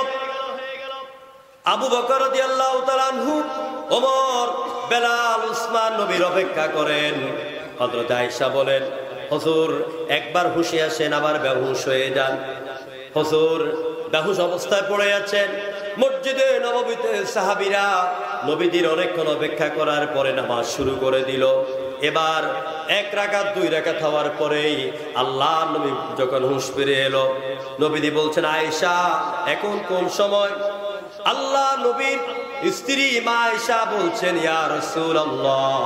আবু বকর রাদিয়াল্লাহু তাআলা আনহু, ওমর, বেলাল, উসমান নবীর অপেক্ষা করেন। হযরত আয়েশা বলেন, হুজুর একবার হুঁশে আসেন, আবার বেহুশ হয়ে যান। হুজুর বেহুশ অবস্থায় পড়ে আছেন। মসজিদে নববীতে সাহাবীরা নবীজির অনেকক্ষণ অপেক্ষা করার পরে নামাজ শুরু করে দিল। এবার 1 রাকাত 2 রাকাত হওয়ার পরেই আল্লাহ নবী যখন হুঁশ ফিরে এলো, নবীজি বলছেন, আয়েশা এখন কোন সময়? আল্লাহ নবীর স্ত্রী মা আয়েশা বলছেন, ইয়া রাসূলুল্লাহ,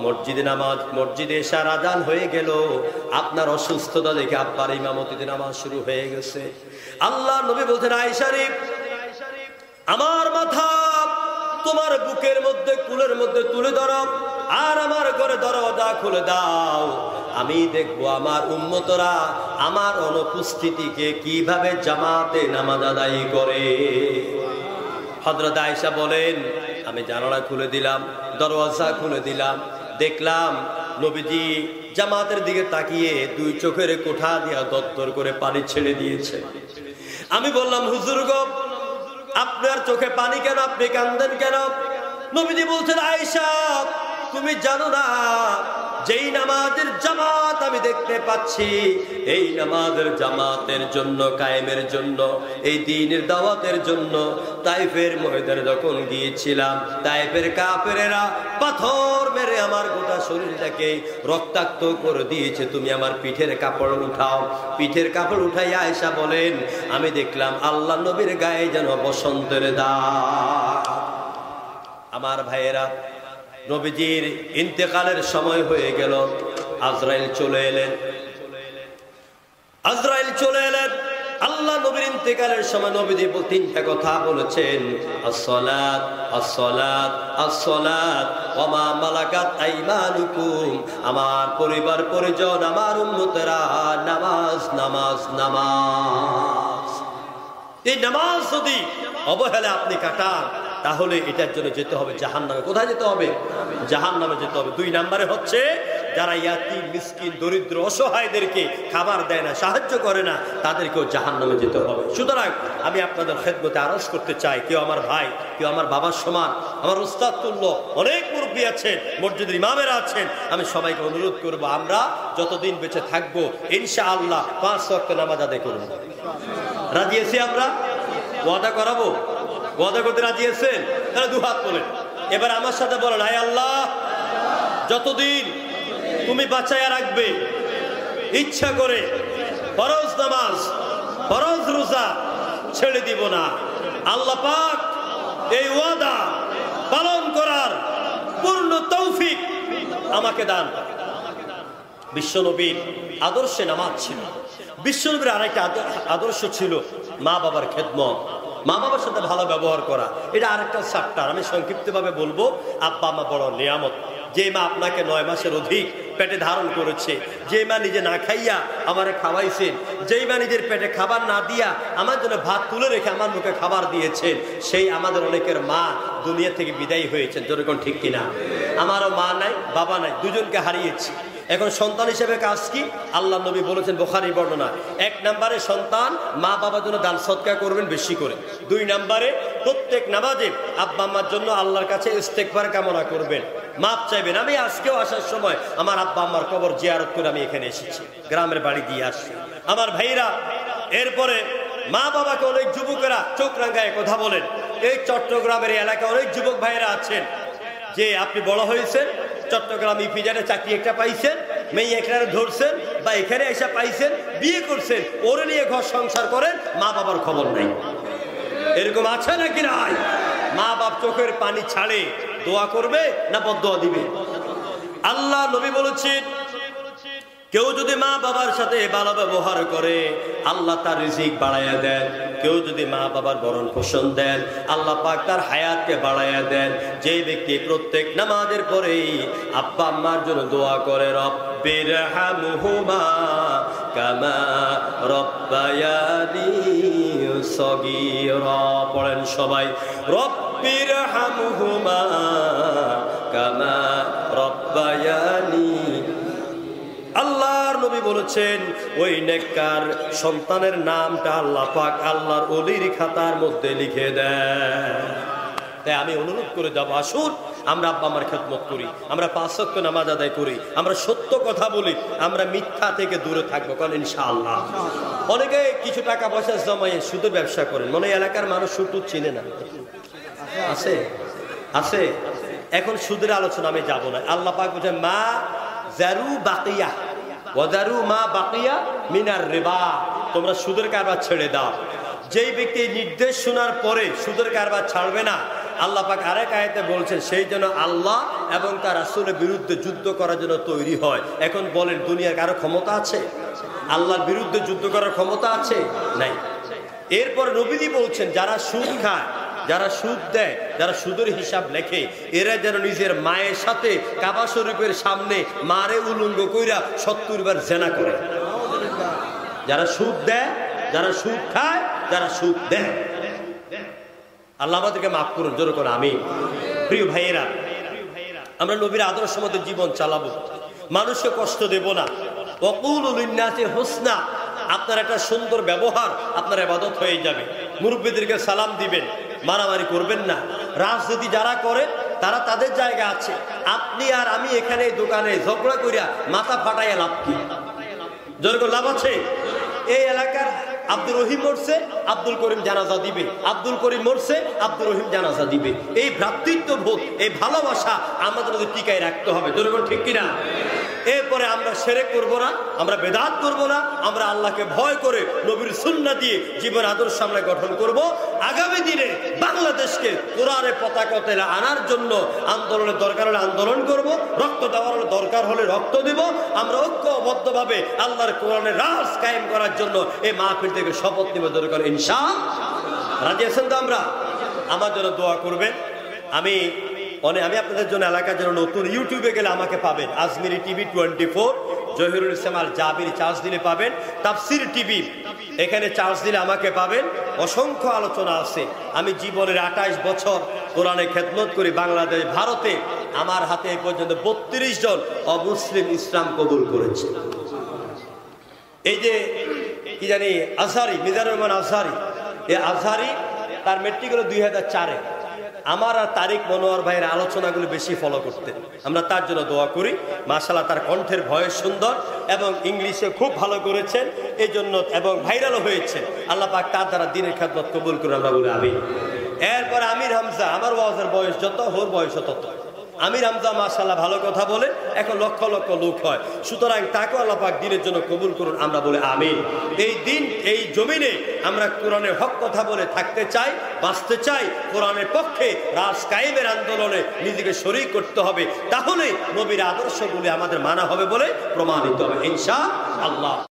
মসজিদে নামাজ, মসজিদে এশার আযান হয়ে গেল, আপনার অসুস্থতা দেখে আব্বার ইমামতিতে নামাজ শুরু হয়ে গেছে। আল্লাহ নবী বলছেন, আয়েশা রে, আমার মাথা তোমার বুকের মধ্যে, কুলের মধ্যে তুলে ধরো, আর আমার ঘরে দরজা খুলে দাও, আমি দেখবো আমার উম্মতরা আমার অনুপস্থিতিকে কিভাবে জামাতে নামাজ আদায় করে। হযরত আয়েশা বলেন, আমি জানালা খুলে দিলাম, দরওয়াজা খুলে দিলাম, দেখলাম নবীজি জামাতের দিকে তাকিয়ে 2 চোখের কোঠা দিয়া দত্তর করে পানি ছেড়ে দিয়েছে। আমি বললাম, হুজুর গো, আপনার চোখে পানি কেন? আপনি কাঁদেন কেন? নবীজি বলছেন, আয়েশা তুমি জানো না, যেই নামাজের জামাত আমি দেখতে পাচ্ছি, এই নামাজের জামাতের জন্য, কায়েমের জন্য, এই দ্বীনের দাওয়াতের জন্য তাইফের ময়দানে যখন গিয়েছিলাম, তাইফের কাফেরেরা পাথর মেরে আমার গোটা শরীরটাকে রক্তাক্ত করে দিয়েছে। তুমি আমার পিঠের কাপড় উঠাও। পিঠের কাপড় উঠাই আয়েশা বলেন, আমি দেখলাম আল্লাহ নবীর গায়ে যেন বসন্তের দাগ। আমার ভাইয়েরা, নবীজির ইন্তেকালের সময় হয়ে গেল, আজরাইল চলে এলেন। আজরাইল চলে এলেন। আল্লাহ নবীর ইন্তেকালের সময় নবীজি 3টা কথা বলেছেন, আসসালাত, আসসালাত, আসসালাত, ওয়া মা মালাকাত আইমানুকুম, আমার পরিবার পরিজন, আমার উম্মতেরা নামাজ নামাজ নামাজ। এই নামাজ যদি অবহেলা আপনি কাটান তাহলে এটার জন্য যেতে হবে জাহান্নামে। কোথায় যেতে হবে? জাহান্নামে যেতে হবে। 2 নম্বরে হচ্ছে যারা ইয়াতীম মিসকিন দরিদ্র অসহায়দেরকে খাবার দেয় না, সাহায্য করে না, তাদেরকেও জাহান্নামে যেতে হবে। সুতরাং আমি আপনাদের খেদমতে আরজ করতে চাই, কেউ আমার ভাই, কেউ আমার বাবার সমান, আমার উস্তাদ তুল্য অনেক মুরব্বী আছেন, মসজিদের ইমামেরা আছেন, আমি সবাইকে অনুরোধ করব আমরা যতদিন বেঁচে থাকবো ইনশাআল্লাহ 5 ওয়াক্ত নামাজ আদায় করব। রাজি আছি আমরা? ওয়াদা করাবো? ওয়াদা করতে রাজি আছেন? তাহলে 2 হাত তোলেন। এবার আমার সাথে বলেন, হায় আল্লাহ, যতদিন তুমি বাঁচাইয়া রাখবে ইচ্ছা করে ফরজ নামাজ ফরজ রোজা ছেড়ে দিব না। আল্লাহ পাক এই ওয়াদা পালন করার পূর্ণ তৌফিক আমাকে দান। বিশ্বনবীর আদর্শে নামাজ ছিল। বিশ্বনবীর আরেকটা আদর্শ ছিল মা বাবার খেদমত, মা বাবার সাথে ভালো ব্যবহার করা। এটা আরেকটা চ্যাপ্টার, আমি সংক্ষিপ্তভাবে বলবো। আব্বা মা বড় নিয়ামত। যে মা আপনাকে 9 মাসের অধিক পেটে ধারণ করেছে, যে মা নিজে না খাইয়া আমারে খাওয়াইছেন, যেই মা নিজের পেটে খাবার না দিয়া আমার জন্য ভাত তুলে রেখে আমার মুখে খাবার দিয়েছেন, সেই আমাদের অনেকের মা দুনিয়া থেকে বিদায়ী হয়েছেন। যেরকম ঠিক কিনা? আমারও মা নাই, বাবা নাই, দুজনকে হারিয়েছি। এখন সন্তান হিসেবে কাজ কি? আল্লাহ নবী বলেছেন বুখারীর বর্ণনা, 1 নম্বরে সন্তান মা বাবার জন্য দান সদকা করবেন বেশি করে। 2 নম্বরে প্রত্যেক নামাজে আব্বা আম্মার জন্য আল্লাহর কাছে ইস্তেগফার কামনা করবেন, মাপ চাইবেন। আমি আজকেও আসার সময় আমার আব্বা আম্মার কবর জিয়ারত করে আমি এখানে এসেছি, গ্রামের বাড়ি দিয়ে আসছি। আমার ভাইরা, এরপরে মা বাবাকে অনেক যুবকেরা চোখ রাঙায় কথা বলেন। এই চট্টগ্রামের এলাকায় অনেক যুবক ভাইরা আছেন যে আপনি বড় হয়েছেন, চট্টগ্রাম ইপিজেডে চাকরি একটা পাইছেন, মেয়ে এখানে ধরছেন বা এখানে এসে পাইছেন, বিয়ে করছেন, ওরে নিয়ে ঘর সংসার করেন, মা বাবার খবর নাই। এরকম আছে নাকি নাই? মা বাপ চোখের পানি ছাড়ে দোয়া করবে না বদদোয়া দিবে? আল্লাহ নবী বলেছেন, কেউ যদি মা বাবার সাথে ভালো ব্যবহার করে আল্লাহ তার রিজিক বাড়াইয়া দেন। কেউ যদি মা বাবার ভরণ পোষণ দেন আল্লাহ পাক তার হায়াতকে বাড়াইয়া দেন। যে ব্যক্তি প্রত্যেক নামাজের পরেই আব্বা আম্মার জন্য দোয়া করে, রব্বিরহামহুমা কামা রব্বায়ানি সগীরা, পড়েন সবাই, রব্বিরহামহুমা কামা রব্বায়ানি। আল্লাহর নবী বলেছেন ওই নেককার সন্তানের নামটা আল্লাহ পাক আল্লাহর ওলির খাতার মধ্যে লিখে দেন। তাই আমি অনুরোধ করে যাব, আসুন আমরা আব্বা আমার খেদমত করি, আমরা 5 ওয়াক্ত নামাজ আদায় করি, আমরা সত্য কথা বলি, আমরা মিথ্যা থেকে দূরে থাকবো। কারণ ইনশাআল্লাহ অনেকে কিছু টাকা পয়সা জমায়ে সুদের ব্যবসা করেন, মনে এলাকার মানুষ সুদ চিনে না, আছে আছে। এখন সুদের আলোচনা আমি যাব না। আল্লাহ পাক বলেন, মা জারু বাকিয়া ওয়াজারু মা বাকিয়া মিনার রিবা, তোমরা সুদের কারবার ছেড়ে দাও। যেই ব্যক্তি নির্দেশ শোনার পরে সুদের কারবার ছাড়বে না, আল্লাহ পাক আরেক আয়াতে বলছেন সেই জন্য আল্লাহ এবং তার রাসূলের বিরুদ্ধে যুদ্ধ করার জন্য তৈরি হয়। এখন বলেন, দুনিয়ার কারো ক্ষমতা আছে? আল্লাহর বিরুদ্ধে যুদ্ধ করার ক্ষমতা আছে? নাই। এরপর নবীজি বলছেন, যারা সুদ খায়, যারা সুদ দেয়, যারা সুদের হিসাব লেখে, এরা যেন নিজের মায়ের সাথে কাবা শরীফের সামনে মারে উলঙ্গ কইরা 70 বার জেনা করে। যারা সুদ দেয়, যারা সুদ খায়, যারা সুদ দেয়, আল্লাহ আমাদেরকে মাফ করুন, জোরে করে আমিন। প্রিয় ভাইয়েরা, আমরা নবীর আদর্শ মতো জীবন চালাবো, মানুষকে কষ্ট দেব না। ওয়াকুলু লিন্নাসি হুসনা, আপনার একটা সুন্দর ব্যবহার আপনার ইবাদত হয়ে যাবে। মুরব্বিদেরকে সালাম দিবেন, মারামারি করবেন না। রাজনীতি যারা করে তারা তাদের জায়গা আছে, আপনি আর আমি এখানে দোকানে ঝগড়া করিয়া মাথা ফাটাইয়া লাভ কি? যেরকম লাভ আছে? এই এলাকার আব্দুর রহিম মরছে, আব্দুল করিম জানাজা দিবে, আব্দুল করিম মরছে, আব্দুর রহিম জানাজা দিবে। এই ভ্রাতৃত্ববোধ, এই ভালোবাসা আমাদের মধ্যে টিকায় রাখতে হবে, যেরকম ঠিক কিনা? এরপরে আমরা শিরক করব না, আমরা বেদাত করব না, আমরা আল্লাহকে ভয় করে নবীর সুন্নাহ দিয়ে জীবন আদর্শ আমরা গঠন করব। আগামী দিনে বাংলাদেশকে কোরআনের পতাকা তেলে আনার জন্য আন্দোলনের দরকার হলে আন্দোলন করব, রক্ত দেওয়ার দরকার হলে রক্ত দেব। আমরা ঐক্যবদ্ধভাবে আল্লাহর কোরআনের রাজ কায়েম করার জন্য এই মাহফিল থেকে শপথ নিব, দরকার ইনশাআল্লাহ। রাজি আছেন তো? আমরা আমার জন্য দোয়া করবেন। আমি আমি আপনাদের জন্য এলাকার জন্য নতুন, ইউটিউবে গেলে আমাকে পাবেন, আজমিরি টিভি 24, জহিরুল ইসলাম আল জাবির চার্জ দিলে পাবেন, তাফসির টিভি এখানে চার্জ দিলে আমাকে পাবেন। অসংখ্য আলোচনা আছে। আমি জীবনের 28 বছর কোরআনে খেদমত করি বাংলাদেশ, ভারতে। আমার হাতে এই পর্যন্ত 32 জন অমুসলিম ইসলাম কবুল করেছে। এই যে কি জানি আজহারি, মিজানুর রহমান আজহারি, এই আজহারি তার মেট্রিক হলো 2004-এ। আমার আর তারিক মনোয়ার ভাইয়ের আলোচনাগুলো বেশি ফলো করতেন, আমরা তার জন্য দোয়া করি। মাশাআল্লাহ, তার কণ্ঠের ভয়েস সুন্দর এবং ইংলিশে খুব ভালো করেছেন এই জন্য, এবং ভাইরালও হয়েছে। আল্লাহ পাক তার দ্বারা দিনের খেদমত কবুল করে, আমরা বলি আমিন। এরপর আমির হামজা, আমার ওয়াজের বয়স যত, ওর বয়সও তত। আমির হামজা মাশাআল্লাহ ভালো কথা বলে, এখন লক্ষ লক্ষ লোক হয়। সুতরাং তাকেও আল্লাহ পাক দিনের জন্য কবুল করুন, আমরা বলি আমিন। এই দিন, এই জমিনে আমরা কোরআনের হক কথা বলে থাকতে চাই, বাঁচতে চাই। কোরআনের পক্ষে রাজ কায়েমের আন্দোলনে নিজেকে শরীক করতে হবে, তাহলে নবীর আদর্শগুলি আমাদের মানা হবে বলে প্রমাণিত হবে ইনশাআল্লাহ।